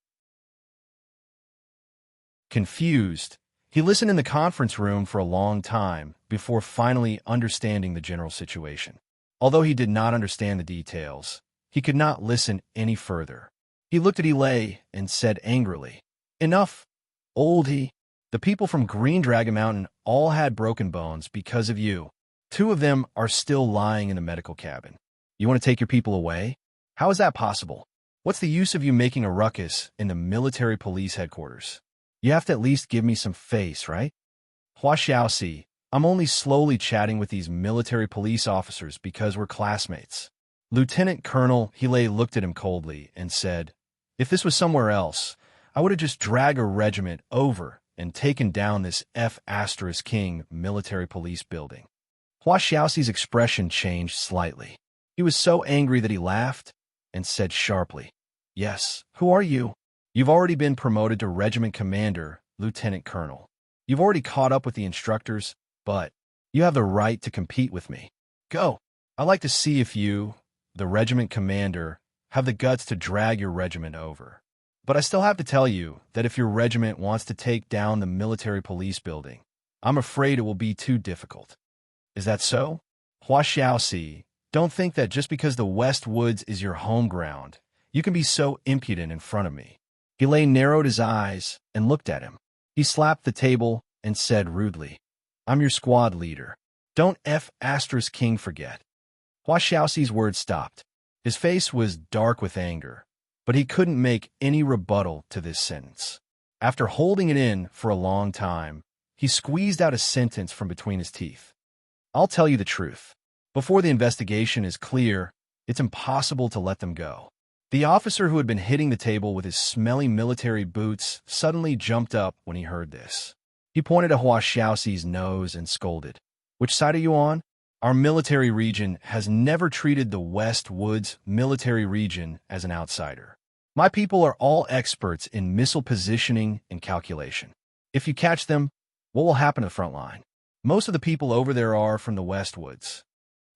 Confused, he listened in the conference room for a long time before finally understanding the general situation. Although he did not understand the details, he could not listen any further. He looked at Lei and said angrily, "Enough, oldie. The people from Green Dragon Mountain all had broken bones because of you. 2 of them are still lying in the medical cabin. You want to take your people away? How is that possible? What's the use of you making a ruckus in the military police headquarters? You have to at least give me some face, right?" Hua Xiaoxi, I'm only slowly chatting with these military police officers because we're classmates. Lieutenant Colonel Healy looked at him coldly and said, if this was somewhere else, I would have just dragged a regiment over and taken down this F***King military police building. Hua Xiaoxi's expression changed slightly. He was so angry that he laughed and said sharply, yes, who are you? You've already been promoted to regiment commander, Lieutenant Colonel. You've already caught up with the instructors, but you have the right to compete with me. Go. I'd like to see if you, the regiment commander, have the guts to drag your regiment over. But I still have to tell you that if your regiment wants to take down the military police building, I'm afraid it will be too difficult. Is that so? Hua Xiaoxi, don't think that just because the West Woods is your home ground, you can be so impudent in front of me. Healy narrowed his eyes and looked at him. He slapped the table and said rudely, I'm your squad leader. Don't F***king forget. Hua Xiaoxi's words stopped. His face was dark with anger, but he couldn't make any rebuttal to this sentence. After holding it in for a long time, he squeezed out a sentence from between his teeth. I'll tell you the truth. Before the investigation is clear, it's impossible to let them go. The officer who had been hitting the table with his smelly military boots suddenly jumped up when he heard this. He pointed at Hua Xiaoxi's nose and scolded. Which side are you on? Our military region has never treated the West Woods military region as an outsider. My people are all experts in missile positioning and calculation. If you catch them, what will happen to the front line? Most of the people over there are from the West Woods.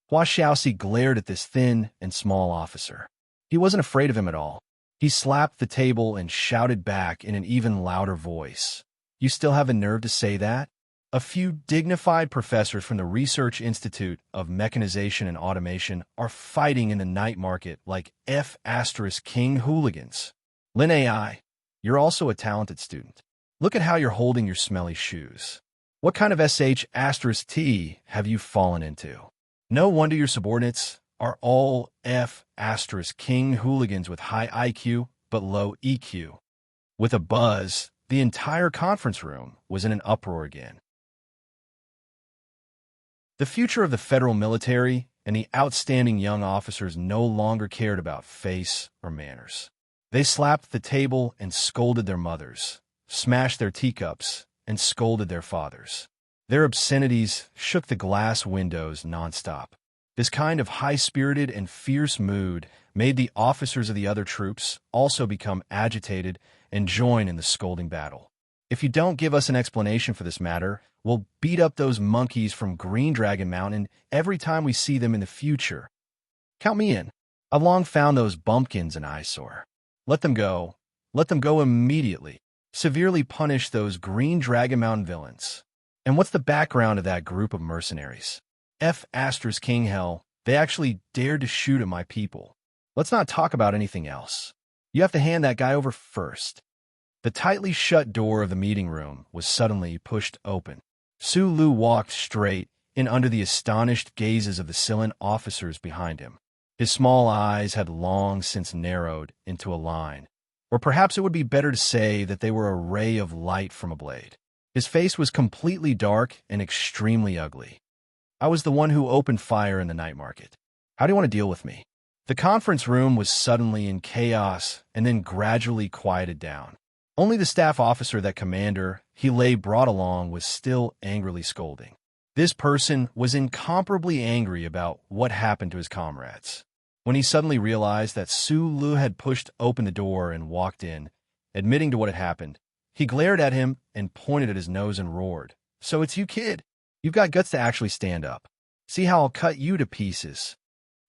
Hua Xiaoxi glared at this thin and small officer. He wasn't afraid of him at all. He slapped the table and shouted back in an even louder voice. You still have the nerve to say that? A few dignified professors from the Research Institute of Mechanization and Automation are fighting in the night market like F***king hooligans. Lin AI, you're also a talented student. Look at how you're holding your smelly shoes. What kind of SH**T have you fallen into? No wonder your subordinates are all F***king hooligans with high IQ but low EQ. With a buzz, the entire conference room was in an uproar again. The future of the federal military and the outstanding young officers no longer cared about face or manners. They slapped the table and scolded their mothers, smashed their teacups, and scolded their fathers. Their obscenities shook the glass windows nonstop. This kind of high-spirited and fierce mood made the officers of the other troops also become agitated and join in the scolding battle. If you don't give us an explanation for this matter, we'll beat up those monkeys from Green Dragon Mountain every time we see them in the future. Count me in. I've long found those bumpkins an eyesore. Let them go. Let them go immediately. Severely punish those Green Dragon Mountain villains. And what's the background of that group of mercenaries? F***king hell, they actually dared to shoot at my people. Let's not talk about anything else. You have to hand that guy over first. The tightly shut door of the meeting room was suddenly pushed open. Su Lu walked straight in under the astonished gazes of the silent officers behind him. His small eyes had long since narrowed into a line, or perhaps it would be better to say that they were a ray of light from a blade. His face was completely dark and extremely ugly. I was the one who opened fire in the night market. How do you want to deal with me? The conference room was suddenly in chaos and then gradually quieted down. Only the staff officer that Commander Healy brought along was still angrily scolding. This person was incomparably angry about what happened to his comrades. When he suddenly realized that Su Lu had pushed open the door and walked in, admitting to what had happened, he glared at him and pointed at his nose and roared, "So it's you, kid? You've got guts to actually stand up. See how I'll cut you to pieces."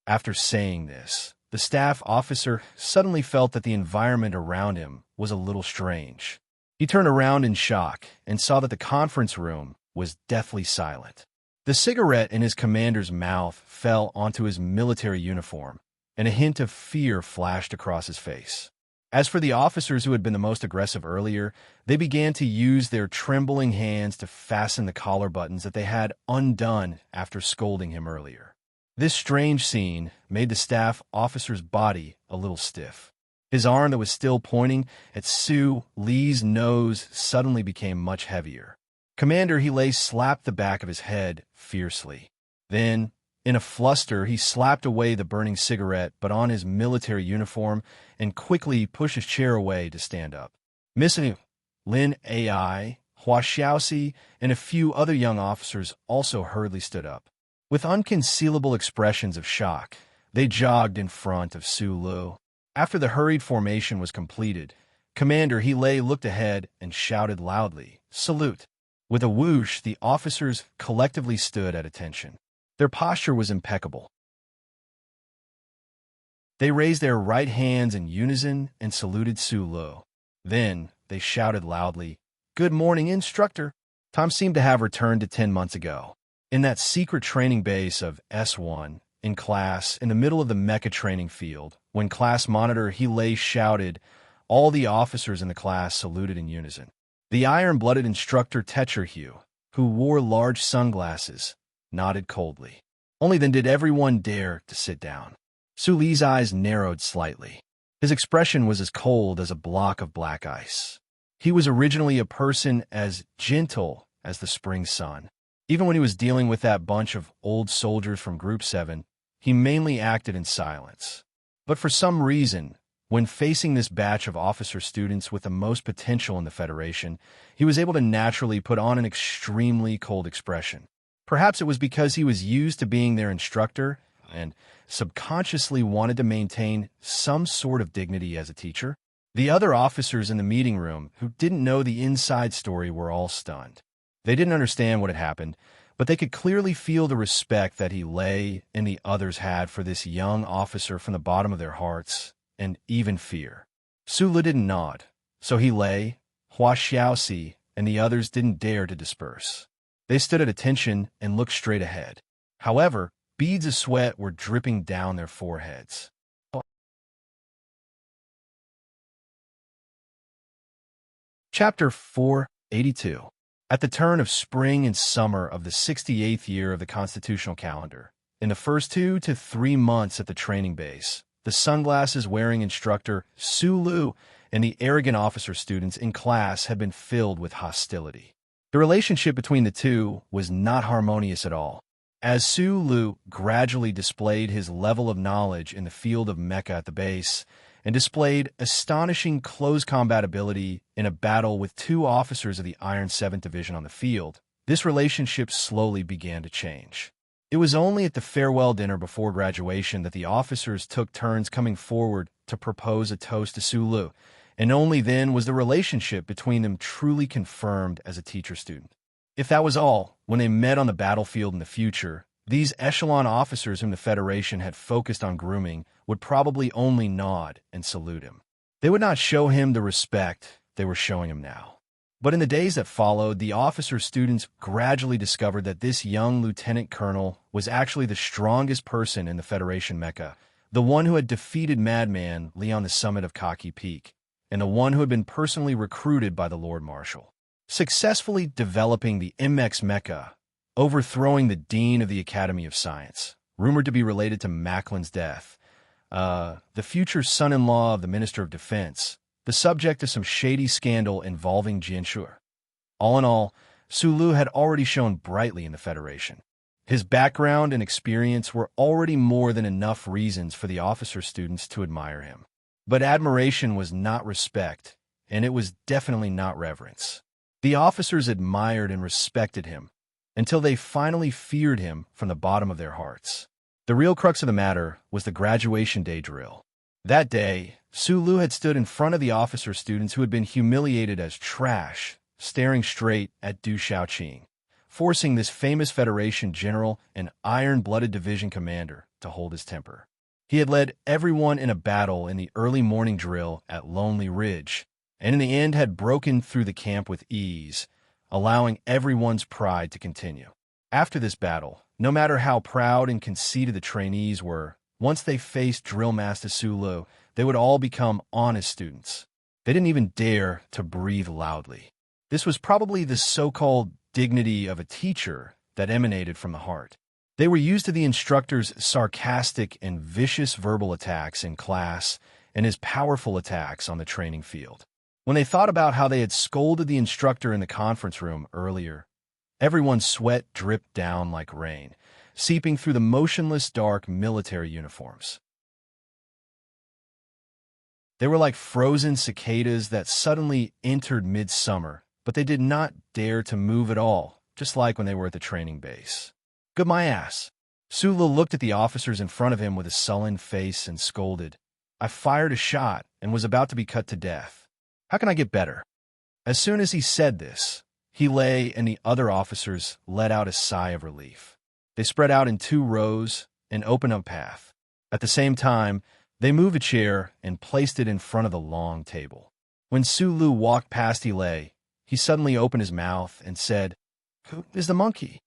After saying this, the staff officer suddenly felt that the environment around him was a little strange. He turned around in shock and saw that the conference room was deathly silent. The cigarette in his commander's mouth fell onto his military uniform, and a hint of fear flashed across his face. As for the officers who had been the most aggressive earlier, they began to use their trembling hands to fasten the collar buttons that they had undone after scolding him earlier. This strange scene made the staff officer's body a little stiff. His arm that was still pointing at Su Li's nose suddenly became much heavier. Commander He slapped the back of his head fiercely. Then, in a fluster, he slapped away the burning cigarette but on his military uniform and quickly pushed his chair away to stand up. Missing Lin Ai, Hua Xiaoxi, and a few other young officers also hurriedly stood up. With unconcealable expressions of shock, they jogged in front of Su Lu. After the hurried formation was completed, Commander He looked ahead and shouted loudly, "Salute!" With a whoosh, the officers collectively stood at attention. Their posture was impeccable. They raised their right hands in unison and saluted Su Lu. Then, they shouted loudly, "Good morning, instructor!" Tom seemed to have returned to 10 months ago. In that secret training base of S1, in class, in the middle of the mecha training field, when class monitor He shouted, all the officers in the class saluted in unison. The iron-blooded instructor Techerhue, who wore large sunglasses, nodded coldly. Only then did everyone dare to sit down. Su Li's eyes narrowed slightly. His expression was as cold as a block of black ice. He was originally a person as gentle as the spring sun. Even when he was dealing with that bunch of old soldiers from Group 7, he mainly acted in silence. But for some reason, when facing this batch of officer students with the most potential in the Federation, he was able to naturally put on an extremely cold expression. Perhaps it was because he was used to being their instructor and subconsciously wanted to maintain some sort of dignity as a teacher. The other officers in the meeting room who didn't know the inside story were all stunned. They didn't understand what had happened, but they could clearly feel the respect that He and the others had for this young officer from the bottom of their hearts, and even fear. Su Lu didn't nod, so He, Hua Xiaoxi, and the others didn't dare to disperse. They stood at attention and looked straight ahead. However, beads of sweat were dripping down their foreheads. Chapter 482. At the turn of spring and summer of the 68th year of the constitutional calendar, in the first 2 to 3 months at the training base, the sunglasses-wearing instructor Su Lu and the arrogant officer students in class had been filled with hostility. The relationship between the two was not harmonious at all. As Su Lu gradually displayed his level of knowledge in the field of mecha at the base, and displayed astonishing close combat ability in a battle with 2 officers of the Iron 7th Division on the field, this relationship slowly began to change. It was only at the farewell dinner before graduation that the officers took turns coming forward to propose a toast to Su Lu, and only then was the relationship between them truly confirmed as a teacher-student. If that was all, when they met on the battlefield in the future, these echelon officers whom the Federation had focused on grooming would probably only nod and salute him. They would not show him the respect they were showing him now. But in the days that followed, the officer students gradually discovered that this young lieutenant colonel was actually the strongest person in the Federation mecha, the one who had defeated Madman Li on the summit of Kaki Peak, and the one who had been personally recruited by the Lord Marshal. Successfully developing the MX mecha, overthrowing the Dean of the Academy of Science, rumored to be related to Macklin's death, the future son-in-law of the Minister of Defense, the subject of some shady scandal involving Jianxue. All in all, Su Lu had already shone brightly in the Federation. His background and experience were already more than enough reasons for the officer students to admire him. But admiration was not respect, and it was definitely not reverence. The officers admired and respected him, until they finally feared him from the bottom of their hearts. The real crux of the matter was the graduation day drill. That day, Su Lu had stood in front of the officer students who had been humiliated as trash, staring straight at Du Shaoqing, forcing this famous Federation general and iron-blooded division commander to hold his temper. He had led everyone in a battle in the early morning drill at Lonely Ridge, and in the end had broken through the camp with ease, allowing everyone's pride to continue. After this battle, no matter how proud and conceited the trainees were, once they faced Drill Master Su Lu, they would all become honest students. They didn't even dare to breathe loudly. This was probably the so-called dignity of a teacher that emanated from the heart. They were used to the instructor's sarcastic and vicious verbal attacks in class and his powerful attacks on the training field. When they thought about how they had scolded the instructor in the conference room earlier, everyone's sweat dripped down like rain, seeping through the motionless dark military uniforms. They were like frozen cicadas that suddenly entered midsummer, but they did not dare to move at all, just like when they were at the training base. Good my ass. Sulu looked at the officers in front of him with a sullen face and scolded. I fired a shot and was about to be cut to death. How can I get better? As soon as he said this, he lay and the other officers let out a sigh of relief. They spread out in 2 rows and opened up a path. At the same time, they moved a chair and placed it in front of the long table. When Sulu walked past Ilay, he suddenly opened his mouth and said, "Who is the monkey?"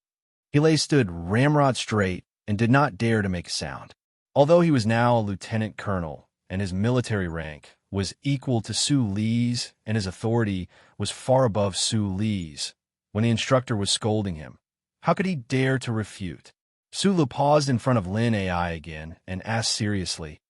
Ilay stood ramrod straight and did not dare to make a sound. Although he was now a lieutenant colonel and his military rank was equal to Su Li's and his authority was far above Su Li's, when the instructor was scolding him, how could he dare to refute? Sulu paused in front of Lin AI again and asked seriously,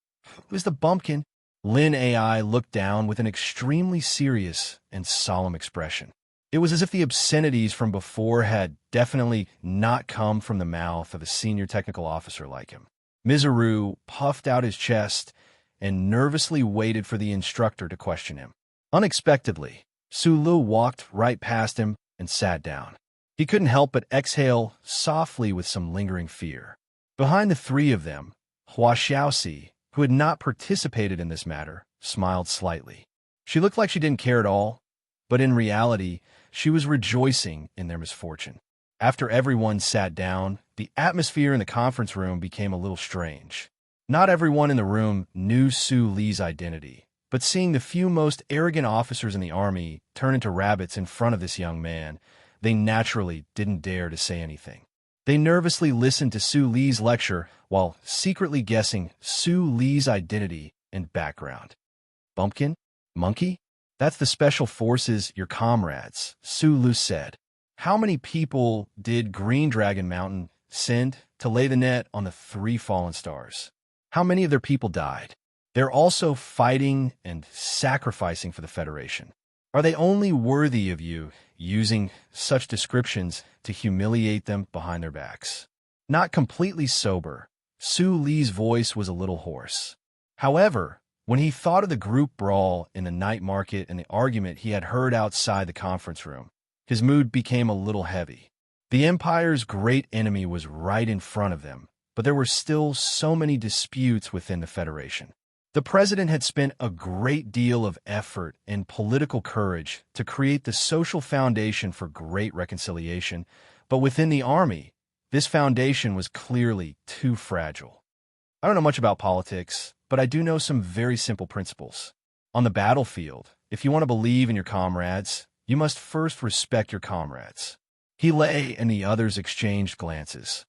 "Who is the bumpkin?" Lin AI looked down with an extremely serious and solemn expression. It was as if the obscenities from before had definitely not come from the mouth of a senior technical officer like him. Mizuru puffed out his chest and nervously waited for the instructor to question him. Unexpectedly, Sulu walked right past him and sat down. He couldn't help but exhale softly with some lingering fear. Behind the 3 of them, Hua Xiaoxi, who had not participated in this matter, smiled slightly. She looked like she didn't care at all, but in reality, she was rejoicing in their misfortune. After everyone sat down, the atmosphere in the conference room became a little strange. Not everyone in the room knew Su Li's identity, but seeing the few most arrogant officers in the army turn into rabbits in front of this young man, they naturally didn't dare to say anything. They nervously listened to Su Li's lecture while secretly guessing Su Li's identity and background. Bumpkin? Monkey? That's the special forces, your comrades, Su Lu said. How many people did Green Dragon Mountain send to lay the net on the 3 fallen stars? How many of their people died? They're also fighting and sacrificing for the Federation. Are they only worthy of you using such descriptions to humiliate them behind their backs? Not completely sober, Su Li's voice was a little hoarse. However, when he thought of the group brawl in the night market and the argument he had heard outside the conference room, his mood became a little heavy. The Empire's great enemy was right in front of them, but there were still so many disputes within the Federation. The president had spent a great deal of effort and political courage to create the social foundation for great reconciliation, but within the army, this foundation was clearly too fragile. I don't know much about politics, but I do know some very simple principles. On the battlefield, if you want to believe in your comrades, you must first respect your comrades. He and the others exchanged glances.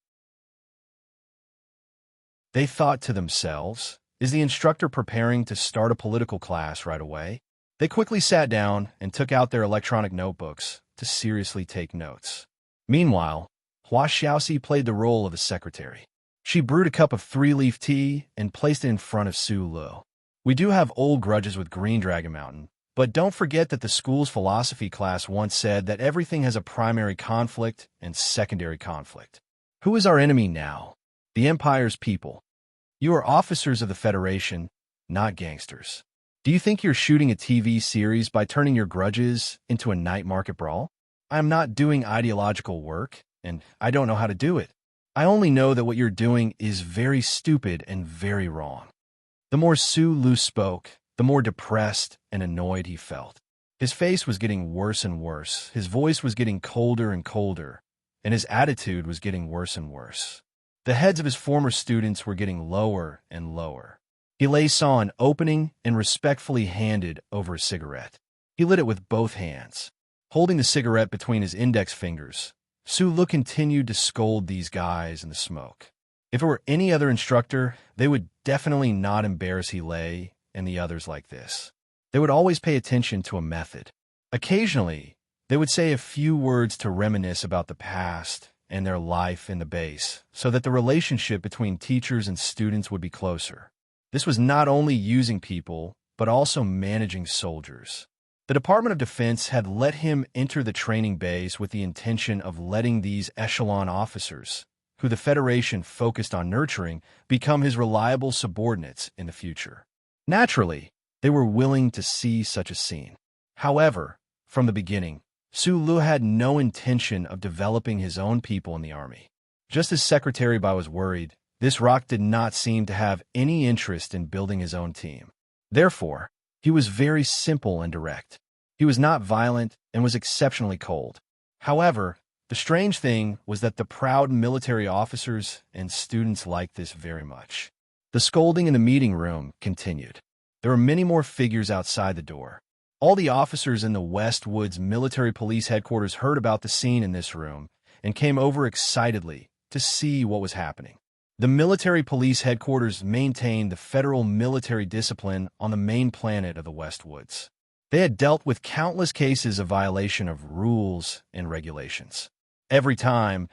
They thought to themselves, is the instructor preparing to start a political class right away? They quickly sat down and took out their electronic notebooks to seriously take notes. Meanwhile, Hua Xiaoxi played the role of a secretary. She brewed a cup of 3-leaf tea and placed it in front of Su Lu. We do have old grudges with Green Dragon Mountain, but don't forget that the school's philosophy class once said that everything has a primary conflict and secondary conflict. Who is our enemy now? The Empire's people. You are officers of the Federation, not gangsters. Do you think you're shooting a TV series by turning your grudges into a night market brawl? I am not doing ideological work, and I don't know how to do it. I only know that what you're doing is very stupid and very wrong. The more Su Lu spoke, the more depressed and annoyed he felt. His face was getting worse and worse, his voice was getting colder and colder, and his attitude was getting worse and worse. The heads of his former students were getting lower and lower. He saw an opening and respectfully handed over a cigarette. He lit it with both hands. Holding the cigarette between his index fingers, Su Lu continued to scold these guys in the smoke. If it were any other instructor, they would definitely not embarrass He and the others like this. They would always pay attention to a method. Occasionally, they would say a few words to reminisce about the past and their life in the base, so that the relationship between teachers and students would be closer. This was not only using people, but also managing soldiers. The Department of Defense had let him enter the training base with the intention of letting these echelon officers, who the Federation focused on nurturing, become his reliable subordinates in the future. Naturally, they were willing to see such a scene. However, from the beginning, Su Lu had no intention of developing his own people in the army. Just as Secretary Bai was worried, this rock did not seem to have any interest in building his own team. Therefore, he was very simple and direct. He was not violent and was exceptionally cold. However, the strange thing was that the proud military officers and students liked this very much. The scolding in the meeting room continued. There were many more figures outside the door. All the officers in the Westwoods Military Police Headquarters heard about the scene in this room and came over excitedly to see what was happening. The Military Police Headquarters maintained the federal military discipline on the main planet of the Westwoods. They had dealt with countless cases of violation of rules and regulations. Every time,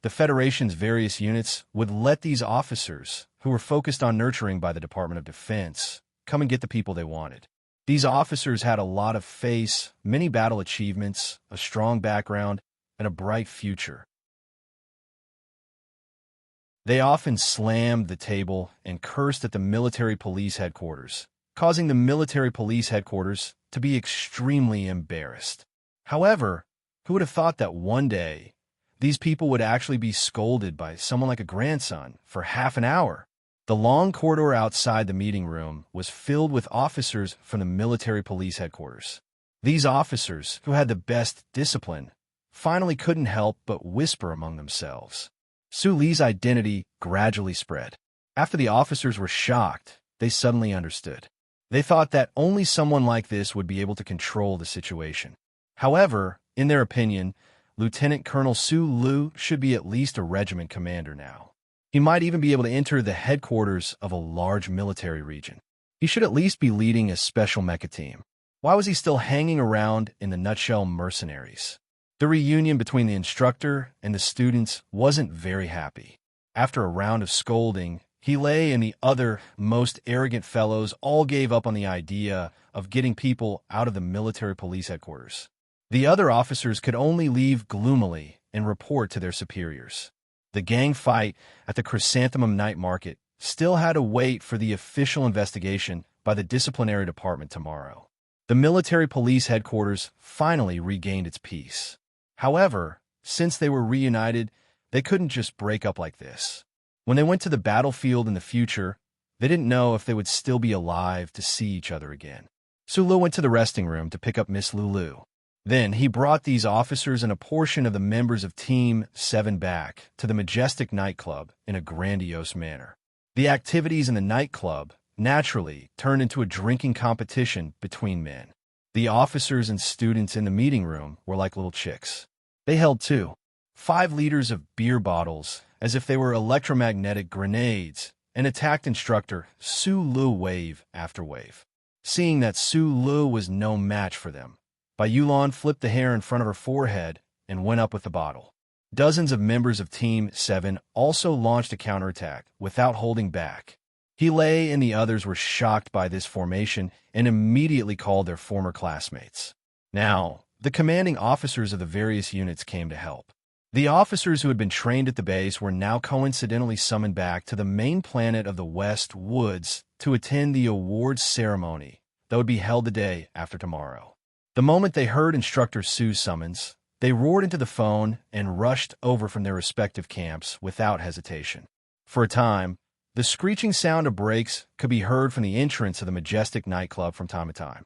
the Federation's various units would let these officers, who were focused on nurturing by the Department of Defense, come and get the people they wanted. These officers had a lot of face, many battle achievements, a strong background, and a bright future. They often slammed the table and cursed at the military police headquarters, causing the military police headquarters to be extremely embarrassed. However, who would have thought that one day, these people would actually be scolded by someone like a grandson for half an hour? The long corridor outside the meeting room was filled with officers from the military police headquarters. These officers, who had the best discipline, finally couldn't help but whisper among themselves. Su Li's identity gradually spread. After the officers were shocked, they suddenly understood. They thought that only someone like this would be able to control the situation. However, in their opinion, Lieutenant Colonel Su Lu should be at least a regiment commander now. He might even be able to enter the headquarters of a large military region. He should at least be leading a special mecha team. Why was he still hanging around in the nutshell mercenaries? The reunion between the instructor and the students wasn't very happy. After a round of scolding, Lei and the other most arrogant fellows all gave up on the idea of getting people out of the military police headquarters. The other officers could only leave gloomily and report to their superiors. The gang fight at the Chrysanthemum Night Market still had to wait for the official investigation by the disciplinary department tomorrow. The military police headquarters finally regained its peace. However, since they were reunited, they couldn't just break up like this. When they went to the battlefield in the future, they didn't know if they would still be alive to see each other again. Su Lu went to the resting room to pick up Miss Lulu. Then he brought these officers and a portion of the members of Team 7 back to the majestic nightclub in a grandiose manner. The activities in the nightclub naturally turned into a drinking competition between men. The officers and students in the meeting room were like little chicks. They held 5 liters of beer bottles as if they were electromagnetic grenades and attacked instructor Su Lu wave after wave. Seeing that Su Lu was no match for them, Bai Yulan flipped the hair in front of her forehead and went up with the bottle. Dozens of members of Team 7 also launched a counterattack without holding back. Lei and the others were shocked by this formation and immediately called their former classmates. Now, the commanding officers of the various units came to help. The officers who had been trained at the base were now coincidentally summoned back to the main planet of the West Woods to attend the awards ceremony that would be held the day after tomorrow. The moment they heard Instructor Su's summons, they roared into the phone and rushed over from their respective camps without hesitation. For a time, the screeching sound of brakes could be heard from the entrance of the majestic nightclub from time to time.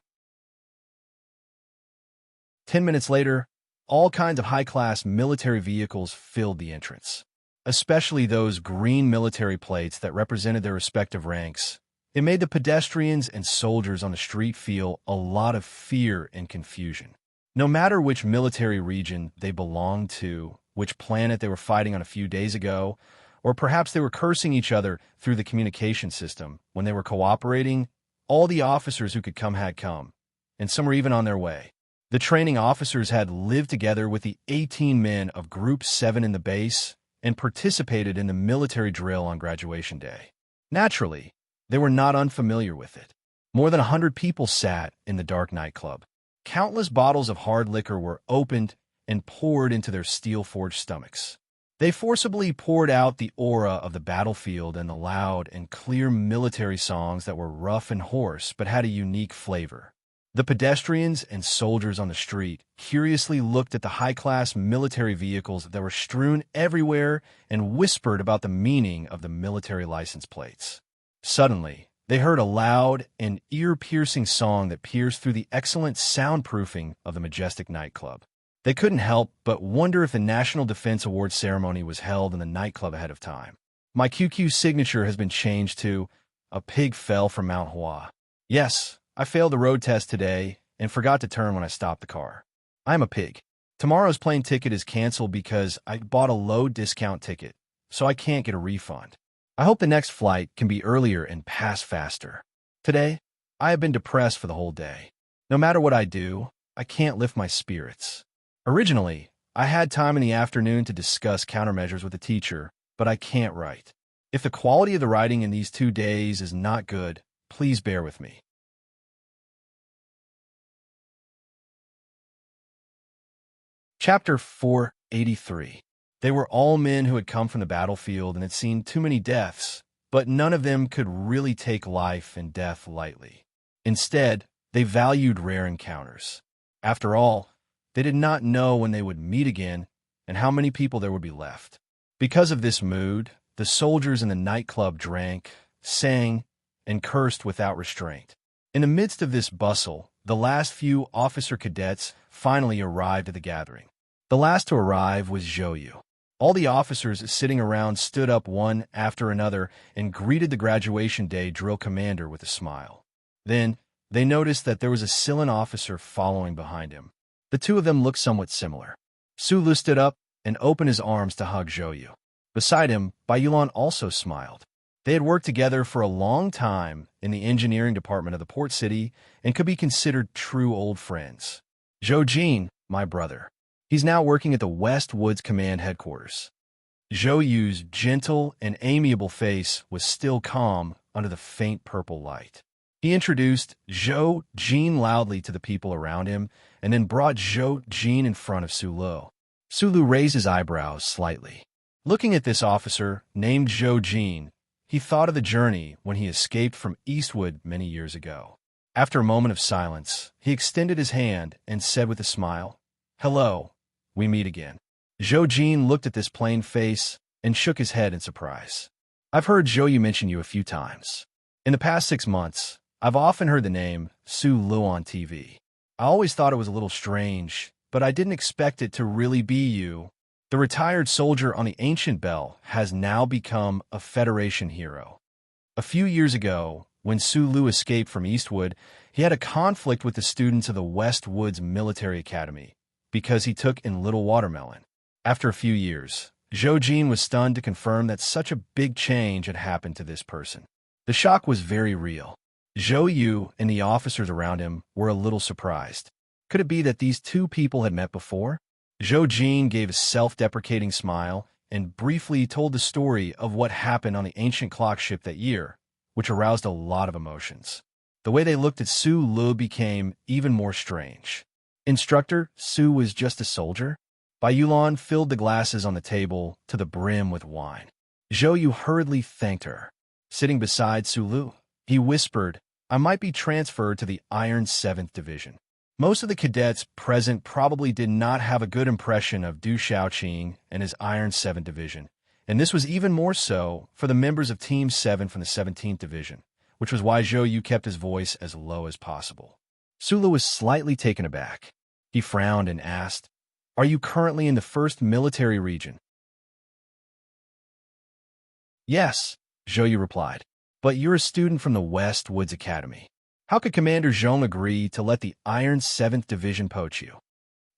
10 minutes later, all kinds of high-class military vehicles filled the entrance, especially those green military plates that represented their respective ranks. It made the pedestrians and soldiers on the street feel a lot of fear and confusion. No matter which military region they belonged to, which planet they were fighting on a few days ago, or perhaps they were cursing each other through the communication system when they were cooperating, all the officers who could come had come, and some were even on their way. The training officers had lived together with the 18 men of Group 7 in the base and participated in the military drill on graduation day. Naturally, they were not unfamiliar with it. More than 100 people sat in the dark nightclub. countless bottles of hard liquor were opened and poured into their steel-forged stomachs. They forcibly poured out the aura of the battlefield and the loud and clear military songs that were rough and hoarse but had a unique flavor. The pedestrians and soldiers on the street curiously looked at the high-class military vehicles that were strewn everywhere and whispered about the meaning of the military license plates. Suddenly, they heard a loud and ear-piercing song that pierced through the excellent soundproofing of the majestic nightclub. They couldn't help but wonder if the National Defense Award ceremony was held in the nightclub ahead of time. My QQ signature has been changed to "A pig fell from Mount Hua." Yes, I failed the road test today and forgot to turn when I stopped the car. I'm a pig. Tomorrow's plane ticket is canceled because I bought a low-discount ticket, so I can't get a refund. I hope the next flight can be earlier and pass faster. Today, I have been depressed for the whole day. No matter what I do, I can't lift my spirits. Originally, I had time in the afternoon to discuss countermeasures with the teacher, but I can't write. If the quality of the writing in these 2 days is not good, please bear with me. Chapter 483. They were all men who had come from the battlefield and had seen too many deaths, but none of them could really take life and death lightly. Instead, they valued rare encounters. After all, they did not know when they would meet again and how many people there would be left. Because of this mood, the soldiers in the nightclub drank, sang, and cursed without restraint. In the midst of this bustle, the last few officer cadets finally arrived at the gathering. The last to arrive was Zhou. All the officers sitting around stood up one after another and greeted the graduation day drill commander with a smile. Then, they noticed that there was a Silan officer following behind him. The two of them looked somewhat similar. Su Lu stood up and opened his arms to hug Zhou. Beside him, Bai Yulan also smiled. They had worked together for a long time in the engineering department of the port city and could be considered true old friends. Zhou Jin, my brother. He's now working at the West Woods Command headquarters. Zhou Yu's gentle and amiable face was still calm under the faint purple light. He introduced Zhou Jin loudly to the people around him and then brought Zhou Jin in front of Su Lu. Su Lu raised his eyebrows slightly. Looking at this officer, named Zhou Jin, he thought of the journey when he escaped from Eastwood many years ago. After a moment of silence, he extended his hand and said with a smile, "Hello, we meet again." Zhou Jin looked at this plain face and shook his head in surprise. "I've heard Zhou Yu mention you a few times. In the past 6 months, I've often heard the name Su Lu on TV. I always thought it was a little strange, but I didn't expect it to really be you. The retired soldier on the ancient bell has now become a Federation hero. A few years ago, when Su Lu escaped from Eastwood, he had a conflict with the students of the West Woods Military Academy because he took in Little Watermelon. After a few years, Zhou Jin was stunned to confirm that such a big change had happened to this person. The shock was very real. Zhou Yu and the officers around him were a little surprised. Could it be that these two people had met before? Zhou Jin gave a self-deprecating smile and briefly told the story of what happened on the ancient clock ship that year, which aroused a lot of emotions. The way they looked at Su Lu became even more strange. Instructor, Su was just a soldier? Bai Yulan filled the glasses on the table to the brim with wine. Zhou Yu hurriedly thanked her. Sitting beside Su Lu, he whispered, "I might be transferred to the Iron 7th Division." Most of the cadets present probably did not have a good impression of Du Xiaoqing and his Iron 7th Division, and this was even more so for the members of Team 7 from the 17th Division, which was why Zhou Yu kept his voice as low as possible. Su Lu was slightly taken aback. He frowned and asked, "Are you currently in the 1st Military Region?" "Yes," Zhou Yu replied, "but you're a student from the West Woods Academy. How could Commander Zhong agree to let the Iron 7th Division poach you?"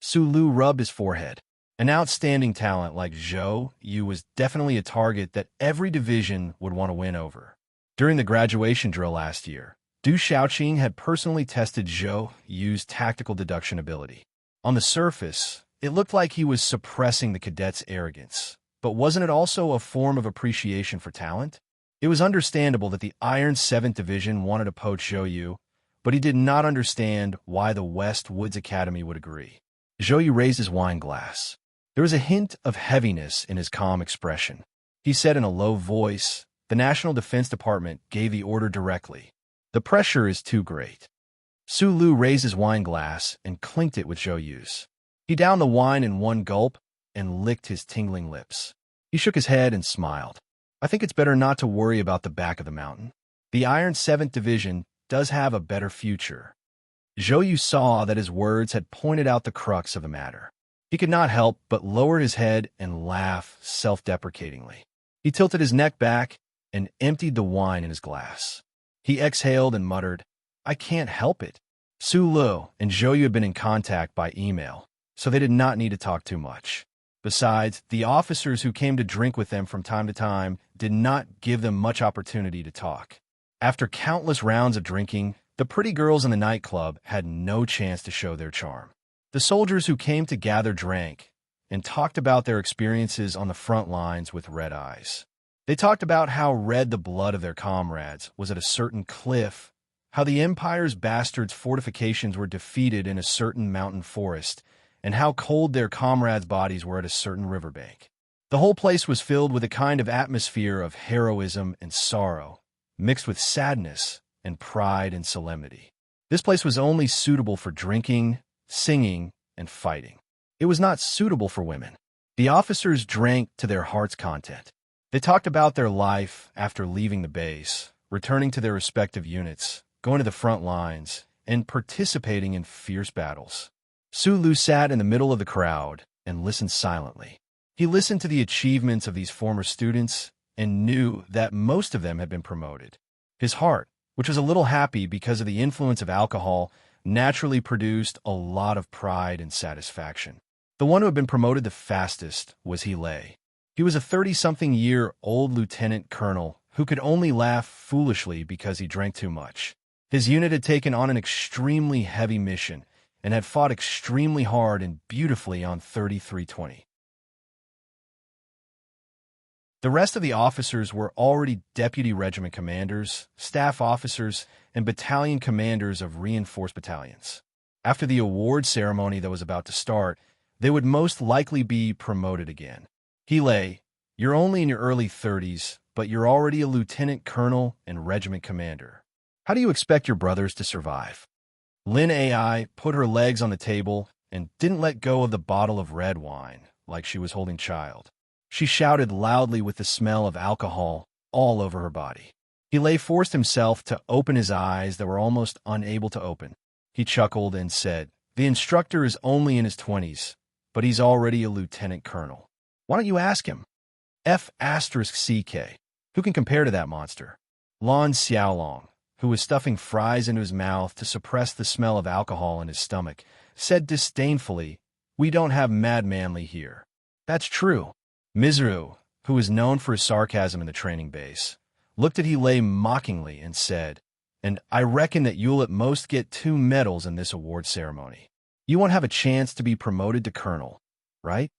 Su Lu rubbed his forehead. An outstanding talent like Zhou Yu was definitely a target that every division would want to win over. During the graduation drill last year, Du Xiaoqing had personally tested Zhou Yu's tactical deduction ability. On the surface, it looked like he was suppressing the cadets' arrogance, but wasn't it also a form of appreciation for talent? It was understandable that the Iron 7th Division wanted to poach Zhou Yu, but he did not understand why the West Woods Academy would agree. Zhou Yu raised his wine glass. There was a hint of heaviness in his calm expression. He said in a low voice, "The National Defense Department gave the order directly. The pressure is too great." Su Lu raised his wine glass and clinked it with Zhou Yu's. He downed the wine in one gulp and licked his tingling lips. He shook his head and smiled. "I think it's better not to worry about the back of the mountain. The Iron 7th Division does have a better future." Zhou Yu saw that his words had pointed out the crux of the matter. He could not help but lower his head and laugh self-deprecatingly. He tilted his neck back and emptied the wine in his glass. He exhaled and muttered, "I can't help it." Su Lu and Zhou Yu had been in contact by email, so they did not need to talk too much. Besides, the officers who came to drink with them from time to time did not give them much opportunity to talk. After countless rounds of drinking, the pretty girls in the nightclub had no chance to show their charm. The soldiers who came to gather drank and talked about their experiences on the front lines with red eyes. They talked about how red the blood of their comrades was at a certain cliff, how the Empire's bastards' fortifications were defeated in a certain mountain forest, and how cold their comrades' bodies were at a certain riverbank. The whole place was filled with a kind of atmosphere of heroism and sorrow, mixed with sadness and pride and solemnity. This place was only suitable for drinking, singing, and fighting. It was not suitable for women. The officers drank to their heart's content. They talked about their life after leaving the base, returning to their respective units, going to the front lines, and participating in fierce battles. Su Lu sat in the middle of the crowd and listened silently. He listened to the achievements of these former students and knew that most of them had been promoted. His heart, which was a little happy because of the influence of alcohol, naturally produced a lot of pride and satisfaction. The one who had been promoted the fastest was He Lei. He was a 30-something-year-old lieutenant colonel who could only laugh foolishly because he drank too much. His unit had taken on an extremely heavy mission and had fought extremely hard and beautifully on 3320. The rest of the officers were already deputy regiment commanders, staff officers, and battalion commanders of reinforced battalions. After the award ceremony that was about to start, they would most likely be promoted again. He Lei, you're only in your early 30s, but you're already a lieutenant colonel and regiment commander. How do you expect your brothers to survive? Lin Ai put her legs on the table and didn't let go of the bottle of red wine like she was holding child. She shouted loudly with the smell of alcohol all over her body. He Lei forced himself to open his eyes that were almost unable to open. He chuckled and said, "The instructor is only in his 20s, but he's already a lieutenant colonel. Why don't you ask him? F***CK. Who can compare to that monster?" Lon Xiaolong, who was stuffing fries into his mouth to suppress the smell of alcohol in his stomach, said disdainfully, "We don't have Mad Manly here." "That's true." Mizru, who was known for his sarcasm in the training base, looked at He Lei mockingly and said, "And I reckon that you'll at most get 2 medals in this award ceremony. You won't have a chance to be promoted to colonel, right?"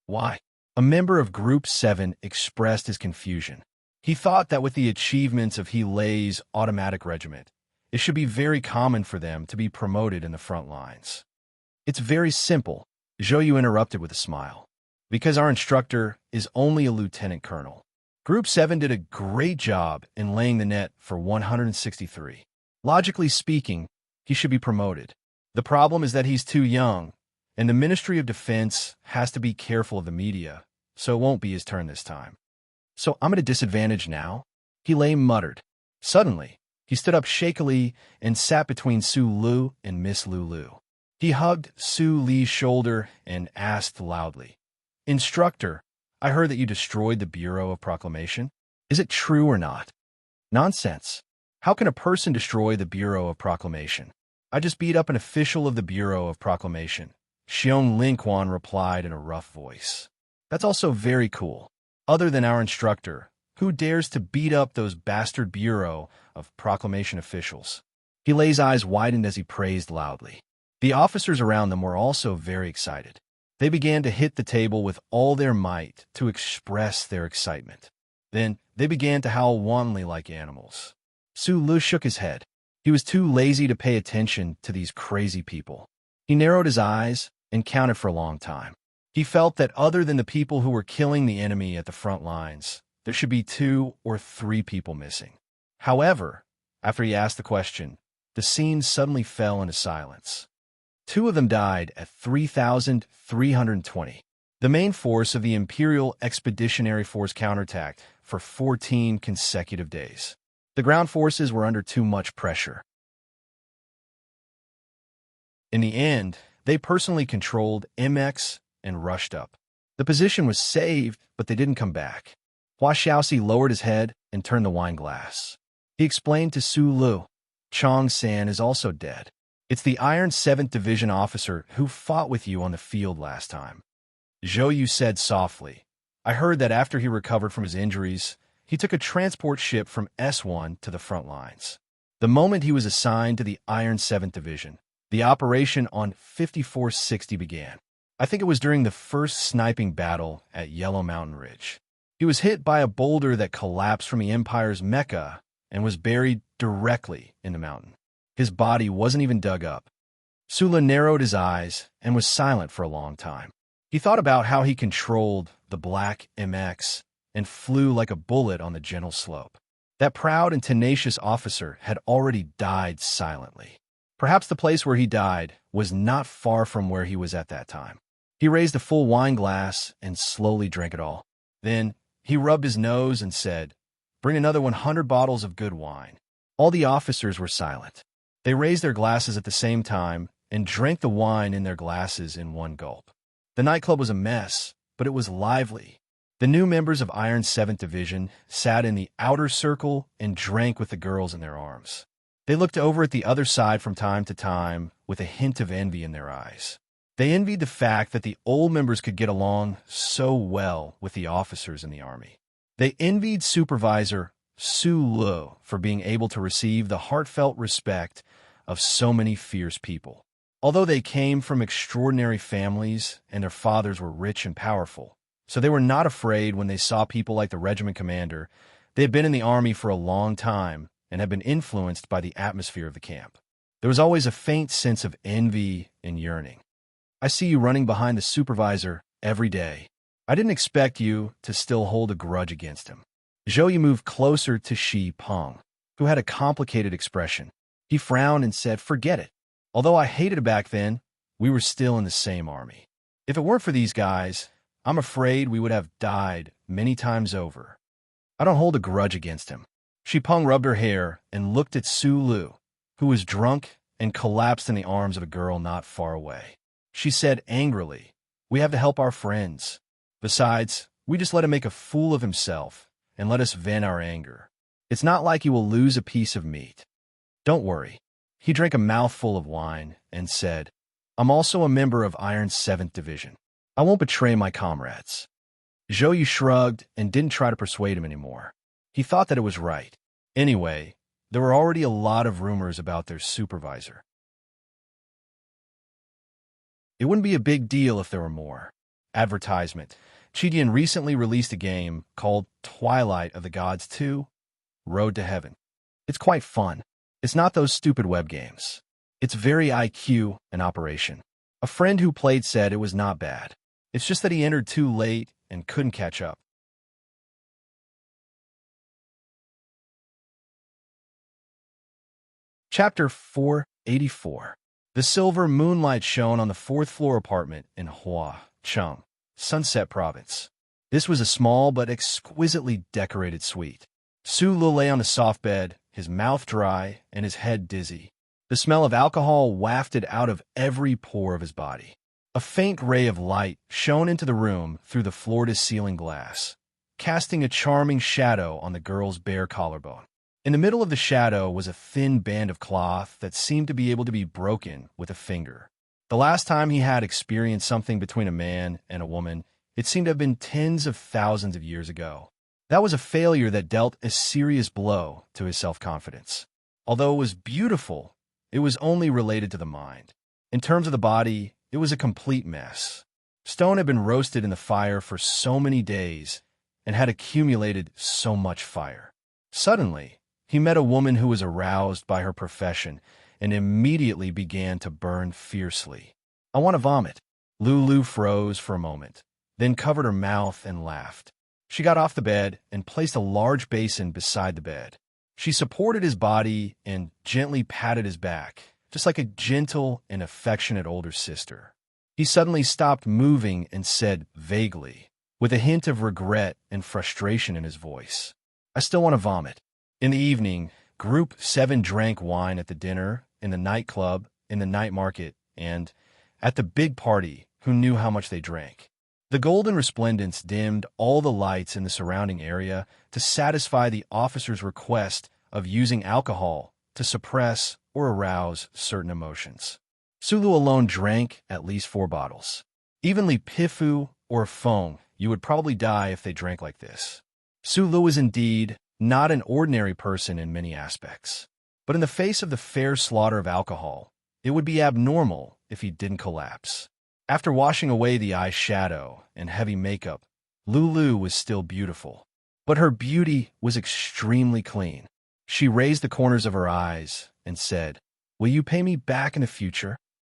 "Why?" A member of Group 7 expressed his confusion. He thought that with the achievements of He Lei's automatic regiment, it should be very common for them to be promoted in the front lines. "It's very simple," Zhou Yu interrupted with a smile. "Because our instructor is only a lieutenant colonel. Group 7 did a great job in laying the net for 163. Logically speaking, he should be promoted. The problem is that he's too young, and the Ministry of Defense has to be careful of the media, so it won't be his turn this time." "So I'm at a disadvantage now?" He Lei muttered. Suddenly, he stood up shakily and sat between Su Lu and Miss Lulu. He hugged Su Li's shoulder and asked loudly, "Instructor, I heard that you destroyed the Bureau of Proclamation. Is it true or not?" "Nonsense. How can a person destroy the Bureau of Proclamation? I just beat up an official of the Bureau of Proclamation," Xiong Linquan replied in a rough voice. "That's also very cool. Other than our instructor, who dares to beat up those bastard Bureau of Proclamation officials?" He Lei's eyes widened as he praised loudly. The officers around them were also very excited. They began to hit the table with all their might to express their excitement. Then they began to howl wantonly like animals. Su Lu shook his head. He was too lazy to pay attention to these crazy people. He narrowed his eyes and counted for a long time. He felt that other than the people who were killing the enemy at the front lines, there should be 2 or 3 people missing. However, after he asked the question, the scene suddenly fell into silence. 2 of them died at 3,320. The main force of the Imperial Expeditionary Force counterattacked for 14 consecutive days. The ground forces were under too much pressure. In the end, they personally controlled MX and rushed up. The position was saved, but they didn't come back. Hua Xiaoxi lowered his head and turned the wine glass. He explained to Su Lu, Chong San is also dead. It's the Iron 7th Division officer who fought with you on the field last time. Zhou Yu said softly, I heard that after he recovered from his injuries, he took a transport ship from S1 to the front lines. The moment he was assigned to the Iron 7th Division, the operation on 5460 began. I think it was during the first sniping battle at Yellow Mountain Ridge. He was hit by a boulder that collapsed from the Empire's Mecca and was buried directly in the mountain. His body wasn't even dug up. Sula narrowed his eyes and was silent for a long time. He thought about how he controlled the black MX and flew like a bullet on the gentle slope. That proud and tenacious officer had already died silently. Perhaps the place where he died was not far from where he was at that time. He raised a full wine glass and slowly drank it all. Then he rubbed his nose and said, Bring another 100 bottles of good wine. All the officers were silent. They raised their glasses at the same time and drank the wine in their glasses in one gulp. The nightclub was a mess, but it was lively. The new members of Iron 7th Division sat in the outer circle and drank with the girls in their arms. They looked over at the other side from time to time with a hint of envy in their eyes. They envied the fact that the old members could get along so well with the officers in the army. They envied Supervisor Su Lu for being able to receive the heartfelt respect of so many fierce people. Although they came from extraordinary families and their fathers were rich and powerful, so they were not afraid when they saw people like the regiment commander. They had been in the army for a long time and had been influenced by the atmosphere of the camp. There was always a faint sense of envy and yearning. I see you running behind the supervisor every day. I didn't expect you to still hold a grudge against him. Zhou Yu moved closer to Shi Peng, who had a complicated expression. He frowned and said, Forget it. Although I hated it back then, we were still in the same army. If it weren't for these guys, I'm afraid we would have died many times over. I don't hold a grudge against him. Shi Peng rubbed her hair and looked at Su Lu, who was drunk and collapsed in the arms of a girl not far away. She said angrily, We have to help our friends. Besides, we just let him make a fool of himself and let us vent our anger. It's not like he will lose a piece of meat. Don't worry. He drank a mouthful of wine and said, I'm also a member of Iron 7th Division. I won't betray my comrades. Zhou Yu shrugged and didn't try to persuade him anymore. He thought that it was right. Anyway, there were already a lot of rumors about their supervisor. It wouldn't be a big deal if there were more. Advertisement. Chidian recently released a game called Twilight of the Gods 2, Road to Heaven. It's quite fun. It's not those stupid web games. It's very IQ and operation. A friend who played said it was not bad. It's just that he entered too late and couldn't catch up. Chapter 484. The silver moonlight shone on the 4th floor apartment in Hua Chung, Sunset Province. This was a small but exquisitely decorated suite. Su Lu lay on the soft bed, his mouth dry and his head dizzy. The smell of alcohol wafted out of every pore of his body. A faint ray of light shone into the room through the floor-to-ceiling glass, casting a charming shadow on the girl's bare collarbone. In the middle of the shadow was a thin band of cloth that seemed to be able to be broken with a finger. The last time he had experienced something between a man and a woman, it seemed to have been tens of thousands of years ago. That was a failure that dealt a serious blow to his self-confidence. Although it was beautiful, it was only related to the mind. In terms of the body, it was a complete mess. Stone had been roasted in the fire for so many days and had accumulated so much fire. Suddenly, he met a woman who was aroused by her profession and immediately began to burn fiercely. "I want to vomit." Lulu froze for a moment, then covered her mouth and laughed. She got off the bed and placed a large basin beside the bed. She supported his body and gently patted his back, just like a gentle and affectionate older sister. He suddenly stopped moving and said vaguely, with a hint of regret and frustration in his voice, "I still want to vomit." In the evening, Group 7 drank wine at the dinner, in the nightclub, in the night market, and at the big party. Who knew how much they drank? The golden resplendence dimmed all the lights in the surrounding area to satisfy the officer's request of using alcohol to suppress or arouse certain emotions. Sulu alone drank at least 4 bottles. Evenly Pifu or Fong, you would probably die if they drank like this. Sulu was indeed not an ordinary person in many aspects. But in the face of the fair slaughter of alcohol, it would be abnormal if he didn't collapse. After washing away the eyeshadow and heavy makeup, Lulu was still beautiful. But her beauty was extremely clean. She raised the corners of her eyes and said, "Will you pay me back in the future?"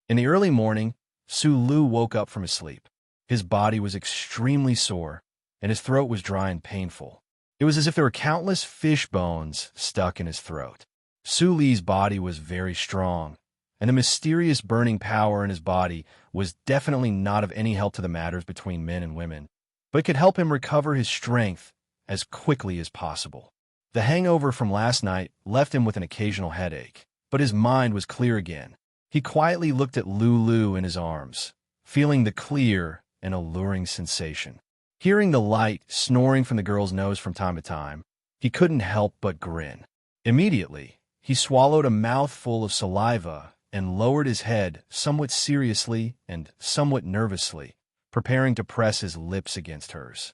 In the early morning, Sulu woke up from his sleep. His body was extremely sore, and his throat was dry and painful. It was as if there were countless fish bones stuck in his throat. Suli's body was very strong, and the mysterious burning power in his body was definitely not of any help to the matters between men and women, but could help him recover his strength as quickly as possible. The hangover from last night left him with an occasional headache, but his mind was clear again. He quietly looked at Lulu in his arms, feeling the clear and alluring sensation. Hearing the light snoring from the girl's nose from time to time, he couldn't help but grin. Immediately, he swallowed a mouthful of saliva and lowered his head somewhat seriously and somewhat nervously, preparing to press his lips against hers.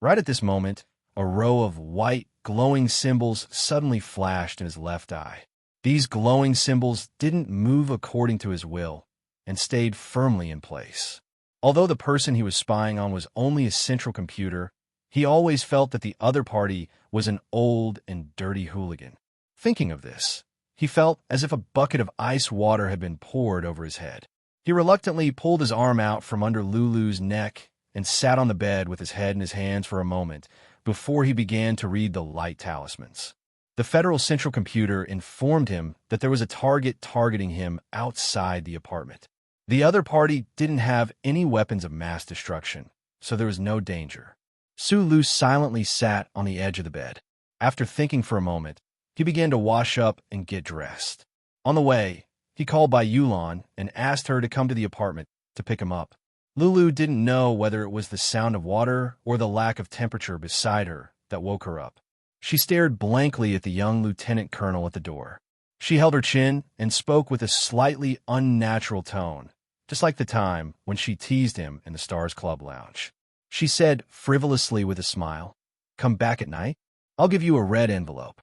Right at this moment, a row of white, glowing symbols suddenly flashed in his left eye. These glowing symbols didn't move according to his will and stayed firmly in place. Although the person he was spying on was only a central computer, he always felt that the other party was an old and dirty hooligan. Thinking of this, he felt as if a bucket of ice water had been poured over his head. He reluctantly pulled his arm out from under Lulu's neck and sat on the bed with his head in his hands for a moment before he began to read the light talismans. The Federal Central Computer informed him that there was a target targeting him outside the apartment. The other party didn't have any weapons of mass destruction, so there was no danger. Sulu silently sat on the edge of the bed. After thinking for a moment, he began to wash up and get dressed. On the way, he called by Yulan and asked her to come to the apartment to pick him up. Lulu didn't know whether it was the sound of water or the lack of temperature beside her that woke her up. She stared blankly at the young lieutenant colonel at the door. She held her chin and spoke with a slightly unnatural tone, just like the time when she teased him in the Stars Club lounge. She said frivolously with a smile, "Come back at night? I'll give you a red envelope."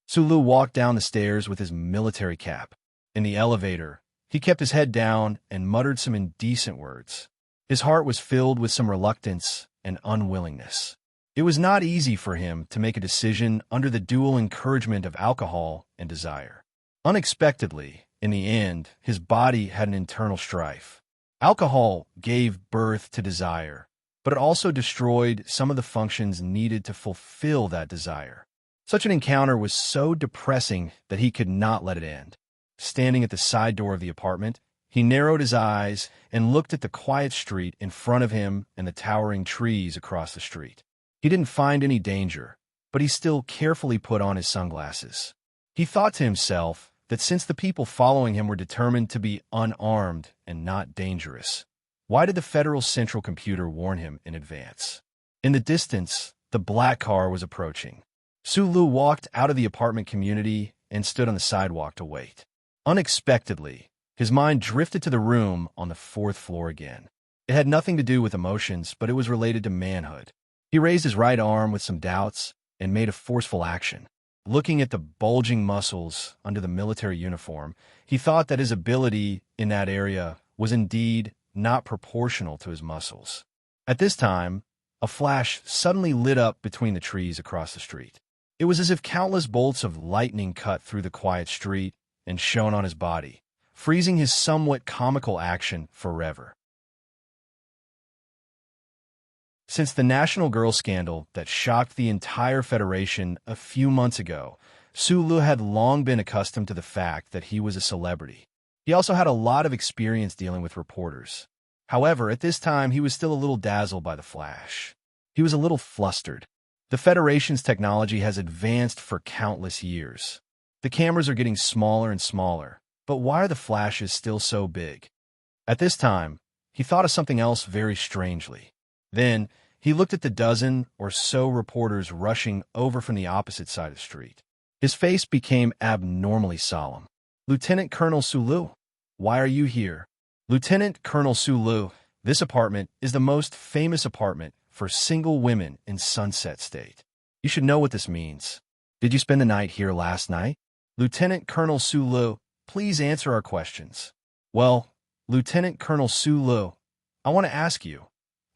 Sulu walked down the stairs with his military cap. In the elevator, he kept his head down and muttered some indecent words. His heart was filled with some reluctance and unwillingness. It was not easy for him to make a decision under the dual encouragement of alcohol and desire. Unexpectedly, in the end, his body had an internal strife. Alcohol gave birth to desire, but it also destroyed some of the functions needed to fulfill that desire. Such an encounter was so depressing that he could not let it end. Standing at the side door of the apartment, he narrowed his eyes and looked at the quiet street in front of him and the towering trees across the street. He didn't find any danger, but he still carefully put on his sunglasses. He thought to himself that since the people following him were determined to be unarmed and not dangerous, why did the Federal Central Computer warn him in advance? In the distance, the black car was approaching. Sulu walked out of the apartment community and stood on the sidewalk to wait. Unexpectedly, his mind drifted to the room on the 4th floor again. It had nothing to do with emotions, but it was related to manhood. He raised his right arm with some doubts and made a forceful action. Looking at the bulging muscles under the military uniform, he thought that his ability in that area was indeed not proportional to his muscles. At this time, A flash suddenly lit up between the trees across the street. It was as if countless bolts of lightning cut through the quiet street and shone on his body, freezing his somewhat comical action forever. Since the National Girl scandal that shocked the entire Federation a few months ago, Sulu had long been accustomed to the fact that he was a celebrity. He also had a lot of experience dealing with reporters. However, at this time, he was still a little dazzled by the flash. He was a little flustered. The Federation's technology has advanced for countless years. The cameras are getting smaller and smaller, but why are the flashes still so big? At this time, he thought of something else very strangely. Then, he looked at the dozen or so reporters rushing over from the opposite side of the street. His face became abnormally solemn. "Lieutenant Colonel Sulu, why are you here?" "Lieutenant Colonel Sulu, this apartment is the most famous apartment for single women in Sunset State. You should know what this means. Did you spend the night here last night?" "Lieutenant Colonel Sulu, please answer our questions." "Well, Lieutenant Colonel Sulu, I want to ask you,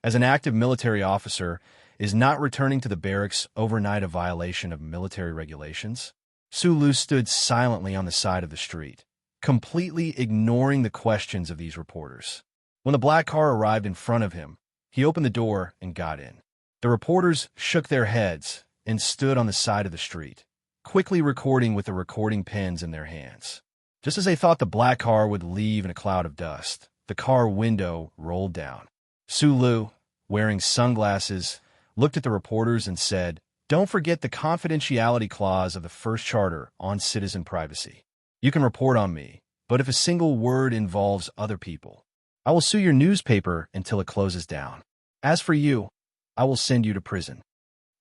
as an active military officer, is not returning to the barracks overnight a violation of military regulations?" Sulu stood silently on the side of the street, completely ignoring the questions of these reporters. When the black car arrived in front of him, he opened the door and got in. The reporters shook their heads and stood on the side of the street, quickly recording with the recording pens in their hands. Just as they thought the black car would leave in a cloud of dust, the car window rolled down. Sulu, wearing sunglasses, looked at the reporters and said, "Don't forget the confidentiality clause of the First Charter on citizen privacy. You can report on me, but if a single word involves other people, I will sue your newspaper until it closes down. As for you, I will send you to prison."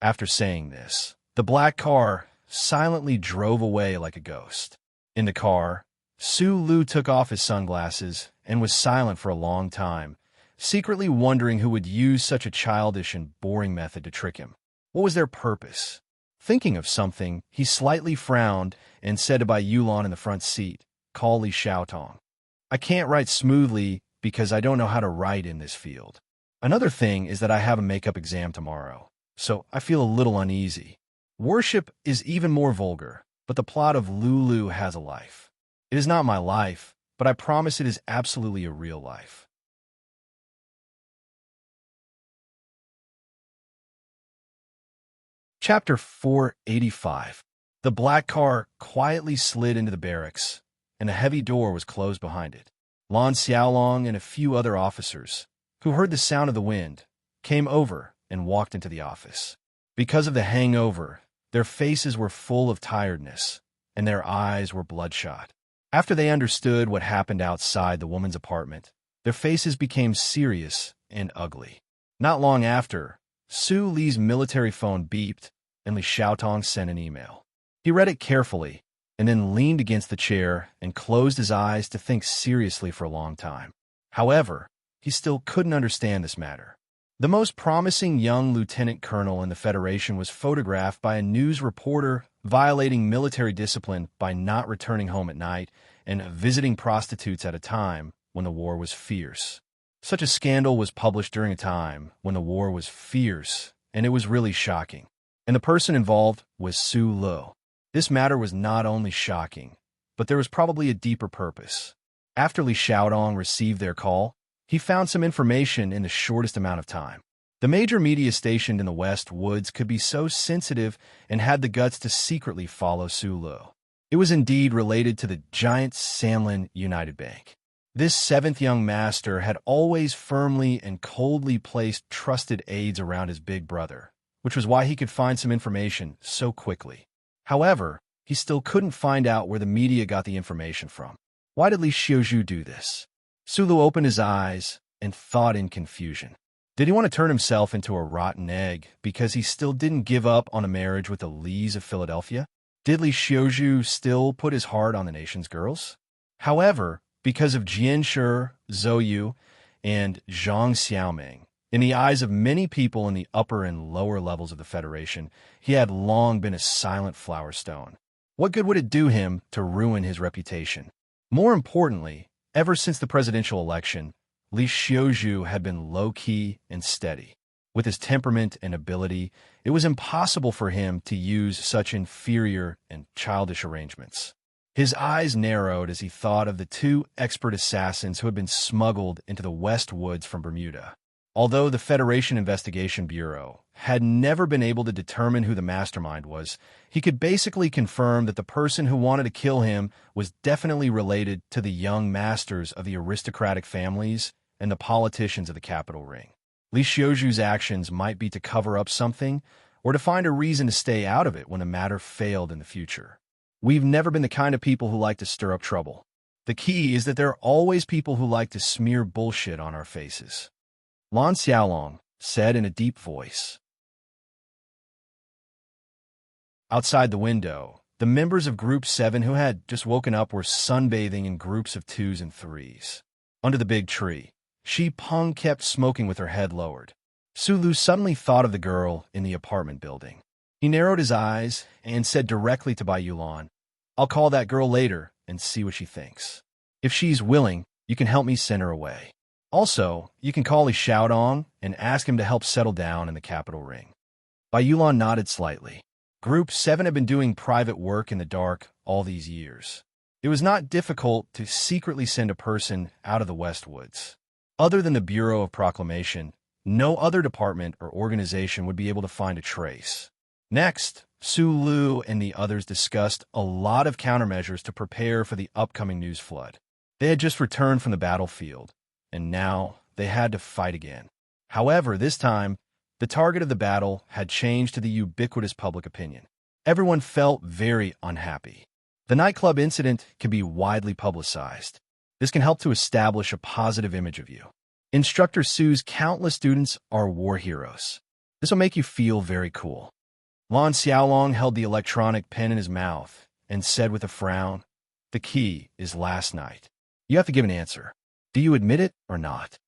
After saying this, the black car silently drove away like a ghost. In the car, Sulu took off his sunglasses and was silent for a long time, secretly wondering who would use such a childish and boring method to trick him. What was their purpose? Thinking of something, he slightly frowned and said to Bai Yulan in the front seat, "Call Li Xiaotong. I can't write smoothly because I don't know how to write in this field. Another thing is that I have a makeup exam tomorrow, so I feel a little uneasy. Worship is even more vulgar, but the plot of Lulu has a life. It is not my life, but I promise it is absolutely a real life." Chapter 485. The black car quietly slid into the barracks, and a heavy door was closed behind it. Lan Xiaolong and a few other officers, who heard the sound of the wind, came over and walked into the office. Because of the hangover, their faces were full of tiredness, and their eyes were bloodshot. After they understood what happened outside the woman's apartment, their faces became serious and ugly. Not long after, Su Li's military phone beeped, and Li Xiaotong sent an email. He read it carefully, and then leaned against the chair and closed his eyes to think seriously for a long time. However, he still couldn't understand this matter. The most promising young lieutenant colonel in the Federation was photographed by a news reporter violating military discipline by not returning home at night and visiting prostitutes at a time when the war was fierce. Such a scandal was published during a time when the war was fierce, and it was really shocking. And the person involved was Su Lu. This matter was not only shocking, but there was probably a deeper purpose. After Li Xiaodong received their call, he found some information in the shortest amount of time. The major media stationed in the West Woods could be so sensitive and had the guts to secretly follow Su Lu. It was indeed related to the giant Sanlin United Bank. This seventh young master had always firmly and coldly placed trusted aides around his big brother, which was why he could find some information so quickly. However, he still couldn't find out where the media got the information from. Why did Li Xiaozhu do this? Sulu opened his eyes and thought in confusion. Did he want to turn himself into a rotten egg because he still didn't give up on a marriage with the Lees of Philadelphia? Did Li Xiaozhu still put his heart on the nation's girls? However, because of Jianshi, Zhou Yu, and Zhang Xiaoming, in the eyes of many people in the upper and lower levels of the Federation, he had long been a silent flower stone. What good would it do him to ruin his reputation? More importantly, ever since the presidential election, Li Xiaozhu had been low-key and steady. With his temperament and ability, it was impossible for him to use such inferior and childish arrangements. His eyes narrowed as he thought of the two expert assassins who had been smuggled into the West Woods from Bermuda. Although the Federation Investigation Bureau had never been able to determine who the mastermind was, he could basically confirm that the person who wanted to kill him was definitely related to the young masters of the aristocratic families and the politicians of the capital ring. Li Xiaoju's actions might be to cover up something or to find a reason to stay out of it when the matter failed in the future. We've never been the kind of people who like to stir up trouble. The key is that there are always people who like to smear bullshit on our faces. Lan Xiaolong said in a deep voice. Outside the window, the members of Group 7 who had just woken up were sunbathing in groups of 2s and 3s. Under the big tree, Shi Peng kept smoking with her head lowered. Su Lu suddenly thought of the girl in the apartment building. He narrowed his eyes and said directly to Bai Yulan, "I'll call that girl later and see what she thinks. If she's willing, you can help me send her away. Also, you can call Li Xiaodong and ask him to help settle down in the capital ring." Bai Yulan nodded slightly. Group 7 had been doing private work in the dark all these years. It was not difficult to secretly send a person out of the West Woods. Other than the Bureau of Proclamation, no other department or organization would be able to find a trace. Next, Su Lu and the others discussed a lot of countermeasures to prepare for the upcoming news flood. They had just returned from the battlefield, and now they had to fight again. However, this time, the target of the battle had changed to the ubiquitous public opinion. Everyone felt very unhappy. The nightclub incident can be widely publicized. This can help to establish a positive image of you. Instructor Su's countless students are war heroes. This will make you feel very cool. Lan Xiaolong held the electronic pen in his mouth and said with a frown, "The key is last night. You have to give an answer. Do you admit it or not?"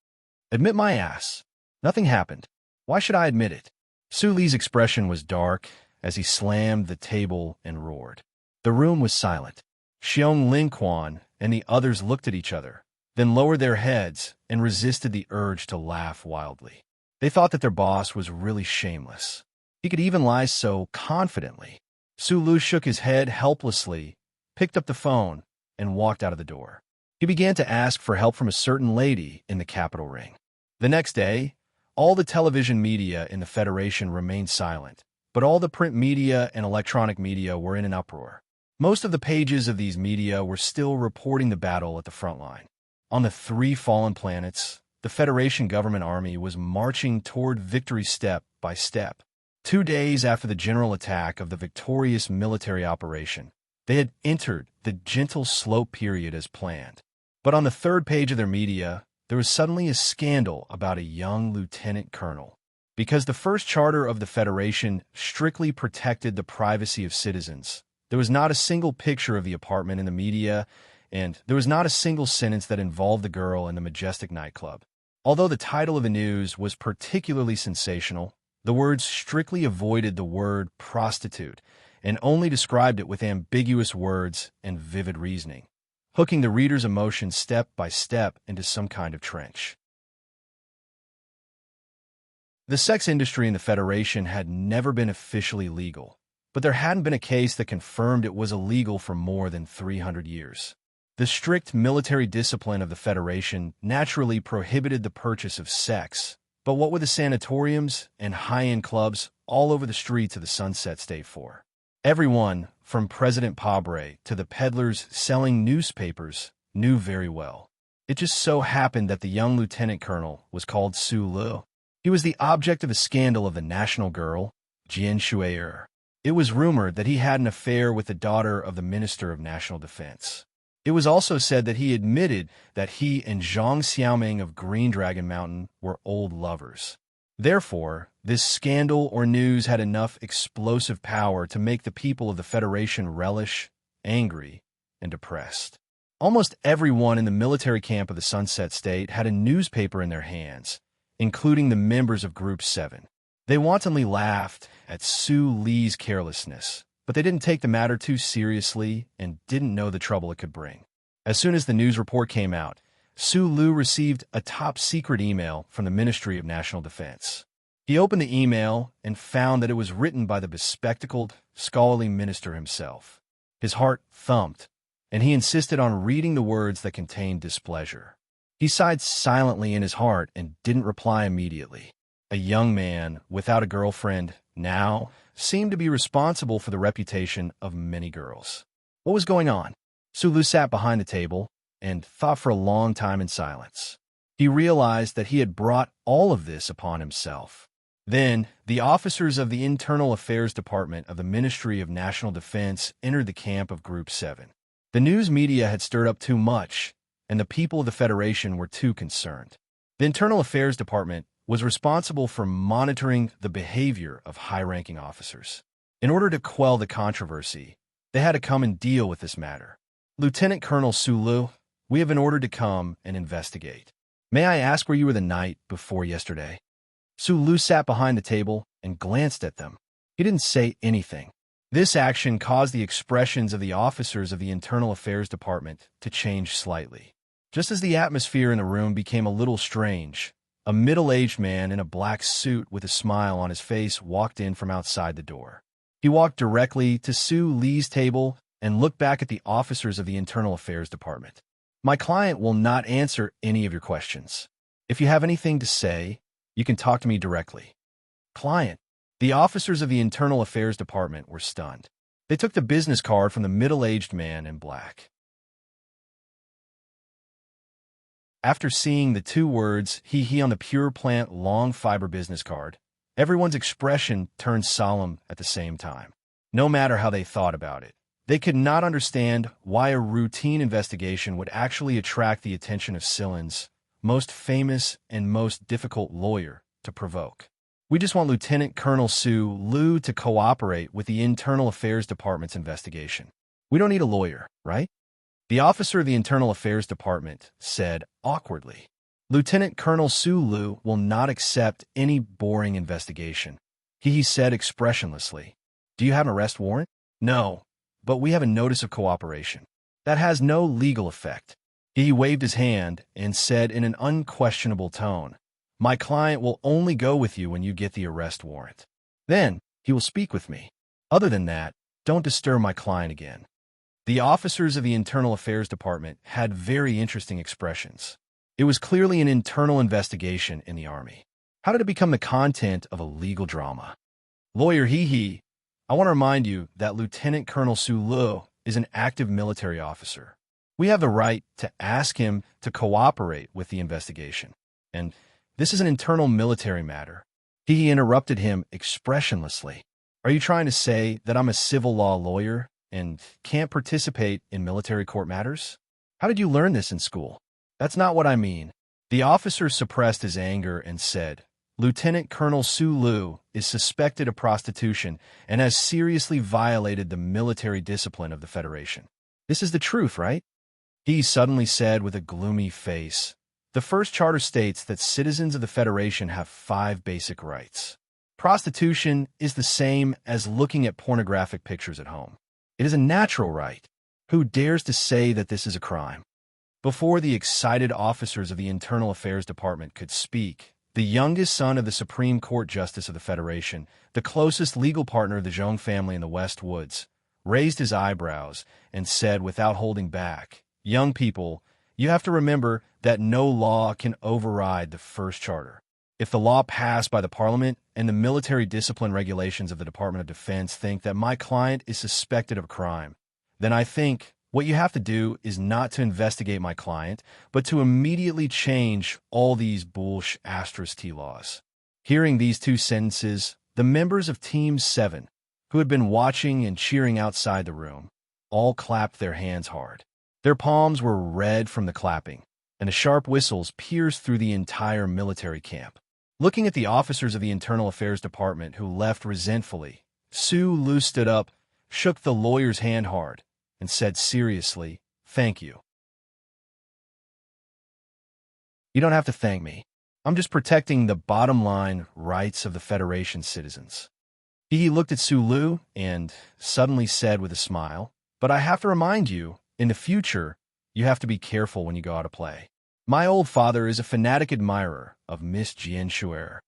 "Admit my ass. Nothing happened. Why should I admit it?" Su Li's expression was dark as he slammed the table and roared. The room was silent. Xiong Linquan and the others looked at each other, then lowered their heads and resisted the urge to laugh wildly. They thought that their boss was really shameless. He could even lie so confidently. Su Lu shook his head helplessly, picked up the phone, and walked out of the door. He began to ask for help from a certain lady in the capital ring. The next day, all the television media in the Federation remained silent, but all the print media and electronic media were in an uproar. Most of the pages of these media were still reporting the battle at the front line. On the 3 fallen planets, the Federation government army was marching toward victory step by step. 2 days after the general attack of the victorious military operation, they had entered the gentle slope period as planned. But on the 3rd page of their media, there was suddenly a scandal about a young lieutenant colonel. Because the first charter of the Federation strictly protected the privacy of citizens, there was not a single picture of the apartment in the media, and there was not a single sentence that involved the girl in the majestic nightclub. Although the title of the news was particularly sensational, the words strictly avoided the word prostitute and only described it with ambiguous words and vivid reasoning, hooking the reader's emotions step by step into some kind of trench. The sex industry in the Federation had never been officially legal, but there hadn't been a case that confirmed it was illegal for more than 300 years. The strict military discipline of the Federation naturally prohibited the purchase of sex, but what were the sanatoriums and high-end clubs all over the streets of the Sunset State for? Everyone, from President Pabre to the peddlers selling newspapers, knew very well. It just so happened that the young lieutenant colonel was called Su Lu. He was the object of a scandal of the national girl, Jian Shui'er. It was rumored that he had an affair with the daughter of the Minister of National Defense. It was also said that he admitted that he and Zhang Xiaoming of Green Dragon Mountain were old lovers. Therefore, this scandal or news had enough explosive power to make the people of the Federation relish, angry, and depressed. Almost everyone in the military camp of the Sunset State had a newspaper in their hands, including the members of Group 7. They wantonly laughed at Su Li's carelessness, but they didn't take the matter too seriously and didn't know the trouble it could bring. As soon as the news report came out, Su Lu received a top-secret email from the Ministry of National Defense. He opened the email and found that it was written by the bespectacled, scholarly minister himself. His heart thumped, and he insisted on reading the words that contained displeasure. He sighed silently in his heart and didn't reply immediately. A young man, without a girlfriend, now seemed to be responsible for the reputation of many girls. What was going on? Sulu sat behind the table and thought for a long time in silence. He realized that he had brought all of this upon himself. Then, the officers of the Internal Affairs Department of the Ministry of National Defense entered the camp of Group 7. The news media had stirred up too much, and the people of the Federation were too concerned. The Internal Affairs Department was responsible for monitoring the behavior of high-ranking officers. In order to quell the controversy, they had to come and deal with this matter. Lieutenant Colonel Sulu, we have been ordered to come and investigate. May I ask where you were the night before yesterday? Sulu sat behind the table and glanced at them. He didn't say anything. This action caused the expressions of the officers of the Internal Affairs Department to change slightly. Just as the atmosphere in the room became a little strange, a middle-aged man in a black suit with a smile on his face walked in from outside the door. He walked directly to Su Lee's table and looked back at the officers of the Internal Affairs Department. My client will not answer any of your questions. If you have anything to say, you can talk to me directly. Client. The officers of the Internal Affairs Department were stunned. They took the business card from the middle-aged man in black. After seeing the two words, he on the pure plant long fiber business card, everyone's expression turned solemn at the same time. No matter how they thought about it, they could not understand why a routine investigation would actually attract the attention of Silin's most famous and most difficult lawyer to provoke. We just want Lieutenant Colonel Su Lu to cooperate with the Internal Affairs Department's investigation. We don't need a lawyer, right? The officer of the Internal Affairs Department said awkwardly. Lieutenant Colonel Su Lu will not accept any boring investigation. He said expressionlessly. Do you have an arrest warrant? No, but we have a notice of cooperation. That has no legal effect. He waved his hand and said in an unquestionable tone, my client will only go with you when you get the arrest warrant. Then he will speak with me. Other than that, don't disturb my client again. The officers of the Internal Affairs Department had very interesting expressions. It was clearly an internal investigation in the Army. How did it become the content of a legal drama? Lawyer I want to remind you that Lieutenant Colonel Su Lu is an active military officer. We have the right to ask him to cooperate with the investigation. And this is an internal military matter. He interrupted him expressionlessly. Are you trying to say that I'm a civil law lawyer and can't participate in military court matters? How did you learn this in school? That's not what I mean. The officer suppressed his anger and said, Lieutenant Colonel Su Lu is suspected of prostitution and has seriously violated the military discipline of the Federation. This is the truth, right? He suddenly said with a gloomy face, the first charter states that citizens of the Federation have 5 basic rights. Prostitution is the same as looking at pornographic pictures at home. It is a natural right. Who dares to say that this is a crime? Before the excited officers of the Internal Affairs Department could speak, the youngest son of the Supreme Court Justice of the Federation, the closest legal partner of the Zhong family in the West Woods, raised his eyebrows and said without holding back, young people, you have to remember that no law can override the first charter. If the law passed by the Parliament and the military discipline regulations of the Department of Defense think that my client is suspected of a crime, then I think what you have to do is not to investigate my client, but to immediately change all these bullsh** T laws. Hearing these 2 sentences, the members of Team 7, who had been watching and cheering outside the room, all clapped their hands hard. Their palms were red from the clapping, and the sharp whistles pierced through the entire military camp. Looking at the officers of the Internal Affairs Department who left resentfully, Su Lu stood up, shook the lawyer's hand hard, and said seriously, thank you. You don't have to thank me. I'm just protecting the bottom line rights of the Federation's citizens. He looked at Su Lu and suddenly said with a smile, but I have to remind you, in the future, you have to be careful when you go out to play. My old father is a fanatic admirer of Miss Jian Shuer.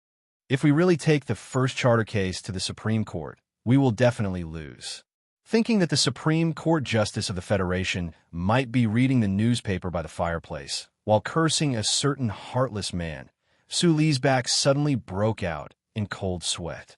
If we really take the first charter case to the Supreme Court, we will definitely lose. Thinking that the Supreme Court Justice of the Federation might be reading the newspaper by the fireplace while cursing a certain heartless man, Su Li's back suddenly broke out in cold sweat.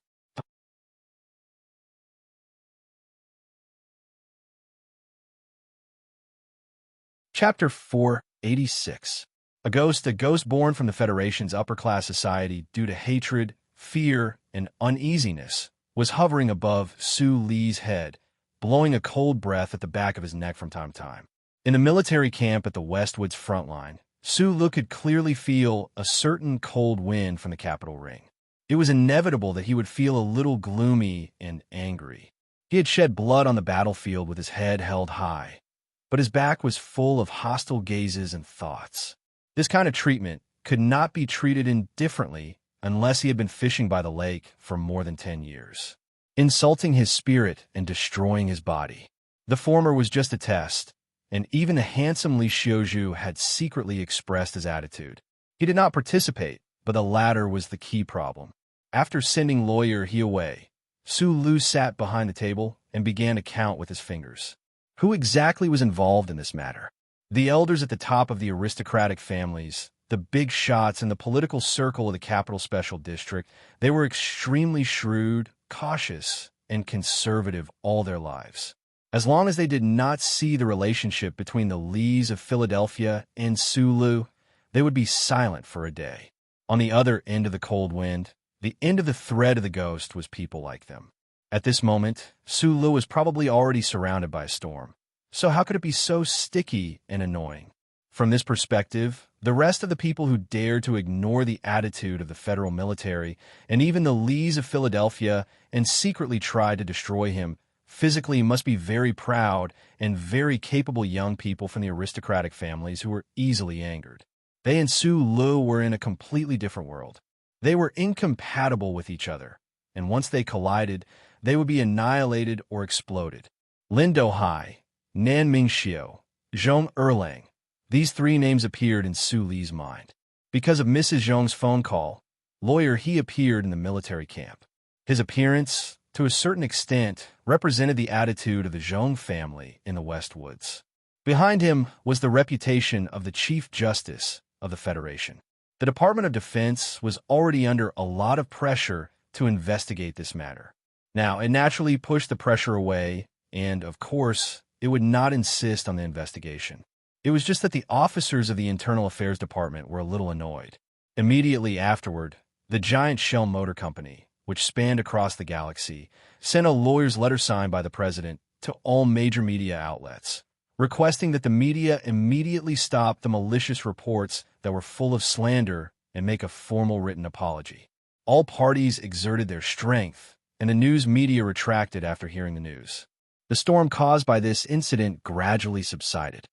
Chapter 486. A ghost born from the Federation's upper-class society due to hatred, fear, and uneasiness, was hovering above Su Li's head, blowing a cold breath at the back of his neck from time to time. In the military camp at the Westwood's front line, Su Li could clearly feel a certain cold wind from the capital ring. It was inevitable that he would feel a little gloomy and angry. He had shed blood on the battlefield with his head held high, but his back was full of hostile gazes and thoughts. This kind of treatment could not be treated indifferently unless he had been fishing by the lake for more than 10 years, insulting his spirit and destroying his body. The former was just a test, and even the handsome Li Xiuzhu had secretly expressed his attitude. He did not participate, but the latter was the key problem. After sending Lawyer He away, Su Li sat behind the table and began to count with his fingers. Who exactly was involved in this matter? The elders at the top of the aristocratic families, the big shots in the political circle of the Capital Special District, they were extremely shrewd, cautious, and conservative all their lives. As long as they did not see the relationship between the Lis of Philadelphia and Su Li, they would be silent for a day. On the other end of the cold wind, the end of the thread of the ghost was people like them. At this moment, Su Li was probably already surrounded by a storm. So how could it be so sticky and annoying? From this perspective, the rest of the people who dared to ignore the attitude of the federal military and even the Lis of Philadelphia and secretly tried to destroy him physically must be very proud and very capable young people from the aristocratic families who were easily angered. They and Su Li were in a completely different world. They were incompatible with each other, and once they collided, they would be annihilated or exploded. Lin Do-hai, Nan Mingxiu, Zhong Erlang. These three names appeared in Su Li's mind. Because of Mrs. Zhong's phone call, Lawyer He appeared in the military camp. His appearance, to a certain extent, represented the attitude of the Zhong family in the Westwoods. Behind him was the reputation of the Chief Justice of the Federation. The Department of Defense was already under a lot of pressure to investigate this matter. Now, it naturally pushed the pressure away, and, of course, it would not insist on the investigation. It was just that the officers of the Internal Affairs Department were a little annoyed. Immediately afterward, the giant Shell Motor Company, which spanned across the galaxy, sent a lawyer's letter signed by the president to all major media outlets, requesting that the media immediately stop the malicious reports that were full of slander and make a formal written apology. All parties exerted their strength, and the news media retracted after hearing the news. The storm caused by this incident gradually subsided.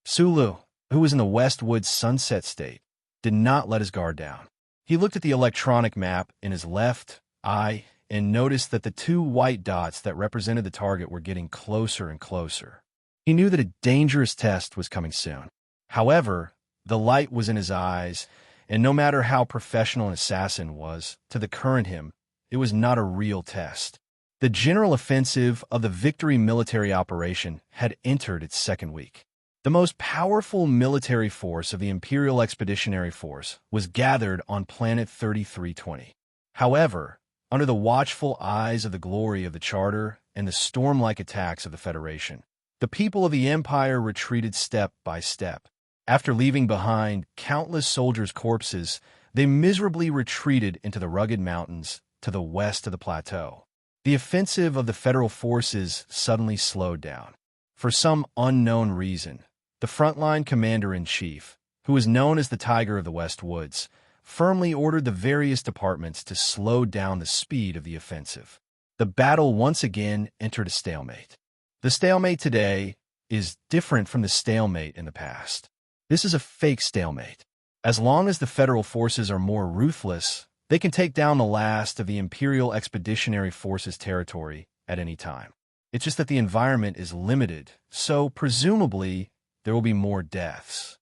Su Li, who was in the Westwood Sunset State, did not let his guard down. He looked at the electronic map in his left eye and noticed that the two white dots that represented the target were getting closer and closer. He knew that a dangerous test was coming soon. However, the light was in his eyes, and no matter how professional an assassin was, to the current him, it was not a real test. The general offensive of the Victory military operation had entered its second week. The most powerful military force of the Imperial Expeditionary Force was gathered on Planet 3320. However, under the watchful eyes of the glory of the Charter and the storm-like attacks of the Federation, the people of the Empire retreated step by step. After leaving behind countless soldiers' corpses, they miserably retreated into the rugged mountains to the west of the plateau. The offensive of the Federal forces suddenly slowed down. For some unknown reason, the frontline commander-in-chief, who was known as the Tiger of the West Woods, firmly ordered the various departments to slow down the speed of the offensive. The battle once again entered a stalemate. The stalemate today is different from the stalemate in the past. This is a fake stalemate. As long as the Federal forces are more ruthless, they can take down the last of the Imperial Expeditionary Force's territory at any time. It's just that the environment is limited, so presumably there will be more deaths.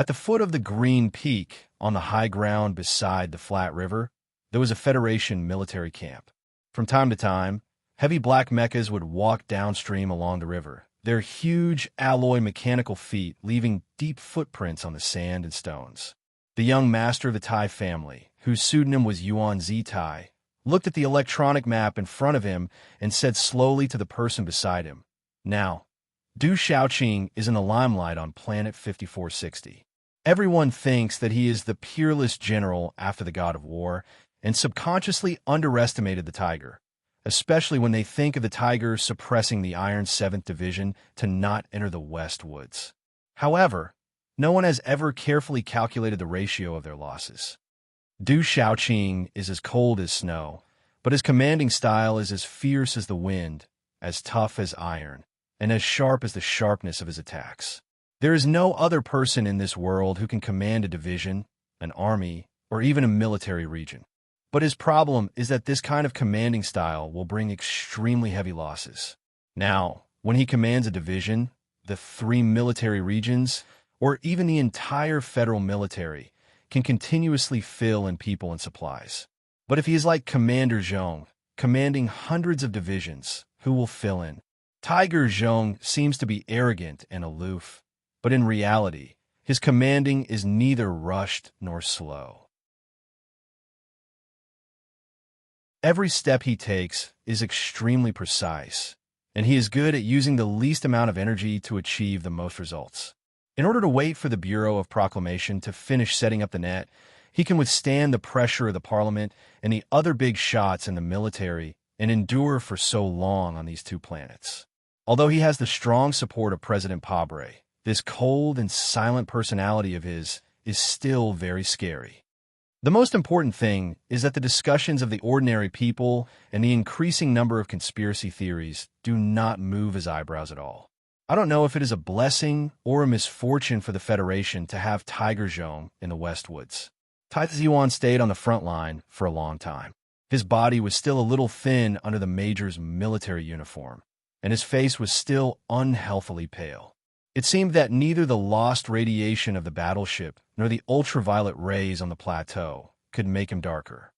At the foot of the Green Peak, on the high ground beside the flat river, there was a Federation military camp. From time to time, heavy black mechas would walk downstream along the river, their huge alloy mechanical feet leaving deep footprints on the sand and stones. The young master of the Tai family, whose pseudonym was Yuan Zi Tai, looked at the electronic map in front of him and said slowly to the person beside him, "Now, Du Shaoqing is in the limelight on planet 5460. Everyone thinks that he is the peerless general after the god of war, and subconsciously underestimated the tiger, especially when they think of the tiger suppressing the Iron 7th Division to not enter the West Woods. However, no one has ever carefully calculated the ratio of their losses. Du Shaoqing is as cold as snow, but his commanding style is as fierce as the wind, as tough as iron, and as sharp as the sharpness of his attacks. There is no other person in this world who can command a division, an army, or even a military region. But his problem is that this kind of commanding style will bring extremely heavy losses. Now, when he commands a division, the 3 military regions, or even the entire federal military, can continuously fill in people and supplies. But if he is like Commander Zhong, commanding hundreds of divisions, who will fill in? Tiger Zhong seems to be arrogant and aloof, but in reality, his commanding is neither rushed nor slow. Every step he takes is extremely precise, and he is good at using the least amount of energy to achieve the most results. In order to wait for the Bureau of Proclamation to finish setting up the net, he can withstand the pressure of the Parliament and the other big shots in the military and endure for so long on these 2 planets. Although he has the strong support of President Pabre, this cold and silent personality of his is still very scary. The most important thing is that the discussions of the ordinary people and the increasing number of conspiracy theories do not move his eyebrows at all. I don't know if it is a blessing or a misfortune for the Federation to have Tiger Zhong in the Westwoods. Tai Ziwan stayed on the front line for a long time. His body was still a little thin under the major's military uniform, and his face was still unhealthily pale. It seemed that neither the lost radiation of the battleship nor the ultraviolet rays on the plateau could make him darker.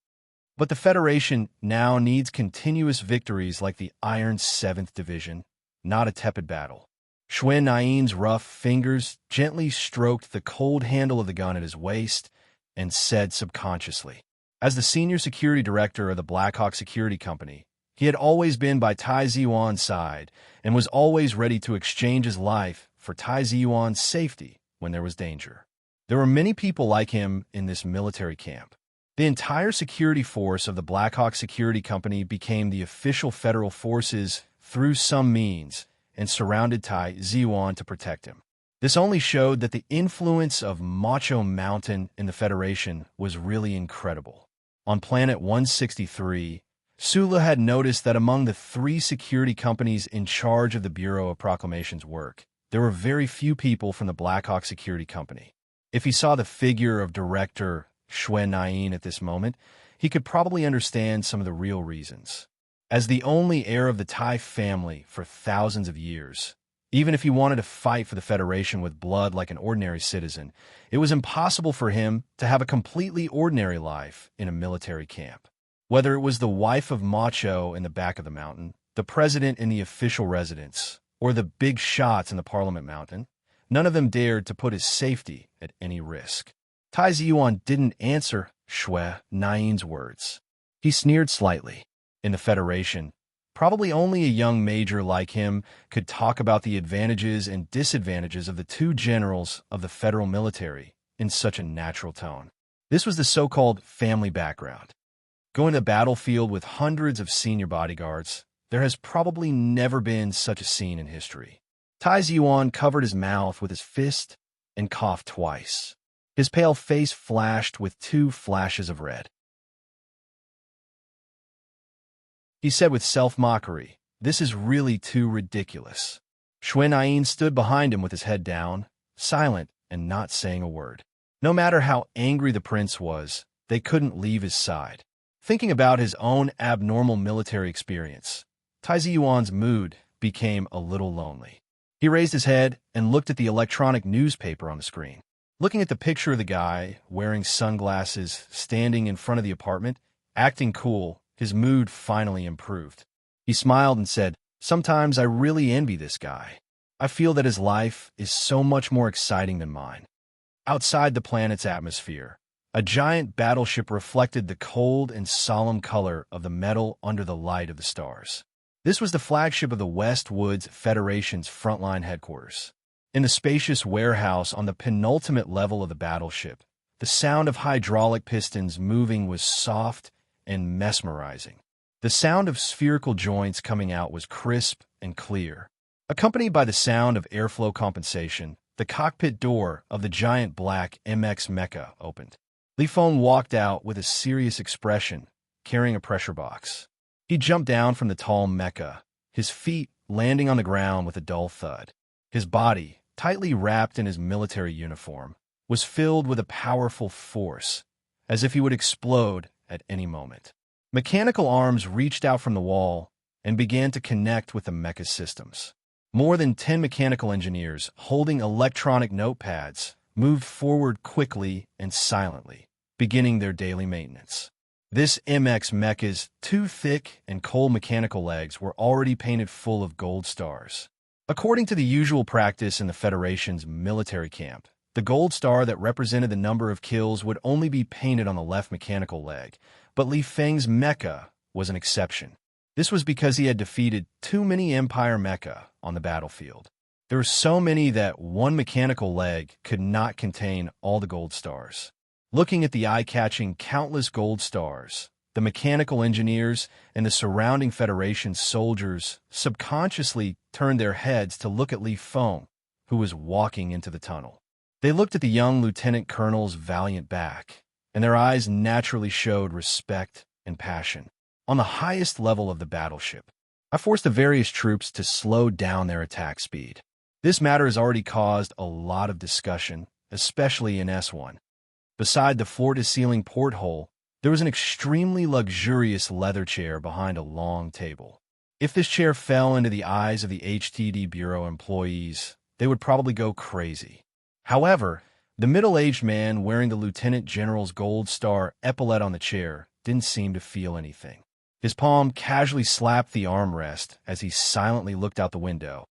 But the Federation now needs continuous victories like the Iron 7th Division, not a tepid battle. Xue Nain's rough fingers gently stroked the cold handle of the gun at his waist and said subconsciously, as the senior security director of the Blackhawk Security Company, he had always been by Tai Ziwan's side and was always ready to exchange his life for Tai Ziwan's safety when there was danger. There were many people like him in this military camp. The entire security force of the Blackhawk Security Company became the official federal forces through some means and surrounded Tai Ziwan to protect him. This only showed that the influence of Macho Mountain in the Federation was really incredible. On planet 163, Sula had noticed that among the 3 security companies in charge of the Bureau of Proclamation's work, there were very few people from the Blackhawk Security Company. If he saw the figure of Director Xue Nain at this moment, he could probably understand some of the real reasons. As the only heir of the Tai family for thousands of years, even if he wanted to fight for the Federation with blood like an ordinary citizen, it was impossible for him to have a completely ordinary life in a military camp. Whether it was the wife of Macho in the back of the mountain, the president in the official residence, or the big shots in the Parliament Mountain, none of them dared to put his safety at any risk. Tai Ziwan didn't answer Xue Nain's words. He sneered slightly. In the Federation, probably only a young major like him could talk about the advantages and disadvantages of the 2 generals of the federal military in such a natural tone. This was the so-called family background. Going to the battlefield with hundreds of senior bodyguards, there has probably never been such a scene in history. Tai Ziwan covered his mouth with his fist and coughed twice. His pale face flashed with 2 flashes of red. He said with self-mockery, "This is really too ridiculous." Xue Nain stood behind him with his head down, silent and not saying a word. No matter how angry the prince was, they couldn't leave his side. Thinking about his own abnormal military experience, Tai Ziwan's mood became a little lonely. He raised his head and looked at the electronic newspaper on the screen. Looking at the picture of the guy wearing sunglasses standing in front of the apartment, acting cool, his mood finally improved. He smiled and said, "Sometimes I really envy this guy. I feel that his life is so much more exciting than mine." Outside the planet's atmosphere, a giant battleship reflected the cold and solemn color of the metal under the light of the stars. This was the flagship of the Westwoods Federation's frontline headquarters. In the spacious warehouse on the penultimate level of the battleship, the sound of hydraulic pistons moving was soft and mesmerizing. The sound of spherical joints coming out was crisp and clear. Accompanied by the sound of airflow compensation, the cockpit door of the giant black MX Mecha opened. Li Feng walked out with a serious expression, carrying a pressure box. He jumped down from the tall mecha, his feet landing on the ground with a dull thud. His body, tightly wrapped in his military uniform, was filled with a powerful force, as if he would explode at any moment. Mechanical arms reached out from the wall and began to connect with the mecha's systems. More than 10 mechanical engineers, holding electronic notepads, moved forward quickly and silently, beginning their daily maintenance. This MX mecha's two thick and cold mechanical legs were already painted full of gold stars. According to the usual practice in the Federation's military camp, the gold star that represented the number of kills would only be painted on the left mechanical leg, but Li Feng's mecha was an exception. This was because he had defeated too many Empire mecha on the battlefield. There were so many that one mechanical leg could not contain all the gold stars. Looking at the eye-catching countless gold stars, the mechanical engineers and the surrounding Federation soldiers subconsciously turned their heads to look at Li Feng, who was walking into the tunnel. They looked at the young lieutenant colonel's valiant back, and their eyes naturally showed respect and passion. On the highest level of the battleship, I forced the various troops to slow down their attack speed. This matter has already caused a lot of discussion, especially in S1. Beside the floor-to-ceiling porthole, there was an extremely luxurious leather chair behind a long table. If this chair fell into the eyes of the HTD Bureau employees, they would probably go crazy. However, the middle-aged man wearing the lieutenant general's gold star epaulette on the chair didn't seem to feel anything. His palm casually slapped the armrest as he silently looked out the window.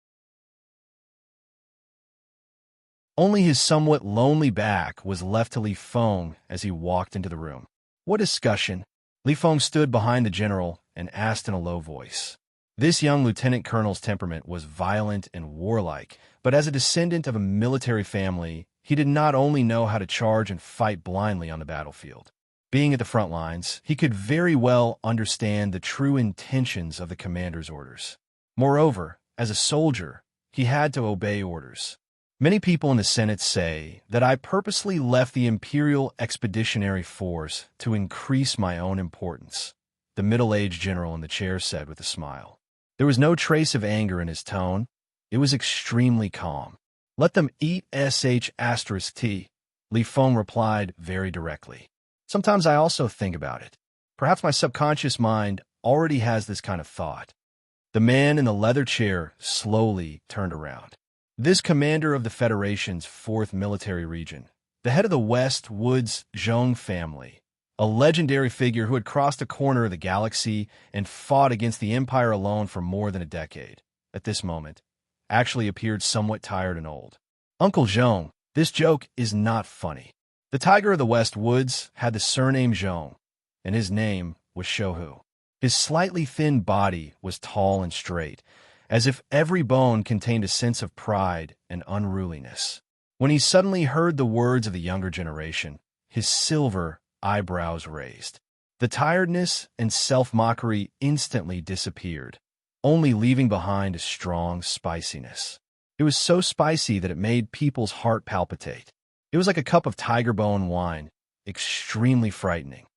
Only his somewhat lonely back was left to Li Feng as he walked into the room. What discussion? Li Feng stood behind the general and asked in a low voice. This young lieutenant colonel's temperament was violent and warlike, but as a descendant of a military family, he did not only know how to charge and fight blindly on the battlefield. Being at the front lines, he could very well understand the true intentions of the commander's orders. Moreover, as a soldier, he had to obey orders. Many people in the Senate say that I purposely left the Imperial Expeditionary Force to increase my own importance, the middle-aged general in the chair said with a smile. There was no trace of anger in his tone. It was extremely calm. "Let them eat sh*t," Li Feng replied very directly. "Sometimes I also think about it. Perhaps my subconscious mind already has this kind of thought." The man in the leather chair slowly turned around. This commander of the Federation's 4th Military Region, the head of the Westwoods Zhong family, a legendary figure who had crossed a corner of the galaxy and fought against the Empire alone for more than a decade, at this moment, actually appeared somewhat tired and old. "Uncle Zhong, this joke is not funny." The tiger of the West Woods had the surname Zhong, and his name was Shohu. His slightly thin body was tall and straight, as if every bone contained a sense of pride and unruliness. When he suddenly heard the words of the younger generation, his silver eyebrows raised. The tiredness and self-mockery instantly disappeared, only leaving behind a strong spiciness. It was so spicy that it made people's heart palpitate. It was like a cup of tiger bone wine, extremely frightening.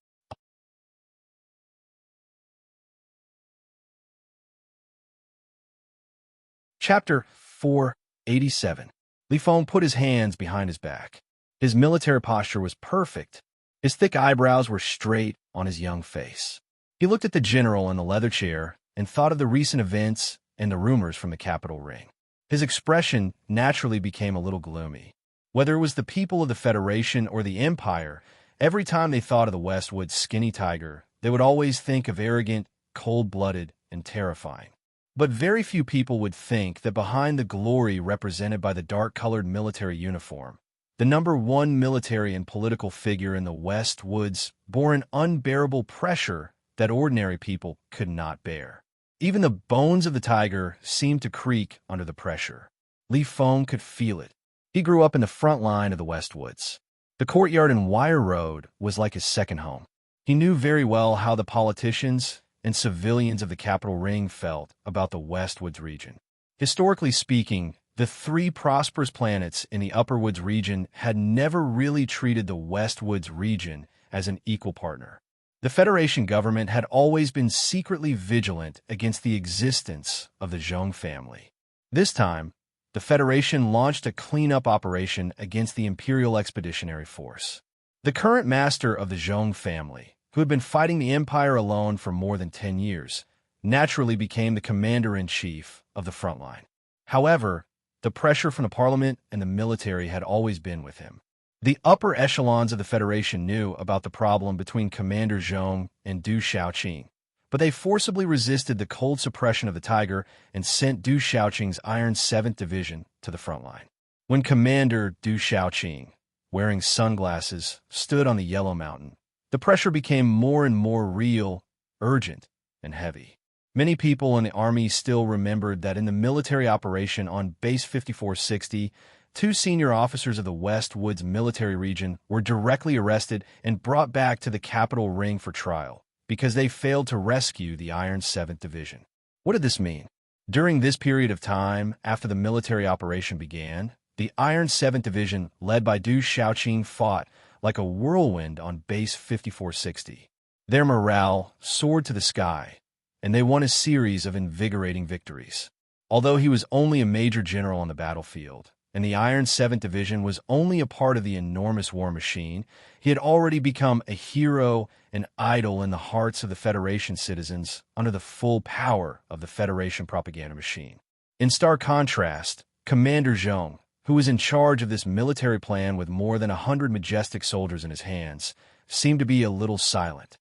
Chapter 487. Li Feng put his hands behind his back. His military posture was perfect. His thick eyebrows were straight on his young face. He looked at the general in the leather chair and thought of the recent events and the rumors from the Capitol ring. His expression naturally became a little gloomy. Whether it was the people of the Federation or the Empire, every time they thought of the Westwood's skinny tiger, they would always think of arrogant, cold-blooded, and terrifying. But very few people would think that behind the glory represented by the dark-colored military uniform, the #1 military and political figure in the Westwoods bore an unbearable pressure that ordinary people could not bear. Even the bones of the tiger seemed to creak under the pressure. Li Feng could feel it. He grew up in the front line of the Westwoods. The courtyard and Wire Road was like his second home. He knew very well how the politicians and civilians of the Capital Ring felt about the Westwoods region. Historically speaking, the three prosperous planets in the Upperwoods region had never really treated the Westwoods region as an equal partner. The Federation government had always been secretly vigilant against the existence of the Zhong family. This time, the Federation launched a cleanup operation against the Imperial Expeditionary Force. The current master of the Zhong family, who had been fighting the Empire alone for more than 10 years, naturally became the commander-in-chief of the front line. However, the pressure from the Parliament and the military had always been with him. The upper echelons of the Federation knew about the problem between Commander Zhong and Du Xiaoqing, but they forcibly resisted the cold suppression of the Tiger and sent Du Xiaoqing's Iron 7th Division to the front line. When Commander Du Xiaoqing, wearing sunglasses, stood on the Yellow Mountain, the pressure became more and more real, urgent, and heavy. Many people in the army still remembered that in the military operation on Base 5460, 2 senior officers of the Westwoods military region were directly arrested and brought back to the Capital Ring for trial because they failed to rescue the Iron 7th Division. What did this mean? During this period of time, after the military operation began, the Iron 7th Division, led by Du Xiaoqing, fought like a whirlwind on Base 5460. Their morale soared to the sky, and they won a series of invigorating victories. Although he was only a major general on the battlefield, and the Iron 7th Division was only a part of the enormous war machine, he had already become a hero and idol in the hearts of the Federation citizens under the full power of the Federation propaganda machine. In stark contrast, Commander Zhong, who was in charge of this military plan with more than 100 majestic soldiers in his hands, seemed to be a little silent.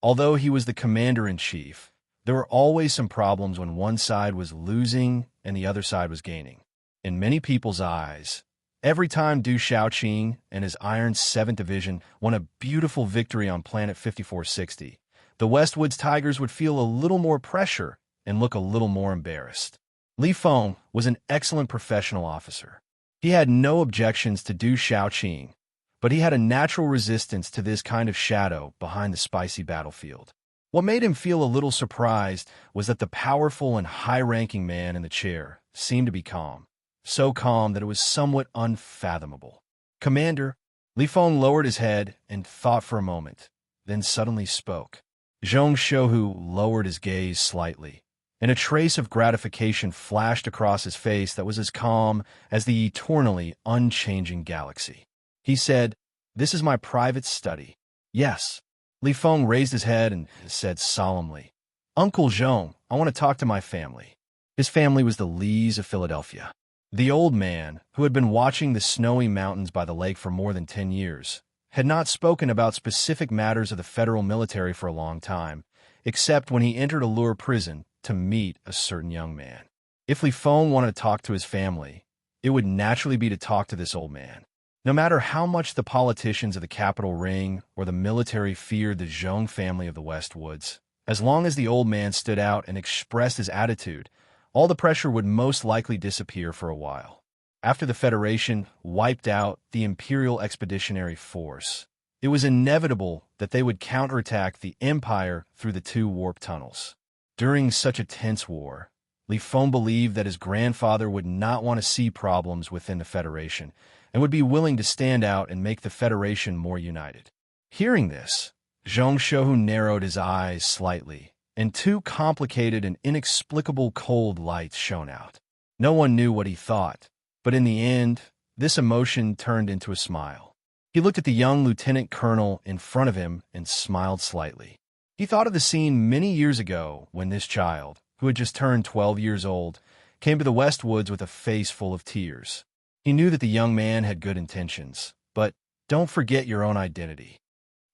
Although he was the commander-in-chief, there were always some problems when one side was losing and the other side was gaining. In many people's eyes, every time Du Xiaoqing and his Iron 7th Division won a beautiful victory on Planet 5460, the Westwoods Tigers would feel a little more pressure and look a little more embarrassed. Li Feng was an excellent professional officer. He had no objections to Du Xiaoqing, but he had a natural resistance to this kind of shadow behind the spicy battlefield. What made him feel a little surprised was that the powerful and high-ranking man in the chair seemed to be calm, so calm that it was somewhat unfathomable. "Commander," Li Feng lowered his head and thought for a moment, then suddenly spoke. Zhong Shouhu lowered his gaze slightly, and a trace of gratification flashed across his face that was as calm as the eternally unchanging galaxy. He said, "This is my private study." "Yes." Li Feng raised his head and said solemnly, "Uncle Zhong, I want to talk to my family." His family was the Lees of Philadelphia. The old man, who had been watching the snowy mountains by the lake for more than 10 years, had not spoken about specific matters of the federal military for a long time, except when he entered Allure Prison to meet a certain young man. If Li Feng wanted to talk to his family, it would naturally be to talk to this old man. No matter how much the politicians of the Capital Ring or the military feared the Zhong family of the Westwoods, as long as the old man stood out and expressed his attitude, all the pressure would most likely disappear for a while. After the Federation wiped out the Imperial Expeditionary Force, it was inevitable that they would counterattack the Empire through the 2 warp tunnels. During such a tense war, Li Feng believed that his grandfather would not want to see problems within the Federation and would be willing to stand out and make the Federation more united. Hearing this, Zhong Shouhu narrowed his eyes slightly, and 2 complicated and inexplicable cold lights shone out. No one knew what he thought, but in the end, this emotion turned into a smile. He looked at the young lieutenant colonel in front of him and smiled slightly. He thought of the scene many years ago when this child, who had just turned 12 years old, came to the West Woods with a face full of tears. He knew that the young man had good intentions, but don't forget your own identity.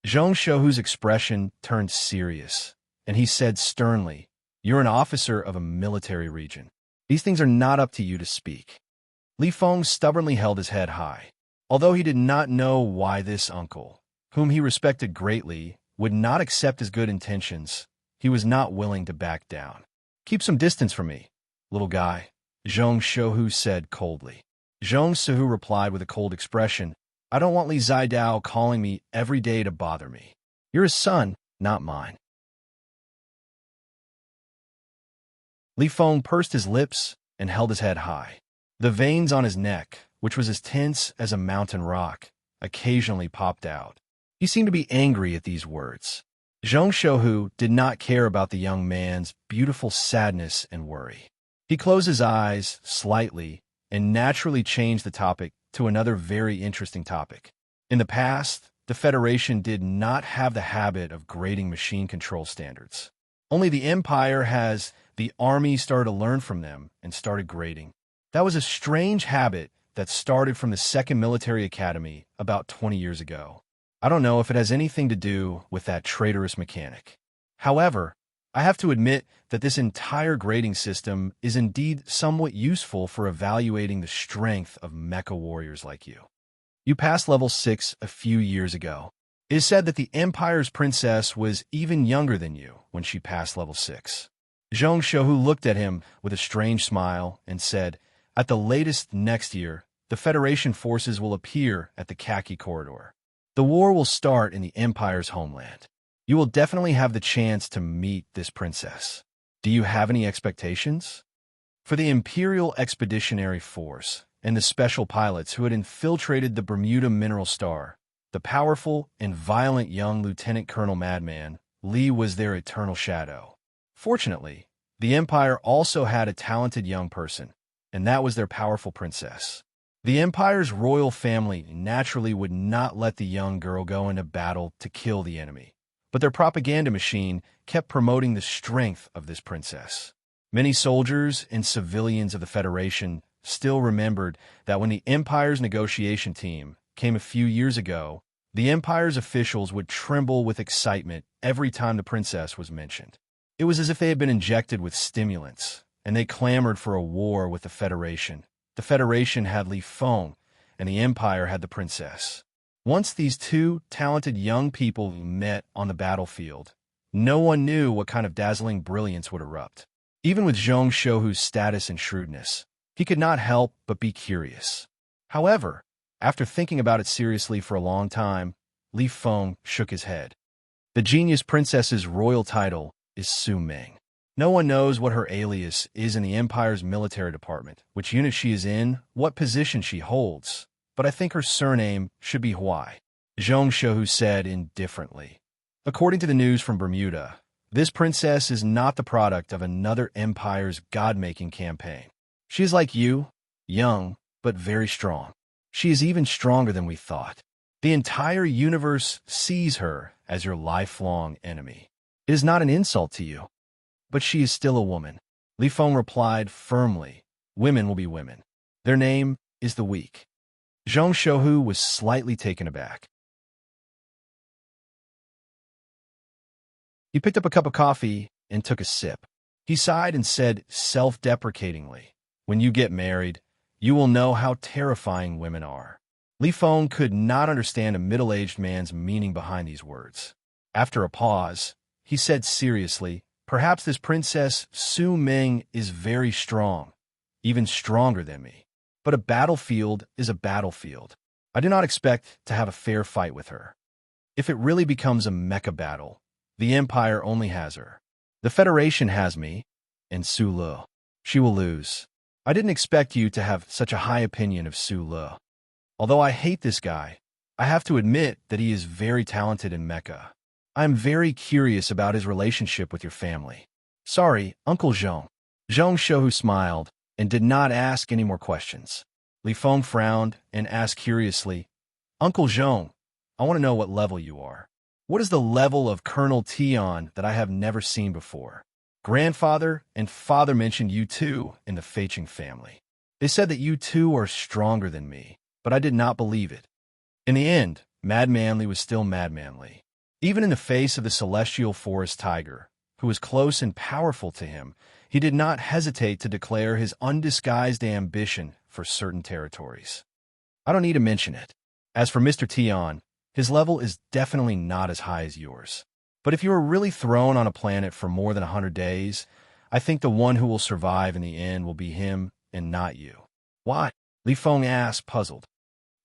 Zhang Shouhu's expression turned serious, and he said sternly, "You're an officer of a military region. These things are not up to you to speak." Li Feng stubbornly held his head high. Although he did not know why this uncle, whom he respected greatly, would not accept his good intentions, he was not willing to back down. "Keep some distance from me, little guy," Zhang Shouhu said coldly. Zhang Shouhu replied with a cold expression, "I don't want Li Zidao calling me every day to bother me. You're his son, not mine." Li Feng pursed his lips and held his head high. The veins on his neck, which was as tense as a mountain rock, occasionally popped out. He seemed to be angry at these words. Zhang Shouhu did not care about the young man's beautiful sadness and worry. He closed his eyes slightly and naturally changed the topic to another very interesting topic. In the past, the Federation did not have the habit of grading machine control standards. Only the Empire has. The army started to learn from them and started grading. That was a strange habit that started from the Second Military Academy about 20 years ago. I don't know if it has anything to do with that traitorous mechanic. However, I have to admit that this entire grading system is indeed somewhat useful for evaluating the strength of mecha warriors like you. You passed level 6 a few years ago. It is said that the Empire's princess was even younger than you when she passed level 6. Zhang Shouhu looked at him with a strange smile and said, "At the latest next year, the Federation forces will appear at the Khaki Corridor. The war will start in the Empire's homeland. You will definitely have the chance to meet this princess. Do you have any expectations?" For the Imperial Expeditionary Force and the special pilots who had infiltrated the Bermuda Mineral Star, the powerful and violent young Lieutenant Colonel Madman, Li was their eternal shadow. Fortunately, the Empire also had a talented young person, and that was their powerful princess. The Empire's royal family naturally would not let the young girl go into battle to kill the enemy, but their propaganda machine kept promoting the strength of this princess. Many soldiers and civilians of the Federation still remembered that when the Empire's negotiation team came a few years ago, the Empire's officials would tremble with excitement every time the princess was mentioned. It was as if they had been injected with stimulants, and they clamored for a war with the Federation. The Federation had Li Feng, and the Empire had the princess. Once these two talented young people met on the battlefield, no one knew what kind of dazzling brilliance would erupt. Even with Zhang Shouhu's status and shrewdness, he could not help but be curious. However, after thinking about it seriously for a long time, Li Feng shook his head. The genius princess's royal title is Su Ming. No one knows what her alias is in the Empire's military department, which unit she is in, what position she holds, but I think her surname should be Huai, Zhang Shouhu said indifferently. According to the news from Bermuda, this princess is not the product of another Empire's god-making campaign. She is like you, young, but very strong. She is even stronger than we thought. The entire universe sees her as your lifelong enemy. It is not an insult to you. But she is still a woman. Li Feng replied firmly, "Women will be women. Their name is the weak." Zhang Shouhu was slightly taken aback. He picked up a cup of coffee and took a sip. He sighed and said self-deprecatingly, "When you get married, you will know how terrifying women are." Li Feng could not understand a middle-aged man's meaning behind these words. After a pause, he said seriously, "Perhaps this princess Su Ming is very strong, even stronger than me. But a battlefield is a battlefield. I do not expect to have a fair fight with her. If it really becomes a mecha battle, the Empire only has her. The Federation has me, and Su Le. She will lose. I didn't expect you to have such a high opinion of Su Le. Although I hate this guy, I have to admit that he is very talented in mecha. I am very curious about his relationship with your family." "Sorry, Uncle Zhang." Zhang Shouhu smiled and did not ask any more questions. Li Feng frowned and asked curiously, "Uncle Zhang, I want to know what level you are. What is the level of Colonel Tian that I have never seen before?" Grandfather and father mentioned you too in the Feiching family. They said that you two are stronger than me, but I did not believe it. In the end, Mad Manly was still Mad Manly. Even in the face of the celestial forest tiger, who was close and powerful to him, he did not hesitate to declare his undisguised ambition for certain territories. I don't need to mention it. As for Mr. Tion, his level is definitely not as high as yours. But if you are really thrown on a planet for more than 100 days, I think the one who will survive in the end will be him and not you. Why? Li Feng asked, puzzled.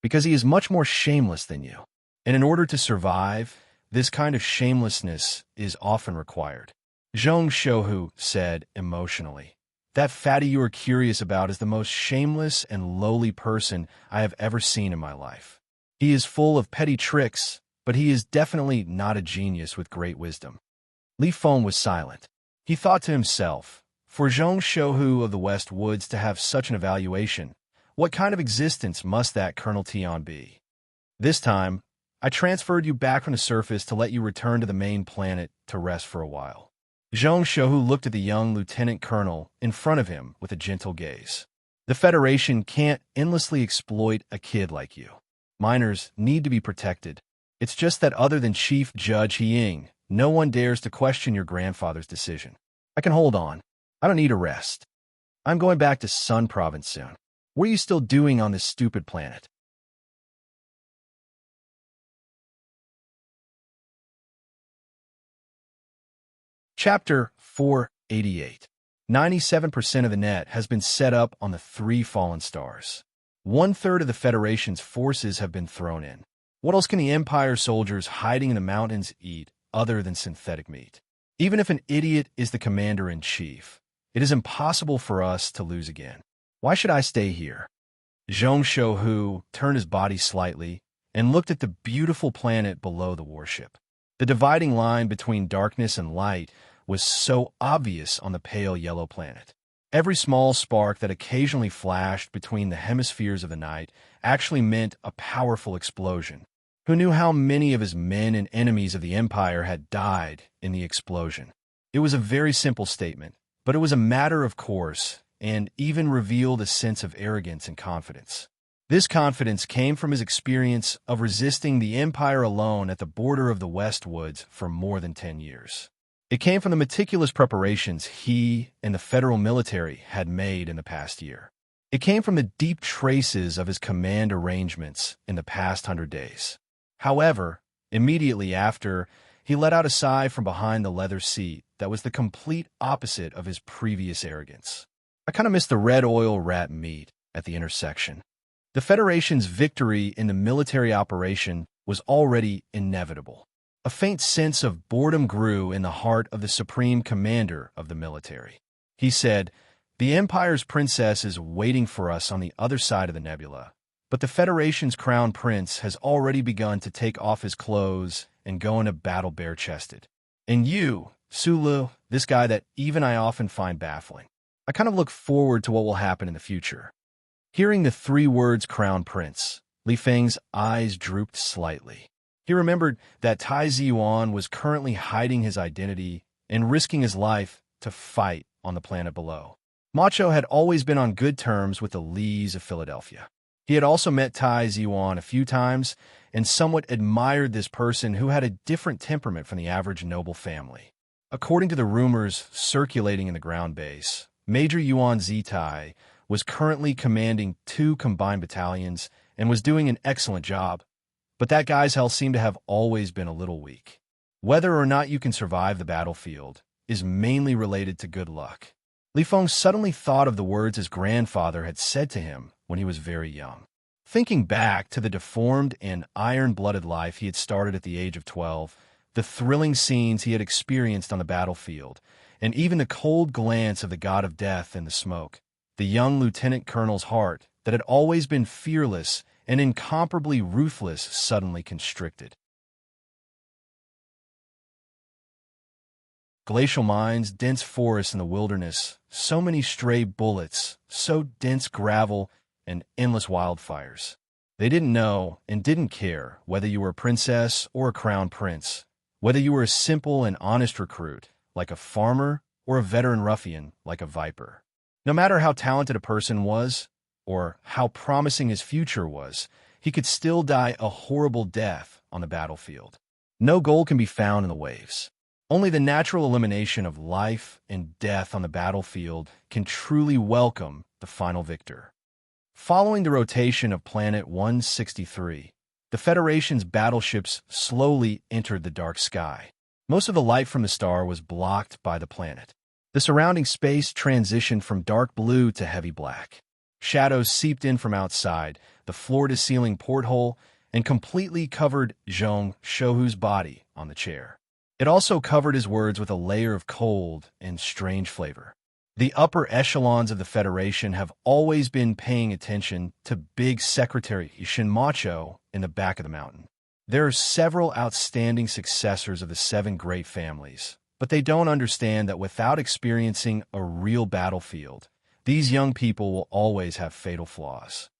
Because he is much more shameless than you. And in order to survive, this kind of shamelessness is often required. Zhong Shouhu said emotionally, "That fatty you are curious about is the most shameless and lowly person I have ever seen in my life. He is full of petty tricks, but he is definitely not a genius with great wisdom." Li Feng was silent. He thought to himself, for Zhong Shouhu of the West Woods to have such an evaluation, what kind of existence must that Colonel Tion be? This time, I transferred you back from the surface to let you return to the main planet to rest for a while. Zhong Shouhu looked at the young lieutenant colonel in front of him with a gentle gaze. The Federation can't endlessly exploit a kid like you. Minors need to be protected. It's just that other than Chief Judge Ying, no one dares to question your grandfather's decision. I can hold on. I don't need a rest. I'm going back to Sun Province soon. What are you still doing on this stupid planet? Chapter 488. 97% of the net has been set up on the three fallen stars. 1/3 of the Federation's forces have been thrown in. What else can the Empire soldiers hiding in the mountains eat other than synthetic meat? Even if an idiot is the commander-in-chief, it is impossible for us to lose again. Why should I stay here? Zhong Shouhu turned his body slightly and looked at the beautiful planet below the warship. The dividing line between darkness and light was so obvious on the pale yellow planet. Every small spark that occasionally flashed between the hemispheres of the night actually meant a powerful explosion. Who knew how many of his men and enemies of the Empire had died in the explosion? It was a very simple statement, but it was a matter of course, and even revealed a sense of arrogance and confidence. This confidence came from his experience of resisting the Empire alone at the border of the West Woods for more than 10 years. It came from the meticulous preparations he and the federal military had made in the past year. It came from the deep traces of his command arrangements in the past 100 days. However, immediately after, he let out a sigh from behind the leather seat that was the complete opposite of his previous arrogance. I kind of miss the red oil rat meat at the intersection. The Federation's victory in the military operation was already inevitable. A faint sense of boredom grew in the heart of the supreme commander of the military. He said, "The Empire's princess is waiting for us on the other side of the nebula, but the Federation's crown prince has already begun to take off his clothes and go into battle bare-chested. And you, Sulu, this guy that even I often find baffling. I kind of look forward to what will happen in the future." Hearing the three words crown prince, Li Feng's eyes drooped slightly. He remembered that Tai Ziyuan was currently hiding his identity and risking his life to fight on the planet below. Macho had always been on good terms with the Lees of Philadelphia. He had also met Tai Ziyuan a few times and somewhat admired this person who had a different temperament from the average noble family. According to the rumors circulating in the ground base, Major Yuan Zitai was currently commanding 2 combined battalions and was doing an excellent job. But that guy's health seemed to have always been a little weak. Whether or not you can survive the battlefield is mainly related to good luck. Li Feng suddenly thought of the words his grandfather had said to him when he was very young. Thinking back to the deformed and iron-blooded life he had started at the age of 12, the thrilling scenes he had experienced on the battlefield, and even the cold glance of the god of death in the smoke, the young lieutenant colonel's heart that had always been fearless and incomparably ruthless suddenly constricted. Glacial mines, dense forests in the wilderness, so many stray bullets, so dense gravel, and endless wildfires. They didn't know and didn't care whether you were a princess or a crown prince, whether you were a simple and honest recruit, like a farmer or a veteran ruffian like a viper. No matter how talented a person was, or how promising his future was, he could still die a horrible death on the battlefield. No gold can be found in the waves. Only the natural elimination of life and death on the battlefield can truly welcome the final victor. Following the rotation of Planet 163, the Federation's battleships slowly entered the dark sky. Most of the light from the star was blocked by the planet. The surrounding space transitioned from dark blue to heavy black. Shadows seeped in from outside the floor-to-ceiling porthole and completely covered Zhong Shouhu's body on the chair. It also covered his words with a layer of cold and strange flavor. The upper echelons of the Federation have always been paying attention to Big Secretary Shin Macho in the back of the mountain. There are several outstanding successors of the seven great families, but they don't understand that without experiencing a real battlefield, these young people will always have fatal flaws.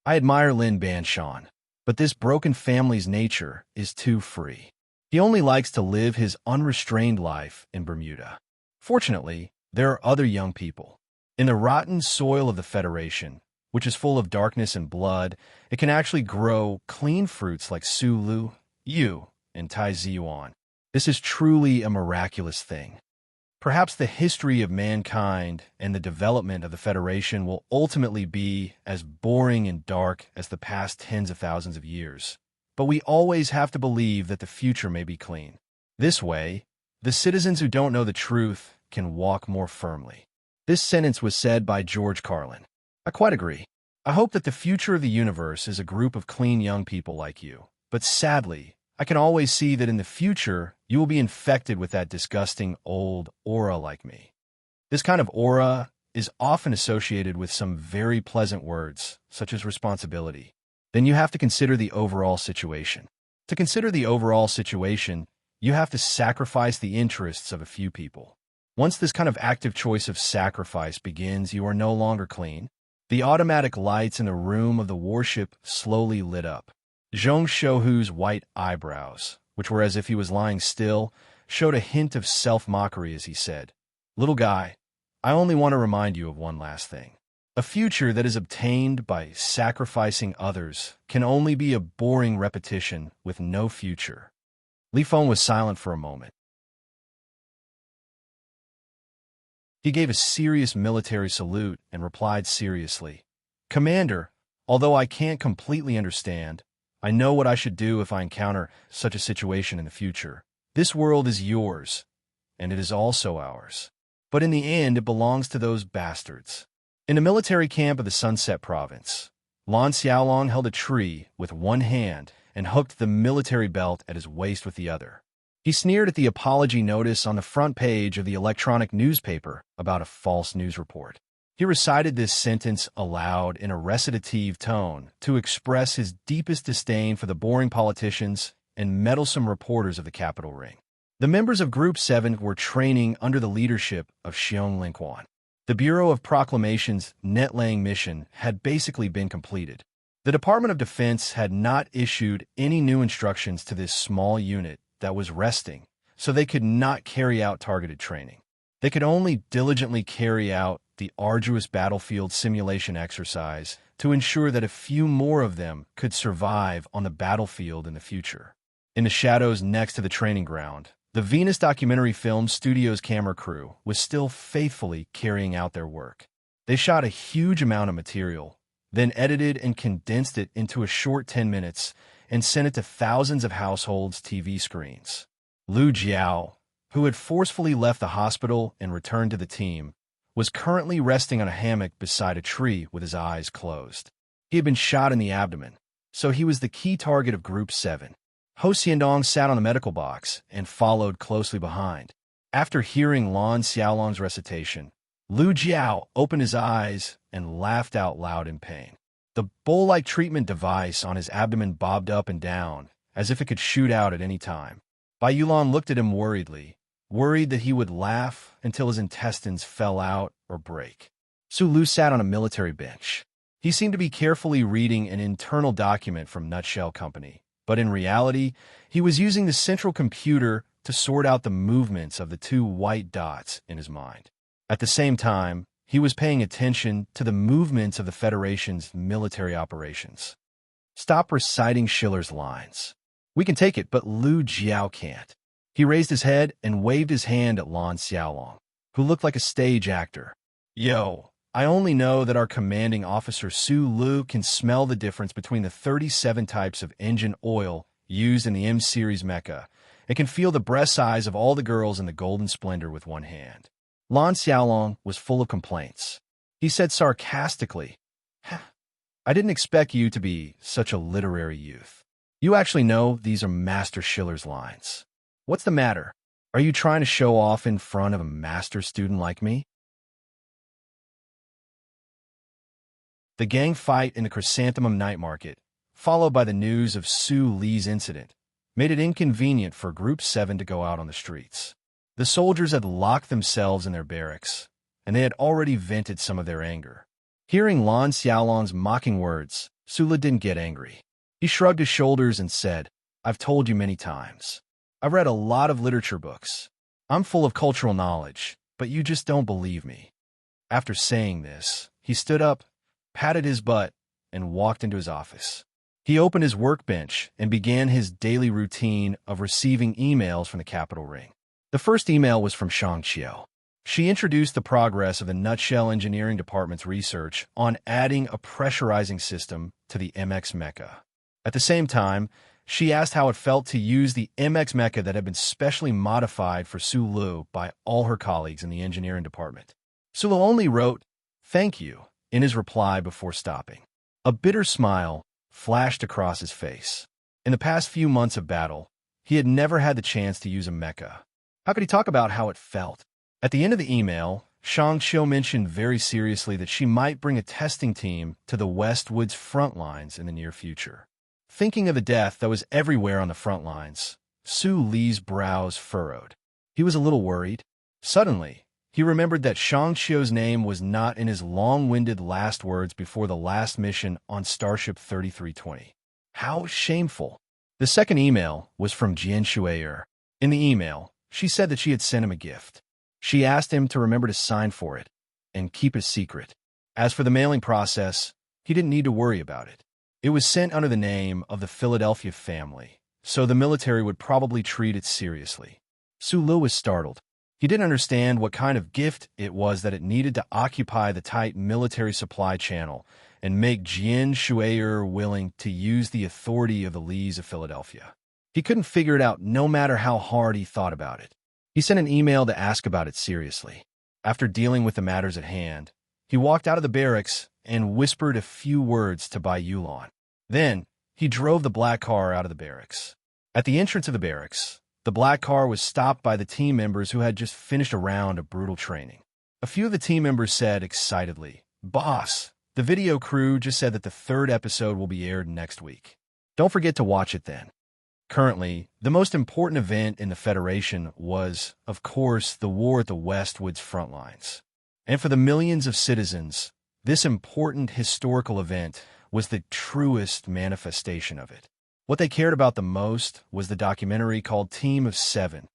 I admire Lin Banshan, but this broken family's nature is too free. He only likes to live his unrestrained life in Bermuda. Fortunately, there are other young people. In the rotten soil of the Federation, which is full of darkness and blood, it can actually grow clean fruits like Sulu, Yu, and Tai Ziyuan. This is truly a miraculous thing. Perhaps the history of mankind and the development of the Federation will ultimately be as boring and dark as the past tens of thousands of years. But we always have to believe that the future may be clean. This way, the citizens who don't know the truth can walk more firmly. This sentence was said by George Carlin. I quite agree. I hope that the future of the universe is a group of clean young people like you. But sadly, I can always see that in the future, you will be infected with that disgusting old aura like me. This kind of aura is often associated with some very pleasant words, such as responsibility. Then you have to consider the overall situation. To consider the overall situation, you have to sacrifice the interests of a few people. Once this kind of active choice of sacrifice begins, you are no longer clean. The automatic lights in the room of the warship slowly lit up. Zhong Shouhu's white eyebrows, which were as if he was lying still, showed a hint of self-mockery as he said, "Little guy, I only want to remind you of one last thing. A future that is obtained by sacrificing others can only be a boring repetition with no future." Li Feng was silent for a moment. He gave a serious military salute and replied seriously, "Commander, although I can't completely understand, I know what I should do if I encounter such a situation in the future. This world is yours, and it is also ours. But in the end, it belongs to those bastards." In a military camp of the Sunset Province, Lan Xiaolong held a tree with one hand and hooked the military belt at his waist with the other. He sneered at the apology notice on the front page of the electronic newspaper about a false news report. He recited this sentence aloud in a recitative tone to express his deepest disdain for the boring politicians and meddlesome reporters of the capital ring. The members of Group 7 were training under the leadership of Xiong Lingquan. The Bureau of Proclamation's net-laying mission had basically been completed. The Department of Defense had not issued any new instructions to this small unit that was resting, so they could not carry out targeted training. They could only diligently carry out the arduous battlefield simulation exercise to ensure that a few more of them could survive on the battlefield in the future. In the shadows next to the training ground, the Venus Documentary Film Studio's camera crew was still faithfully carrying out their work. They shot a huge amount of material, then edited and condensed it into a short 10 minutes and sent it to thousands of households' TV screens. Lu Jiao, who had forcefully left the hospital and returned to the team, was currently resting on a hammock beside a tree with his eyes closed. He had been shot in the abdomen, so he was the key target of Group 7. Ho Xiandong sat on the medical box and followed closely behind. After hearing Lan Xiaolong's recitation, Lu Jiao opened his eyes and laughed out loud in pain. The bowl-like treatment device on his abdomen bobbed up and down, as if it could shoot out at any time. Bai Yulan looked at him worriedly, worried that he would laugh until his intestines fell out or break. Su Lu sat on a military bench. He seemed to be carefully reading an internal document from Nutshell Company, but in reality, he was using the central computer to sort out the movements of the two white dots in his mind. At the same time, he was paying attention to the movements of the Federation's military operations. Stop reciting Schiller's lines. We can take it, but Lu Jiao can't. He raised his head and waved his hand at Lan Xiaolong, who looked like a stage actor. Yo, I only know that our commanding officer Su Lu can smell the difference between the 37 types of engine oil used in the M-Series mecha and can feel the breast size of all the girls in the Golden Splendor with one hand. Lan Xiaolong was full of complaints. He said sarcastically, I didn't expect you to be such a literary youth. You actually know these are Master Schiller's lines. What's the matter? Are you trying to show off in front of a master student like me? The gang fight in the Chrysanthemum Night Market, followed by the news of Su Li's incident, made it inconvenient for Group 7 to go out on the streets. The soldiers had locked themselves in their barracks, and they had already vented some of their anger. Hearing Lan Xiaolong's mocking words, Su Li didn't get angry. He shrugged his shoulders and said, I've told you many times. I've read a lot of literature books. I'm full of cultural knowledge, but you just don't believe me. After saying this, he stood up, patted his butt, and walked into his office. He opened his workbench and began his daily routine of receiving emails from the capital ring. The first email was from Shang Qiu. She introduced the progress of the Nutshell Engineering Department's research on adding a pressurizing system to the MX mecha. At the same time, she asked how it felt to use the MX mecha that had been specially modified for Su Lu by all her colleagues in the engineering department. Su Lu only wrote, "Thank you," in his reply before stopping. A bitter smile flashed across his face. In the past few months of battle, he had never had the chance to use a mecha. How could he talk about how it felt? At the end of the email, Shang Qiu mentioned very seriously that she might bring a testing team to the Westwood's front lines in the near future. Thinking of the death that was everywhere on the front lines, Su Li's brows furrowed. He was a little worried. Suddenly, he remembered that Shang Qiu's name was not in his long-winded last words before the last mission on Starship 3320. How shameful. The second email was from Jian Shui'er. In the email, she said that she had sent him a gift. She asked him to remember to sign for it and keep it secret. As for the mailing process, he didn't need to worry about it. It was sent under the name of the Philadelphia family, so the military would probably treat it seriously. Su Lu was startled. He didn't understand what kind of gift it was that it needed to occupy the tight military supply channel and make Jian Shui'er willing to use the authority of the Lees of Philadelphia. He couldn't figure it out no matter how hard he thought about it. He sent an email to ask about it seriously. After dealing with the matters at hand, he walked out of the barracks and whispered a few words to Bai Yulan. Then, he drove the black car out of the barracks. At the entrance of the barracks, the black car was stopped by the team members who had just finished a round of brutal training. A few of the team members said excitedly, "Boss, the video crew just said that the third episode will be aired next week. Don't forget to watch it then." Currently, the most important event in the Federation was, of course, the war at the Westwood's front lines. And for the millions of citizens, this important historical event was the truest manifestation of it. What they cared about the most was the documentary called Team of Seven.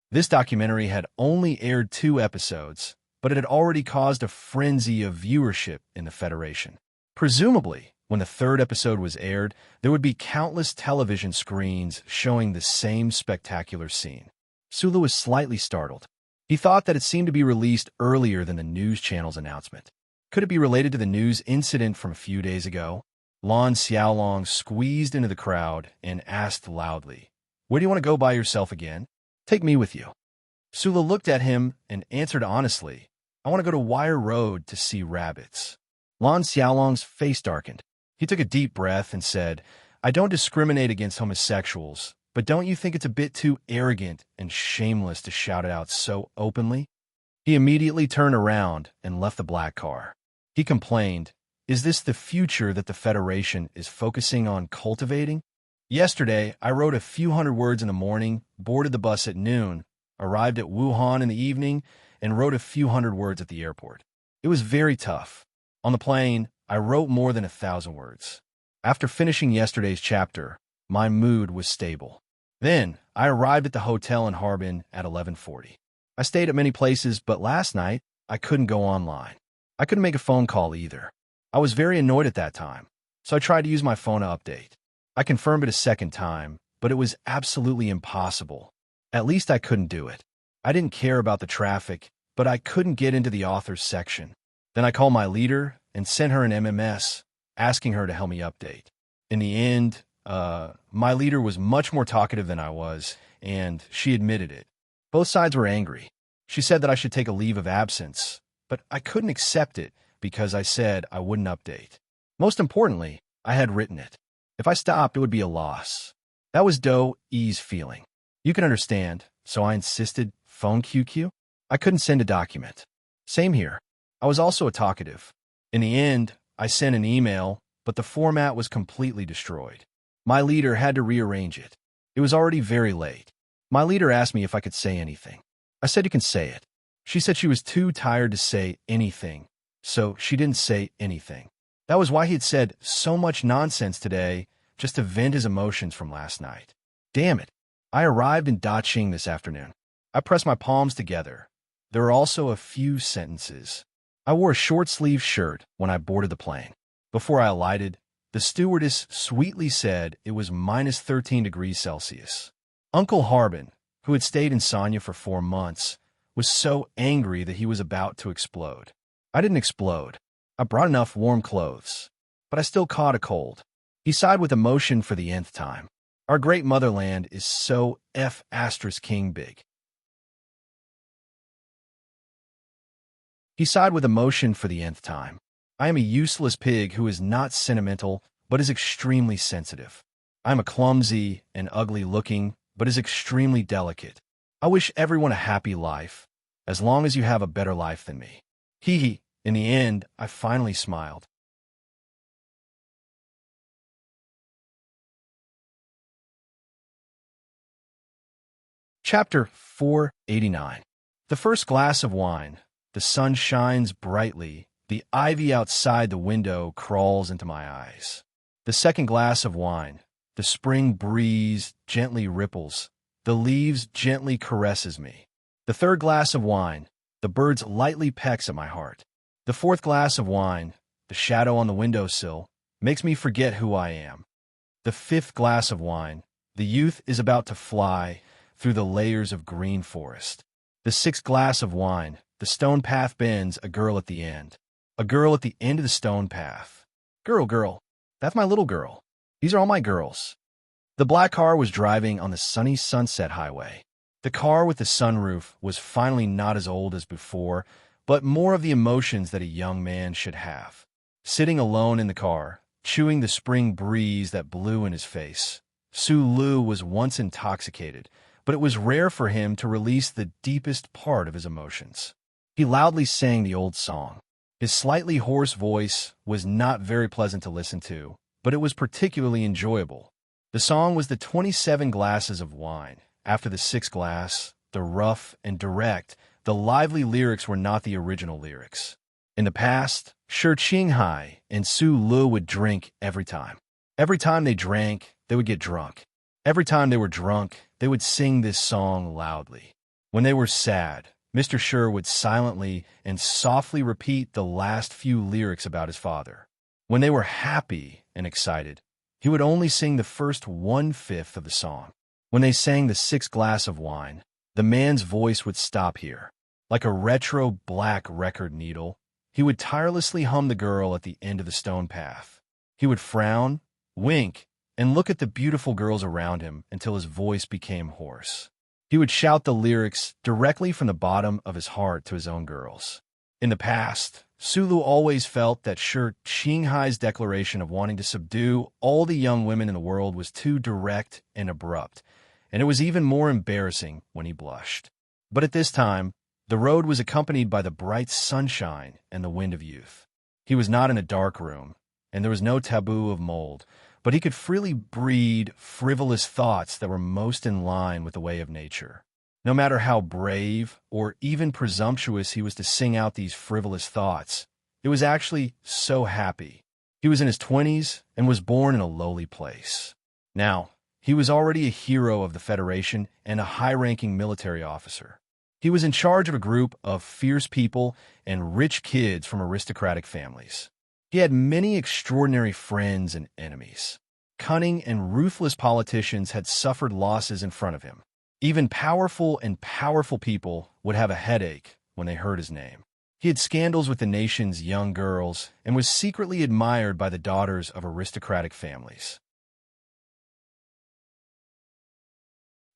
This documentary had only aired 2 episodes, but it had already caused a frenzy of viewership in the Federation. Presumably, when the 3rd episode was aired, there would be countless television screens showing the same spectacular scene. Su Lu was slightly startled. He thought that it seemed to be released earlier than the news channel's announcement. Could it be related to the news incident from a few days ago? Lan Xiaolong squeezed into the crowd and asked loudly, "Where do you want to go by yourself again? Take me with you." Su Lu looked at him and answered honestly, "I want to go to Wire Road to see rabbits." Lan Xiaolong's face darkened. He took a deep breath and said, "I don't discriminate against homosexuals, but don't you think it's a bit too arrogant and shameless to shout it out so openly?" He immediately turned around and left the black car. He complained, "Is this the future that the Federation is focusing on cultivating? Yesterday, I wrote a few hundred words in the morning, boarded the bus at noon, arrived at Wuhan in the evening, and wrote a few hundred words at the airport. It was very tough. On the plane, I wrote more than 1,000 words. After finishing yesterday's chapter, my mood was stable. Then, I arrived at the hotel in Harbin at 11:40. I stayed at many places, but last night, I couldn't go online. I couldn't make a phone call either. I was very annoyed at that time, so I tried to use my phone to update. I confirmed it a second time, but it was absolutely impossible. At least I couldn't do it. I didn't care about the traffic, but I couldn't get into the authors section. Then I called my leader and sent her an MMS, asking her to help me update. In the end, my leader was much more talkative than I was, and she admitted it. Both sides were angry. She said that I should take a leave of absence, but I couldn't accept it because I said I wouldn't update. Most importantly, I had written it. If I stopped, it would be a loss. That was Doe's feeling. You can understand, so I insisted, phone QQ? I couldn't send a document. Same here. I was also a talkative. In the end, I sent an email, but the format was completely destroyed. My leader had to rearrange it. It was already very late. My leader asked me if I could say anything. I said you can say it. She said she was too tired to say anything, so she didn't say anything. That was why he had said so much nonsense today, just to vent his emotions from last night. Damn it. I arrived in Dachshing this afternoon. I pressed my palms together. There were also a few sentences. I wore a short-sleeved shirt when I boarded the plane. Before I alighted, the stewardess sweetly said it was minus 13 degrees Celsius. Uncle Harbin, who had stayed in Sonya for 4 months, was so angry that he was about to explode. I didn't explode. I brought enough warm clothes, but I still caught a cold. He sighed with emotion for the nth time. Our great motherland is so King big. He sighed with emotion for the nth time. I am a useless pig who is not sentimental, but is extremely sensitive. I am a clumsy and ugly-looking, but is extremely delicate. I wish everyone a happy life, as long as you have a better life than me. Hee hee. In the end, I finally smiled. Chapter 489. The first glass of wine. The sun shines brightly. The ivy outside the window crawls into my eyes. The second glass of wine. The spring breeze gently ripples. The leaves gently caresses me. The third glass of wine. The birds lightly pecks at my heart. The fourth glass of wine. The shadow on the windowsill makes me forget who I am. The fifth glass of wine. The youth is about to fly through the layers of green forest. The sixth glass of wine. The stone path bends, a girl at the end. A girl at the end of the stone path. Girl, that's my little girl. These are all my girls. The black car was driving on the sunny Sunset Highway. The car with the sunroof was finally not as old as before, but more of the emotions that a young man should have. Sitting alone in the car, chewing the spring breeze that blew in his face, Sulu was once intoxicated, but it was rare for him to release the deepest part of his emotions. He loudly sang the old song. His slightly hoarse voice was not very pleasant to listen to, but it was particularly enjoyable. The song was the 27 glasses of wine. After the sixth glass, the rough and direct, the lively lyrics were not the original lyrics. In the past, Shi Qinghai and Su Lu would drink every time. Every time they drank, they would get drunk. Every time they were drunk, they would sing this song loudly. When they were sad, Mr. Shi would silently and softly repeat the last few lyrics about his father. When they were happy and excited, he would only sing the first 1/5 of the song. When they sang the sixth glass of wine, the man's voice would stop here. Like a retro black record needle, he would tirelessly hum the girl at the end of the stone path. He would frown, wink, and look at the beautiful girls around him until his voice became hoarse. He would shout the lyrics directly from the bottom of his heart to his own girls. In the past, Sulu always felt that Shi Qinghai's declaration of wanting to subdue all the young women in the world was too direct and abrupt, and it was even more embarrassing when he blushed. But at this time, the road was accompanied by the bright sunshine and the wind of youth. He was not in a dark room, and there was no taboo of mold, but he could freely breed frivolous thoughts that were most in line with the way of nature. No matter how brave or even presumptuous he was to sing out these frivolous thoughts, it was actually so happy. He was in his 20s and was born in a lowly place. Now, He was already a hero of the Federation and a high-ranking military officer. He was in charge of a group of fierce people and rich kids from aristocratic families. He had many extraordinary friends and enemies. Cunning and ruthless politicians had suffered losses in front of him. Even powerful people would have a headache when they heard his name. He had scandals with the nation's young girls and was secretly admired by the daughters of aristocratic families.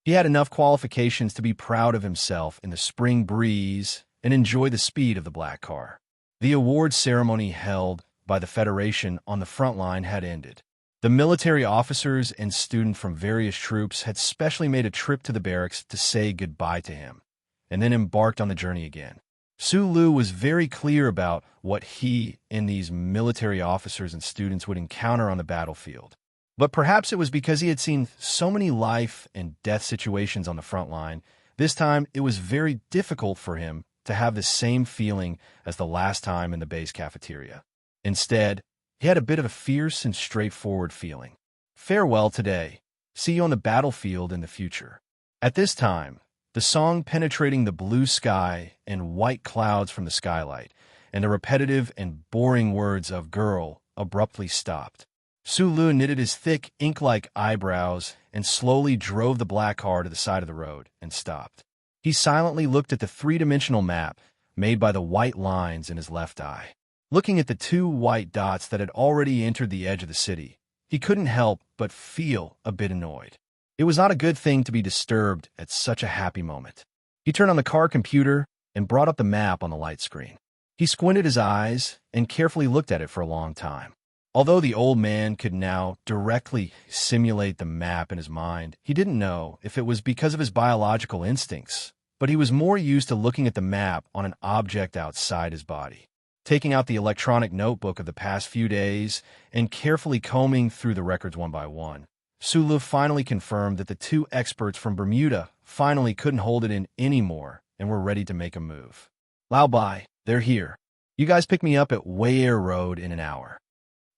He had enough qualifications to be proud of himself in the spring breeze and enjoy the speed of the black car. The award ceremony held by the Federation on the front line had ended. The military officers and students from various troops had specially made a trip to the barracks to say goodbye to him, and then embarked on the journey again. Su Lu was very clear about what he and these military officers and students would encounter on the battlefield. But perhaps it was because he had seen so many life and death situations on the front line, this time it was very difficult for him to have the same feeling as the last time in the base cafeteria. Instead, he had a bit of a fierce and straightforward feeling. Farewell today. See you on the battlefield in the future. At this time, the song penetrating the blue sky and white clouds from the skylight, and the repetitive and boring words of girl abruptly stopped. Su Lu knitted his thick, ink-like eyebrows and slowly drove the black car to the side of the road and stopped. He silently looked at the three-dimensional map made by the white lines in his left eye. Looking at the two white dots that had already entered the edge of the city, he couldn't help but feel a bit annoyed. It was not a good thing to be disturbed at such a happy moment. He turned on the car computer and brought up the map on the light screen. He squinted his eyes and carefully looked at it for a long time. Although the old man could now directly simulate the map in his mind, he didn't know if it was because of his biological instincts, but he was more used to looking at the map on an object outside his body. Taking out the electronic notebook of the past few days and carefully combing through the records one by one, Su Lu finally confirmed that the two experts from Bermuda finally couldn't hold it in anymore and were ready to make a move. Lao Bai, they're here. You guys pick me up at Wayer Road in an hour.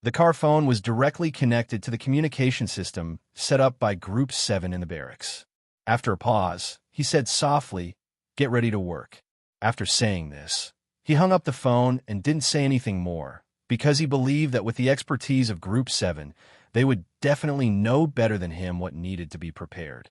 The car phone was directly connected to the communication system set up by Group 7 in the barracks. After a pause, he said softly, "Get ready to work." After saying this, he hung up the phone and didn't say anything more, because he believed that with the expertise of Group 7, they would definitely know better than him what needed to be prepared.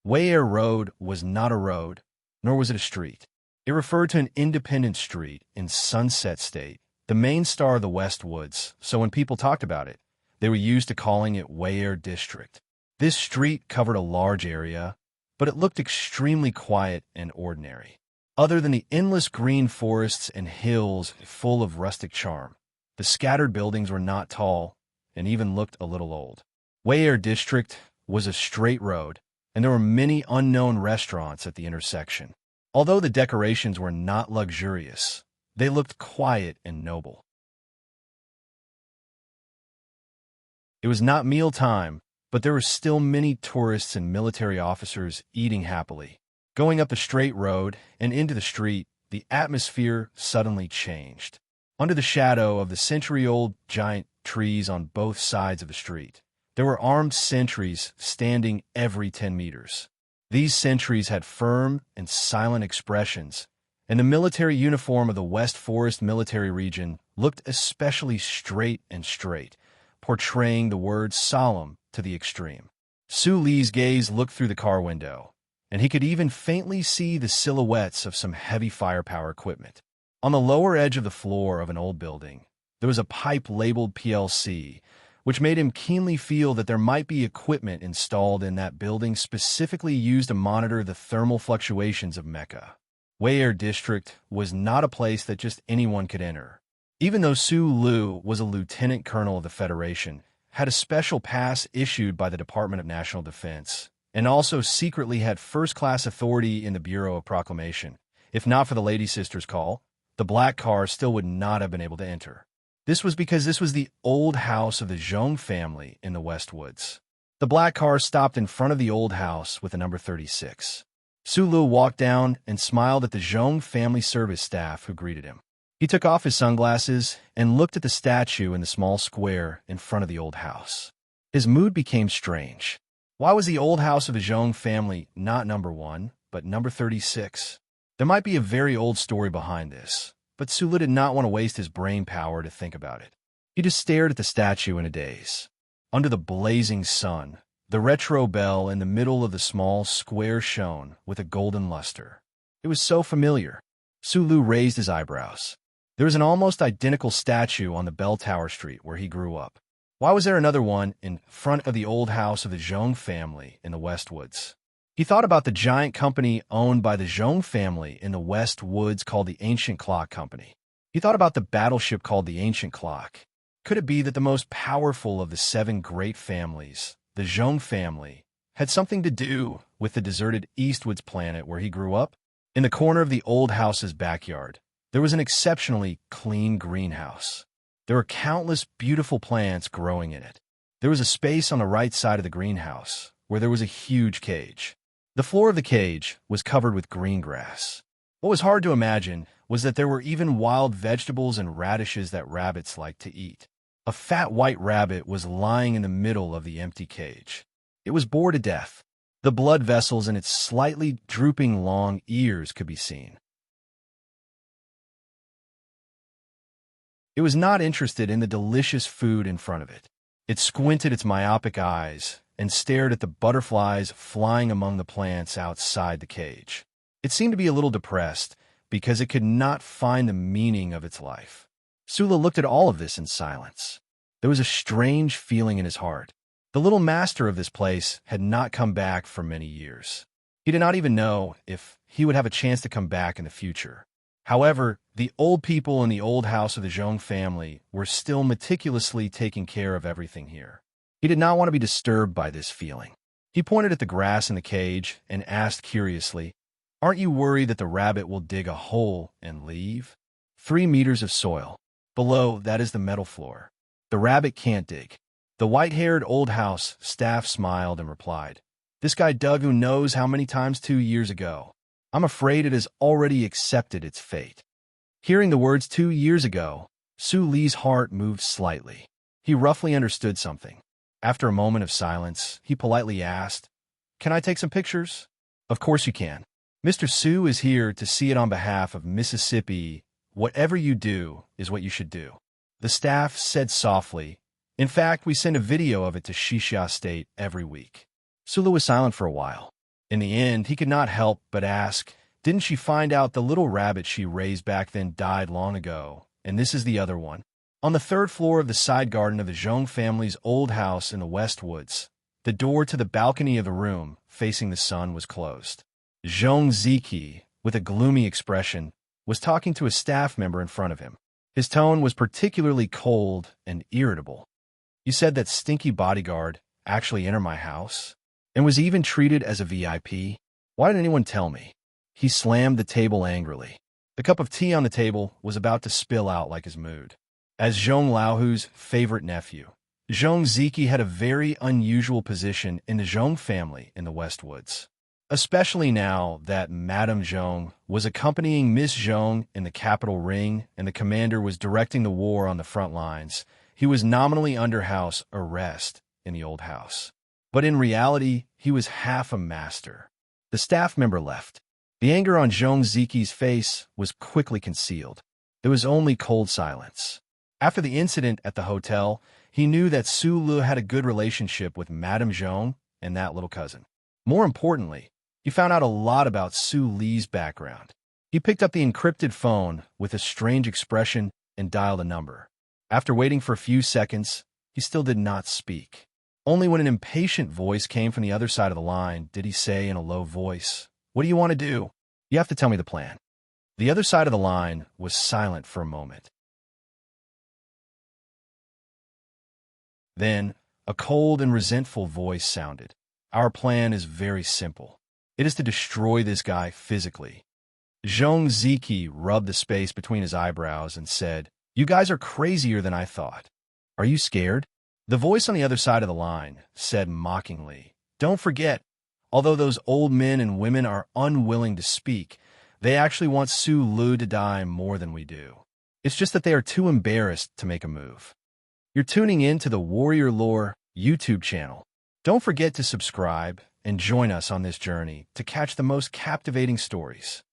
Wayer Road was not a road, nor was it a street. It referred to an independent street in Sunset State, the main star of the West Woods, so when people talked about it, they were used to calling it Wayer District. This street covered a large area, but it looked extremely quiet and ordinary. Other than the endless green forests and hills full of rustic charm, the scattered buildings were not tall and even looked a little old. Wayer District was a straight road, and there were many unknown restaurants at the intersection. Although the decorations were not luxurious, they looked quiet and noble. It was not mealtime, but there were still many tourists and military officers eating happily. Going up the straight road and into the street, the atmosphere suddenly changed. Under the shadow of the century-old giant trees on both sides of the street, there were armed sentries standing every 10 meters. These sentries had firm and silent expressions, and the military uniform of the West Forest Military Region looked especially straight, portraying the word solemn to the extreme. Su Li's gaze looked through the car window, and he could even faintly see the silhouettes of some heavy firepower equipment. On the lower edge of the floor of an old building, there was a pipe labeled PLC, which made him keenly feel that there might be equipment installed in that building specifically used to monitor the thermal fluctuations of Mecca. Wayer District was not a place that just anyone could enter. Even though Su Lu was a lieutenant colonel of the Federation, had a special pass issued by the Department of National Defense, and also secretly had first-class authority in the Bureau of Proclamation, if not for the Lady Sister's call, the black car still would not have been able to enter. This was because this was the old house of the Zhong family in the West Woods. The black car stopped in front of the old house with the number 36. Su Lu walked down and smiled at the Zhong family service staff who greeted him. He took off his sunglasses and looked at the statue in the small square in front of the old house. His mood became strange. Why was the old house of the Zhong family not number 1, but number 36? There might be a very old story behind this, but Sulu did not want to waste his brain power to think about it. He just stared at the statue in a daze. Under the blazing sun, the retro bell in the middle of the small square shone with a golden luster. It was so familiar. Sulu raised his eyebrows. There was an almost identical statue on the bell tower street where he grew up. Why was there another one in front of the old house of the Zhong family in the West Woods? He thought about the giant company owned by the Zhong family in the West Woods called the Ancient Clock Company. He thought about the battleship called the Ancient Clock. Could it be that the most powerful of the 7 great families, the Zhong family, had something to do with the deserted Eastwoods planet where he grew up? In the corner of the old house's backyard, there was an exceptionally clean greenhouse. There were countless beautiful plants growing in it. There was a space on the right side of the greenhouse where there was a huge cage. The floor of the cage was covered with green grass. What was hard to imagine was that there were even wild vegetables and radishes that rabbits liked to eat. A fat white rabbit was lying in the middle of the empty cage. It was bored to death. The blood vessels in its slightly drooping long ears could be seen. It was not interested in the delicious food in front of it. It squinted its myopic eyes and stared at the butterflies flying among the plants outside the cage. It seemed to be a little depressed because it could not find the meaning of its life. Sula looked at all of this in silence. There was a strange feeling in his heart. The little master of this place had not come back for many years. He did not even know if he would have a chance to come back in the future. However, the old people in the old house of the Zhong family were still meticulously taking care of everything here. He did not want to be disturbed by this feeling. He pointed at the grass in the cage and asked curiously, "Aren't you worried that the rabbit will dig a hole and leave? 3 meters of soil. Below, that is the metal floor. The rabbit can't dig." The white-haired old house staff smiled and replied, "This guy dug who knows how many times 2 years ago. I'm afraid it has already accepted its fate." Hearing the words 2 years ago, Su Li's heart moved slightly. He roughly understood something. After a moment of silence, he politely asked, "Can I take some pictures?" "Of course you can. Mr. Su is here to see it on behalf of Mississippi. Whatever you do is what you should do," the staff said softly. "In fact, we send a video of it to Xixia State every week." Sulu was silent for a while. In the end, he could not help but ask, "Didn't she find out the little rabbit she raised back then died long ago, and this is the other one?" On the 3rd floor of the side garden of the Zhong family's old house in the West Woods, the door to the balcony of the room facing the sun was closed. Zhong Ziki, with a gloomy expression, was talking to a staff member in front of him. His tone was particularly cold and irritable. "You said that stinky bodyguard actually entered my house and was even treated as a VIP? Why didn't anyone tell me?" He slammed the table angrily. The cup of tea on the table was about to spill out like his mood. As Zhong Laohu's favorite nephew, Zhong Ziki had a very unusual position in the Zhong family in the West Woods, especially now that Madame Zhong was accompanying Miss Zhong in the capital ring and the commander was directing the war on the front lines. He was nominally under house arrest in the old house, but in reality, he was half a master. The staff member left. The anger on Zhong Ziki's face was quickly concealed. There was only cold silence. After the incident at the hotel, he knew that Su Lu had a good relationship with Madame Zhong and that little cousin. More importantly, he found out a lot about Su Li's background. He picked up the encrypted phone with a strange expression and dialed a number. After waiting for a few seconds, he still did not speak. Only when an impatient voice came from the other side of the line did he say in a low voice, "What do you want to do? You have to tell me the plan." The other side of the line was silent for a moment. Then, a cold and resentful voice sounded. "Our plan is very simple. It is to destroy this guy physically." Zhong Ziki rubbed the space between his eyebrows and said, "You guys are crazier than I thought. Are you scared?" The voice on the other side of the line said mockingly, "Don't forget, although those old men and women are unwilling to speak, they actually want Su Lu to die more than we do. It's just that they are too embarrassed to make a move." You're tuning in to the Warrior Lore YouTube channel. Don't forget to subscribe and join us on this journey to catch the most captivating stories.